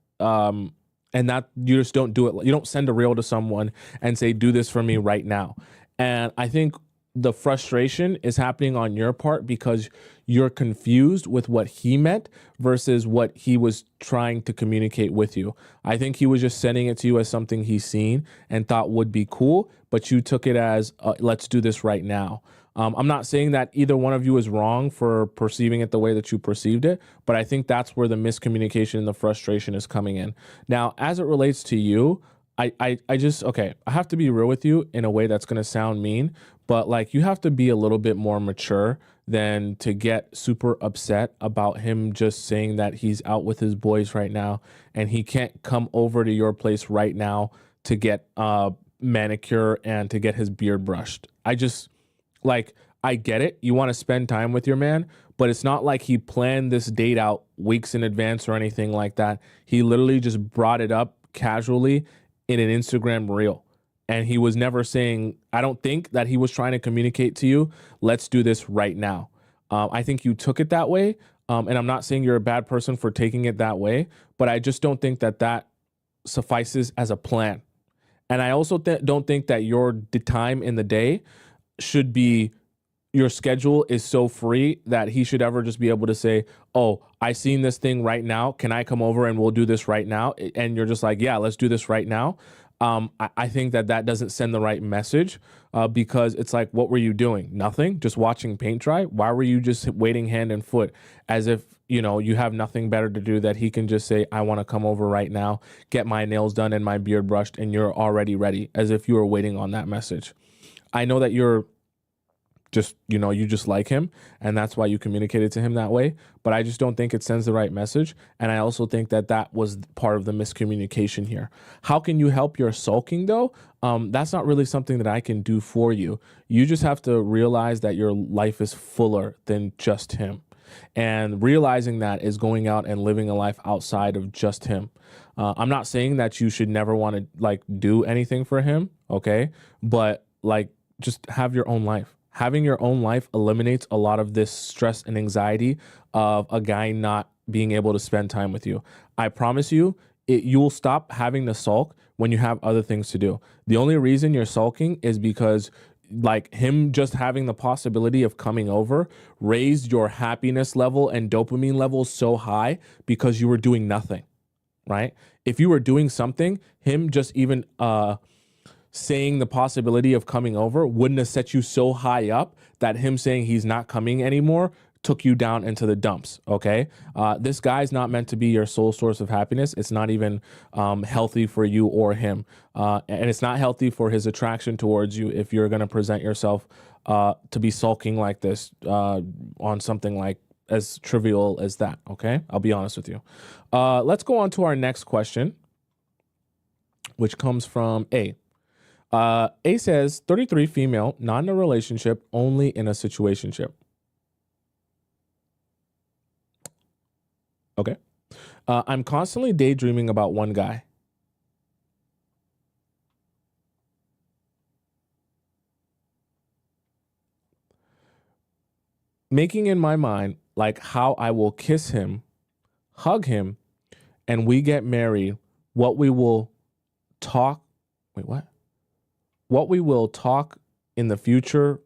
And that you just don't do it. You don't send a reel to someone and say, do this for me right now. And I think the frustration is happening on your part because you're confused with what he meant versus what he was trying to communicate with you. I think he was just sending it to you as something he's seen and thought would be cool, but you took it as let's do this right now. I'm not saying that either one of you is wrong for perceiving it the way that you perceived it, but I think that's where the miscommunication and the frustration is coming in. Now, as it relates to you, I just, okay, I have to be real with you in a way that's going to sound mean, but like you have to be a little bit more mature than to get super upset about him just saying that he's out with his boys right now and he can't come over to your place right now to get a manicure and to get his beard brushed. Like, I get it. You want to spend time with your man, but it's not like he planned this date out weeks in advance or anything like that. He literally just brought it up casually in an Instagram reel. And he was never saying, I don't think that he was trying to communicate to you, let's do this right now. I think you took it that way. And I'm not saying you're a bad person for taking it that way, but I just don't think that that suffices as a plan. And I also don't think that the time in the day should be, your schedule is so free that he should ever just be able to say, oh, I seen this thing right now. Can I come over and we'll do this right now? And you're just like, yeah, let's do this right now. I think that doesn't send the right message because it's like, what were you doing? Nothing, just watching paint dry. Why were you just waiting hand and foot as if, you have nothing better to do that he can just say, I want to come over right now, get my nails done and my beard brushed, and you're already ready, as if you were waiting on that message. I know that you're just, you just like him and that's why you communicated to him that way. But I just don't think it sends the right message. And I also think that that was part of the miscommunication here. How can you help your sulking though? That's not really something that I can do for you. You just have to realize that your life is fuller than just him. And realizing that is going out and living a life outside of just him. I'm not saying that you should never want to like do anything for him. Okay. But like, just have your own life. Having your own life eliminates a lot of this stress and anxiety of a guy not being able to spend time with you. I promise you, you will stop having to sulk when you have other things to do. The only reason you're sulking is because like him just having the possibility of coming over raised your happiness level and dopamine level so high because you were doing nothing, right? If you were doing something, him just even saying the possibility of coming over wouldn't have set you so high up that him saying he's not coming anymore took you down into the dumps. Okay. This guy's not meant to be your sole source of happiness. It's not even healthy for you or him. And it's not healthy for his attraction towards you if you're going to present yourself to be sulking like this on something like as trivial as that. Okay. I'll be honest with you. Let's go on to our next question, which comes from A. A says 33 female, not in a relationship, only in a situationship. Okay. I'm constantly daydreaming about one guy. Making in my mind like how I will kiss him, hug him, and we get married, what we will talk. Wait, what? What we will talk in the future,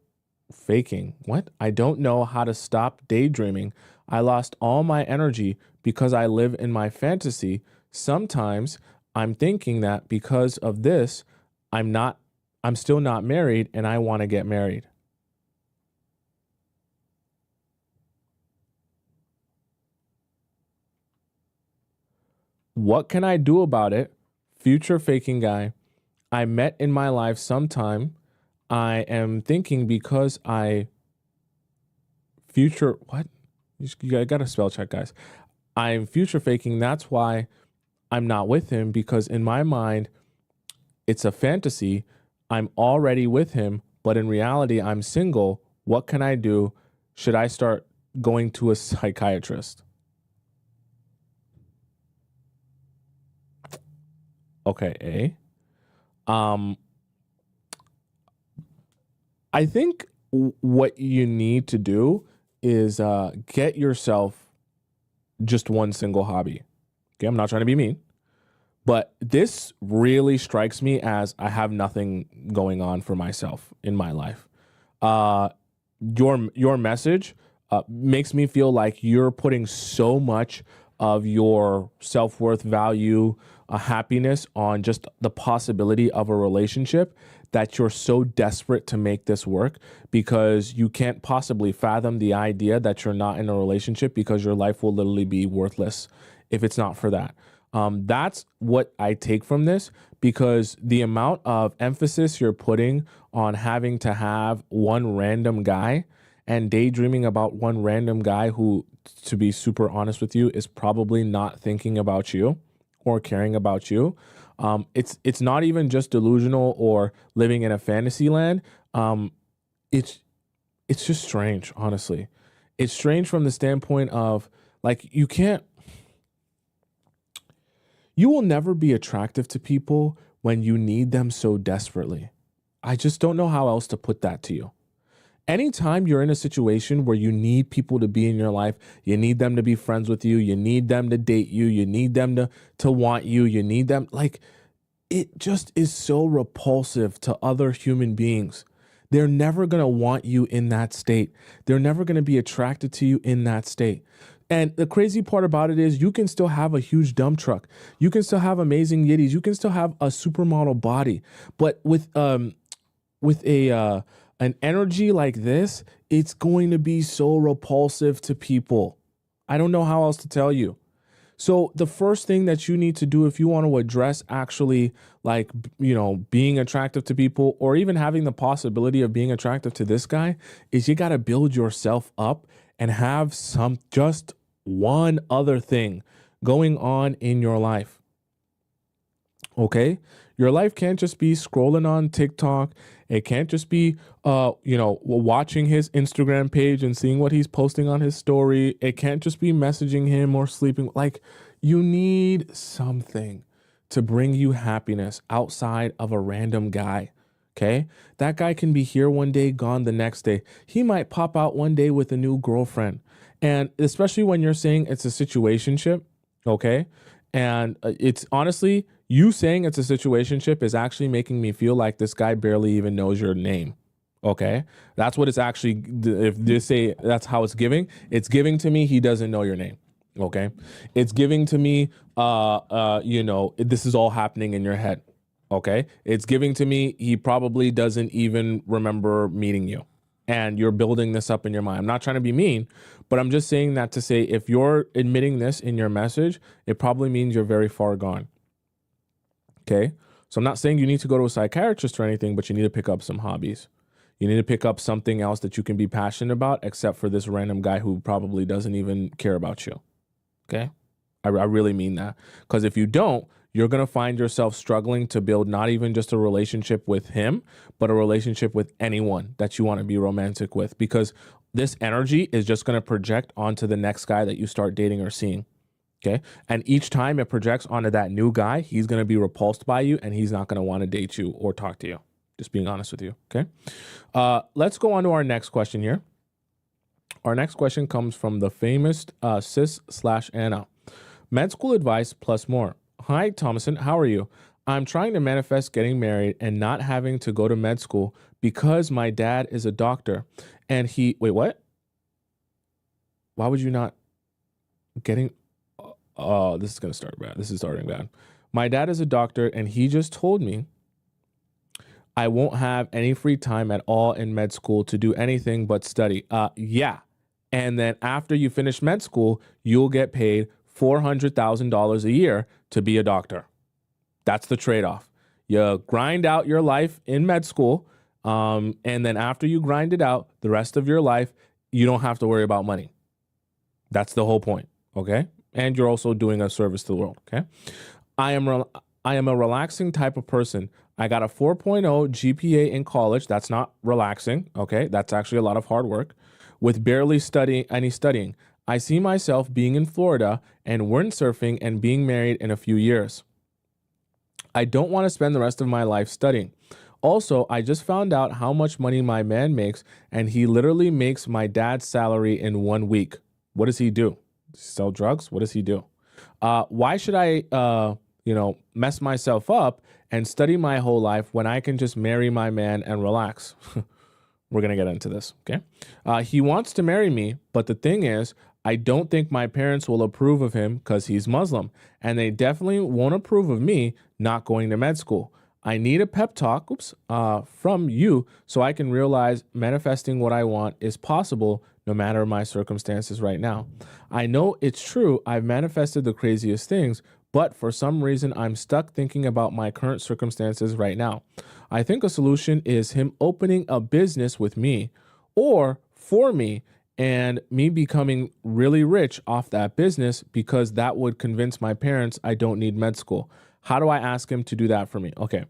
faking. What? I don't know how to stop daydreaming. I lost all my energy because I live in my fantasy. Sometimes I'm thinking that because of this, I'm still not married and I want to get married. What can I do about it? Future faking guy. I met in my life sometime. I am thinking because what? You gotta spell check, guys. I'm future faking. That's why I'm not with him, because in my mind, it's a fantasy. I'm already with him, but in reality, I'm single. What can I do? Should I start going to a psychiatrist? Okay, I think what you need to do is get yourself just one single hobby. Okay, I'm not trying to be mean, but this really strikes me as I have nothing going on for myself in my life. Your message makes me feel like you're putting so much of your self-worth, value, happiness on just the possibility of a relationship, that you're so desperate to make this work because you can't possibly fathom the idea that you're not in a relationship, because your life will literally be worthless if it's not for that. That's what I take from this, because the amount of emphasis you're putting on having to have one random guy and daydreaming about one random guy who, to be super honest with you, is probably not thinking about you or caring about you. It's not even just delusional or living in a fantasy land. It's just strange, honestly. It's strange from the standpoint of, like, you will never be attractive to people when you need them so desperately. I just don't know how else to put that to you. Anytime you're in a situation where you need people to be in your life, you need them to be friends with you, you need them to date you, you need them to want you, you need them, like, it just is so repulsive to other human beings. They're never going to want you in that state. They're never going to be attracted to you in that state. And the crazy part about it is you can still have a huge dump truck. You can still have amazing yitties. You can still have a supermodel body. But with an energy like this, it's going to be so repulsive to people. I don't know how else to tell you. So the first thing that you need to do if you want to address actually, like, being attractive to people, or even having the possibility of being attractive to this guy, is you got to build yourself up and have just one other thing going on in your life. Okay? Your life can't just be scrolling on TikTok. It can't just be, watching his Instagram page and seeing what he's posting on his story. It can't just be messaging him or sleeping. Like, you need something to bring you happiness outside of a random guy. Okay? That guy can be here one day, gone the next day. He might pop out one day with a new girlfriend. And especially when you're saying it's a situationship, okay? And it's honestly, you saying it's a situationship is actually making me feel like this guy barely even knows your name. Okay? That's what it's actually, if they say that's how it's giving to me, he doesn't know your name. Okay? It's giving to me, this is all happening in your head. Okay? It's giving to me, he probably doesn't even remember meeting you. And you're building this up in your mind. I'm not trying to be mean, but I'm just saying that to say, if you're admitting this in your message, it probably means you're very far gone. Okay? So I'm not saying you need to go to a psychiatrist or anything, but you need to pick up some hobbies. You need to pick up something else that you can be passionate about, except for this random guy who probably doesn't even care about you. Okay? I really mean that. Because if you don't, you're going to find yourself struggling to build not even just a relationship with him, but a relationship with anyone that you want to be romantic with, because this energy is just going to project onto the next guy that you start dating or seeing. Okay. And each time it projects onto that new guy, he's going to be repulsed by you and he's not going to want to date you or talk to you. Just being honest with you. Okay. Let's go on to our next question here. Our next question comes from the famous sis/Anna. Med school advice plus more. Hi, Tomisin. How are you? I'm trying to manifest getting married and not having to go to med school because my dad is a doctor and wait, what? Why would you not getting, this is going to start bad. This is starting bad. My dad is a doctor and he just told me I won't have any free time at all in med school to do anything but study. Yeah. And then after you finish med school, you'll get paid $400,000 a year to be a doctor. That's the trade-off. You grind out your life in med school. And then after you grind it out, the rest of your life, you don't have to worry about money. That's the whole point. Okay. And you're also doing a service to the world. Okay. I am a relaxing type of person. I got a 4.0 GPA in college. That's not relaxing. Okay. That's actually a lot of hard work with barely any studying. I see myself being in Florida and windsurfing and being married in a few years. I don't want to spend the rest of my life studying. Also, I just found out how much money my man makes, and he literally makes my dad's salary in 1 week. What does he do? Sell drugs? What does he do? Why should I, mess myself up and study my whole life when I can just marry my man and relax? We're going to get into this, okay? He wants to marry me, but the thing is, I don't think my parents will approve of him because he's Muslim, and they definitely won't approve of me not going to med school. I need a pep talk from you so I can realize manifesting what I want is possible no matter my circumstances right now. I know it's true. I've manifested the craziest things, but for some reason, I'm stuck thinking about my current circumstances right now. I think a solution is him opening a business with me or for me and me becoming really rich off that business because that would convince my parents I don't need med school. How do I ask him to do that for me? Okay.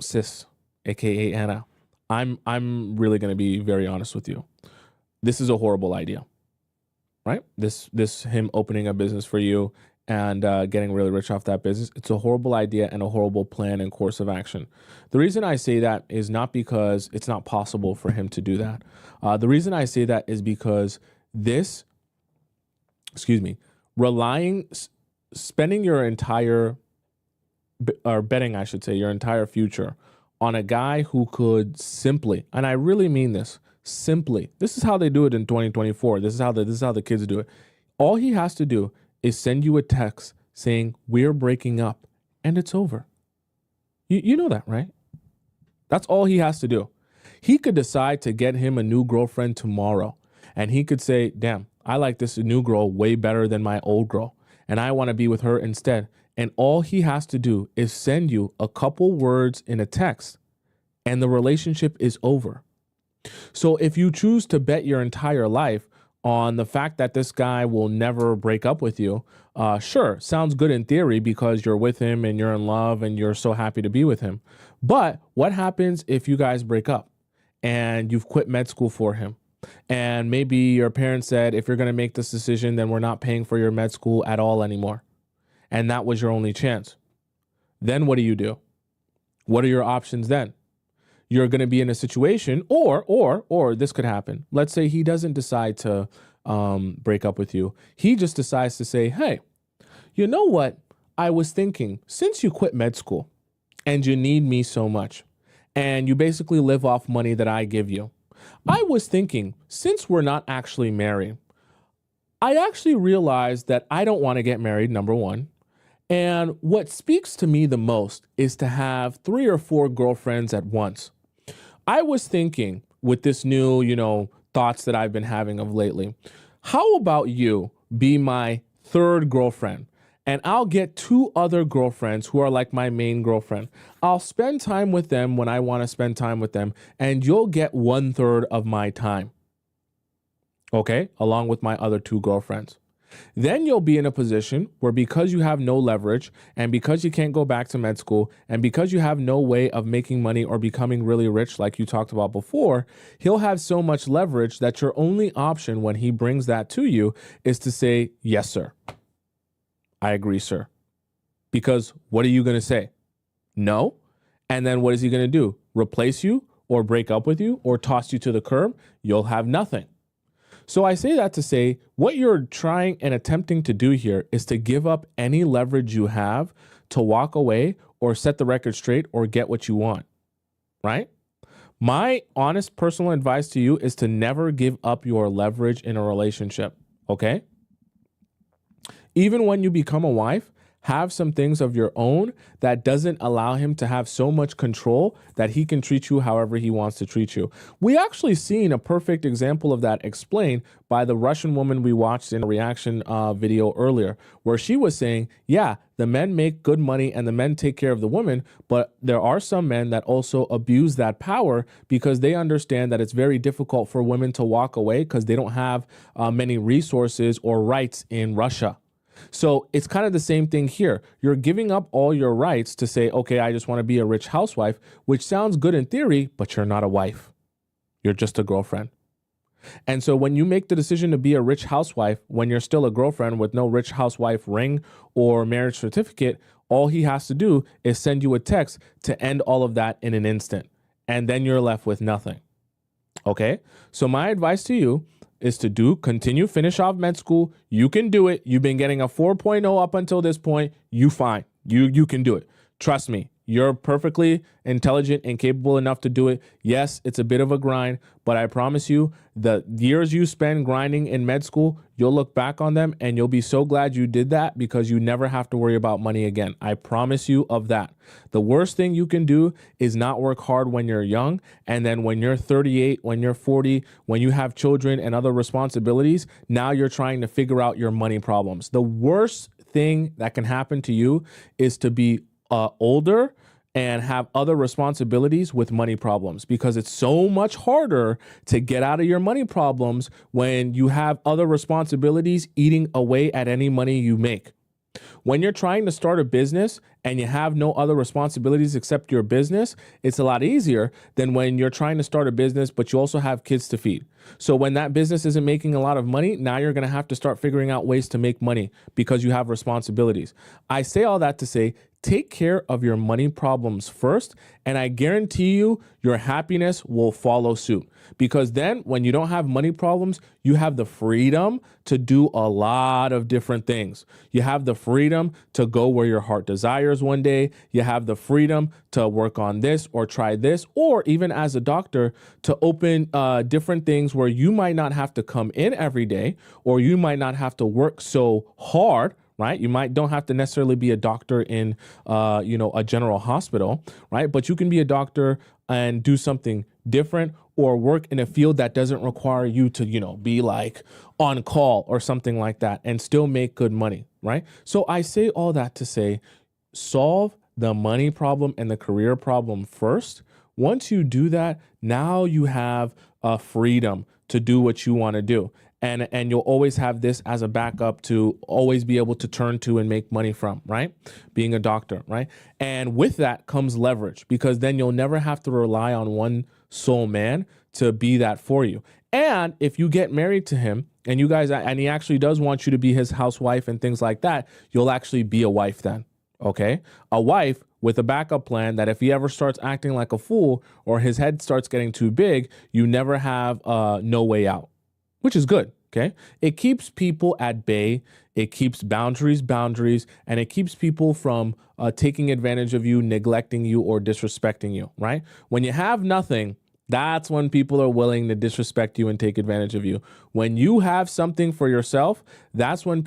Sis, aka Anna, I'm really going to be very honest with you. This is a horrible idea, right? This him opening a business for you and getting really rich off that business. It's a horrible idea and a horrible plan and course of action. The reason I say that is not because it's not possible for him to do that. The reason I say that is because spending your entire, or betting, I should say, your entire future on a guy who could simply, and I really mean this, simply, this is how they do it in 2024. This is how the kids do it. All he has to do is send you a text saying, we're breaking up, and it's over. You know that, right? That's all he has to do. He could decide to get him a new girlfriend tomorrow, and he could say, damn, I like this new girl way better than my old girl, and I want to be with her instead. And all he has to do is send you a couple words in a text, and the relationship is over. So if you choose to bet your entire life on the fact that this guy will never break up with you, sure, sounds good in theory because you're with him and you're in love and you're so happy to be with him. But what happens if you guys break up and you've quit med school for him? And maybe your parents said, if you're going to make this decision, then we're not paying for your med school at all anymore. And that was your only chance. Then what do? What are your options then? You're going to be in a situation, or this could happen. Let's say he doesn't decide to break up with you. He just decides to say, hey, you know what? I was thinking, since you quit med school and you need me so much, and you basically live off money that I give you, I was thinking, since we're not actually married, I actually realized that I don't want to get married, number one. And what speaks to me the most is to have 3 or 4 girlfriends at once. I was thinking with this new, thoughts that I've been having of lately, how about you be my 3rd girlfriend? And I'll get 2 other girlfriends who are like my main girlfriend. I'll spend time with them when I want to spend time with them, and you'll get 1/3 of my time. Okay? Along with my other 2 girlfriends. Then you'll be in a position where because you have no leverage and because you can't go back to med school and because you have no way of making money or becoming really rich like you talked about before, he'll have so much leverage that your only option when he brings that to you is to say, yes, sir. I agree, sir. Because what are you going to say? No. And then what is he going to do? Replace you or break up with you or toss you to the curb? You'll have nothing. So I say that to say what you're trying and attempting to do here is to give up any leverage you have to walk away or set the record straight or get what you want, right? My honest personal advice to you is to never give up your leverage in a relationship, okay? Even when you become a wife, have some things of your own that doesn't allow him to have so much control that he can treat you however he wants to treat you. We actually seen a perfect example of that explained by the Russian woman we watched in a reaction video earlier, where she was saying, yeah, the men make good money and the men take care of the women, but there are some men that also abuse that power because they understand that it's very difficult for women to walk away because they don't have many resources or rights in Russia. So it's kind of the same thing here. You're giving up all your rights to say, okay, I just want to be a rich housewife, which sounds good in theory, but you're not a wife. You're just a girlfriend. And so when you make the decision to be a rich housewife, when you're still a girlfriend with no rich housewife ring or marriage certificate, all he has to do is send you a text to end all of that in an instant. And then you're left with nothing. Okay? So my advice to you is to finish off med school. You can do it. You've been getting a 4.0 up until this point. You fine. You can do it. Trust me. You're perfectly intelligent and capable enough to do it. Yes, it's a bit of a grind, but I promise you, the years you spend grinding in med school, you'll look back on them and you'll be so glad you did that because you never have to worry about money again. I promise you of that. The worst thing you can do is not work hard when you're young, and then when you're 38, when you're 40, when you have children and other responsibilities, now you're trying to figure out your money problems. The worst thing that can happen to you is to be older and have other responsibilities with money problems, because it's so much harder to get out of your money problems when you have other responsibilities eating away at any money you make. When you're trying to start a business and you have no other responsibilities except your business, it's a lot easier than when you're trying to start a business, but you also have kids to feed. So when that business isn't making a lot of money, now you're going to have to start figuring out ways to make money because you have responsibilities. I say all that to say, take care of your money problems first, and I guarantee you your happiness will follow suit. Because then when you don't have money problems, you have the freedom to do a lot of different things. You have the freedom to go where your heart desires one day. You have the freedom to work on this or try this, or even as a doctor to open different things where you might not have to come in every day, or you might not have to work so hard. Right? You don't have to necessarily be a doctor in, a general hospital, right? But you can be a doctor and do something different or work in a field that doesn't require you to, be like on call or something like that and still make good money, right? So I say all that to say, solve the money problem and the career problem first. Once you do that, now you have freedom to do what you want to do. And you'll always have this as a backup to always be able to turn to and make money from, right? Being a doctor, right? And with that comes leverage, because then you'll never have to rely on one sole man to be that for you. And if you get married to him and he actually does want you to be his housewife and things like that, you'll actually be a wife then, okay? A wife with a backup plan that if he ever starts acting like a fool or his head starts getting too big, you never have no way out. Which is good, okay? It keeps people at bay. It keeps boundaries, and it keeps people from taking advantage of you, neglecting you, or disrespecting you, right? When you have nothing, that's when people are willing to disrespect you and take advantage of you. When you have something for yourself, that's when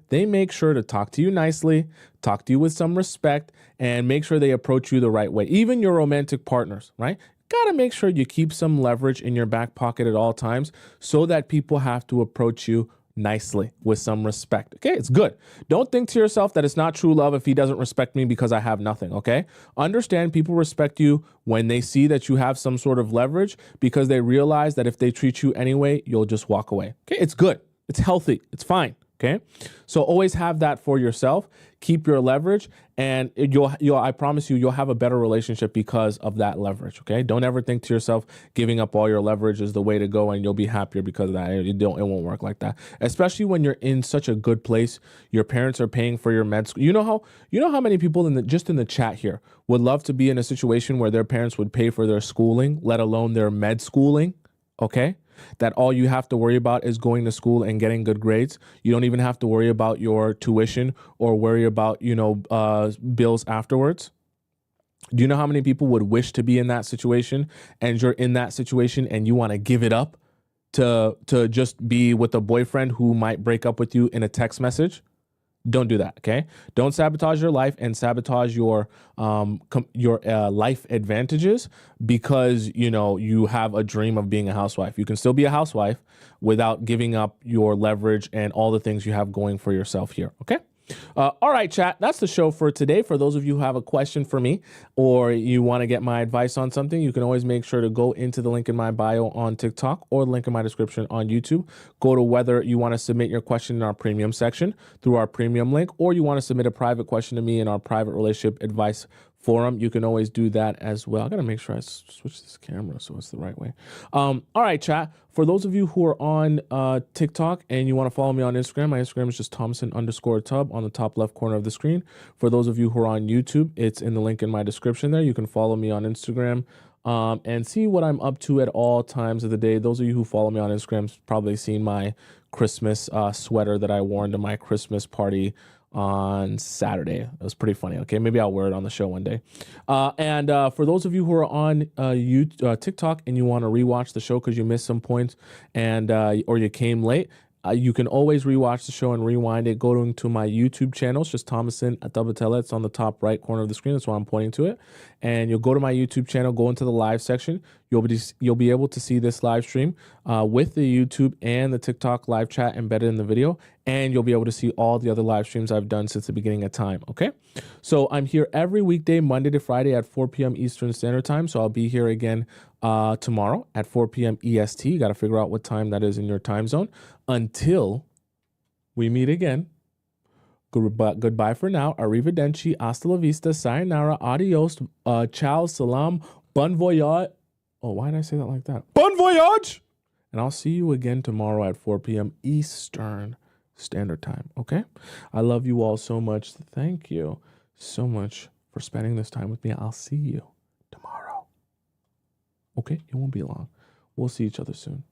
they make sure to talk to you nicely, talk to you with some respect, and make sure they approach you the right way. Even your romantic partners, right? Got to make sure you keep some leverage in your back pocket at all times so that people have to approach you nicely with some respect. Okay, it's good. Don't think to yourself that it's not true love if he doesn't respect me because I have nothing, okay? Understand people respect you when they see that you have some sort of leverage, because they realize that if they treat you anyway, you'll just walk away. Okay, it's good. It's healthy. It's fine. Okay, so always have that for yourself. Keep your leverage, and I promise you, you'll have a better relationship because of that leverage. Okay, don't ever think to yourself giving up all your leverage is the way to go, and you'll be happier because of that. It won't work like that. Especially when you're in such a good place. Your parents are paying for your med school. You know how many people in the chat here would love to be in a situation where their parents would pay for their schooling, let alone their med schooling. Okay. That all you have to worry about is going to school and getting good grades. You don't even have to worry about your tuition or worry about, bills afterwards. Do you know how many people would wish to be in that situation, and you're in that situation and you want to give it up to just be with a boyfriend who might break up with you in a text message? Don't do that, okay? Don't sabotage your life and sabotage your life advantages because, you know, you have a dream of being a housewife. You can still be a housewife without giving up your leverage and all the things you have going for yourself here, okay? All right, chat, that's the show for today. For those of you who have a question for me or you want to get my advice on something, you can always make sure to go into the link in my bio on TikTok or the link in my description on YouTube. Go to whether you want to submit your question in our premium section through our premium link, or you want to submit a private question to me in our private relationship advice forum. You can always do that as well. I got to make sure I switch this camera so it's the right way. All right, chat. For those of you who are on TikTok and you want to follow me on Instagram, my Instagram is just Tomisin_Tub on the top left corner of the screen. For those of you who are on YouTube, it's in the link in my description there. You can follow me on Instagram and see what I'm up to at all times of the day. Those of you who follow me on Instagram have probably seen my Christmas sweater that I wore to my Christmas party on Saturday. It was pretty funny. Okay, maybe I'll wear it on the show one day. And for those of you who are on TikTok and you want to rewatch the show because you missed some points and or you came late, you can always rewatch the show and rewind it. Go to my YouTube channel. It's just Tomisin Atobatele. It's on the top right corner of the screen. That's why I'm pointing to it. And you'll go to my YouTube channel, go into the live section. You'll be able to see this live stream with the YouTube and the TikTok live chat embedded in the video. And you'll be able to see all the other live streams I've done since the beginning of time, okay? So I'm here every weekday, Monday to Friday at 4 p.m. Eastern Standard Time. So I'll be here again tomorrow at 4 p.m. EST. You got to figure out what time that is in your time zone. Until we meet again, goodbye for now. Arrivederci, hasta la vista, sayonara, adios, ciao, salam, bon voyage. Oh, why did I say that like that? Bon voyage! And I'll see you again tomorrow at 4 p.m. Eastern Standard Time, okay? I love you all so much. Thank you so much for spending this time with me. I'll see you tomorrow. Okay? It won't be long. We'll see each other soon.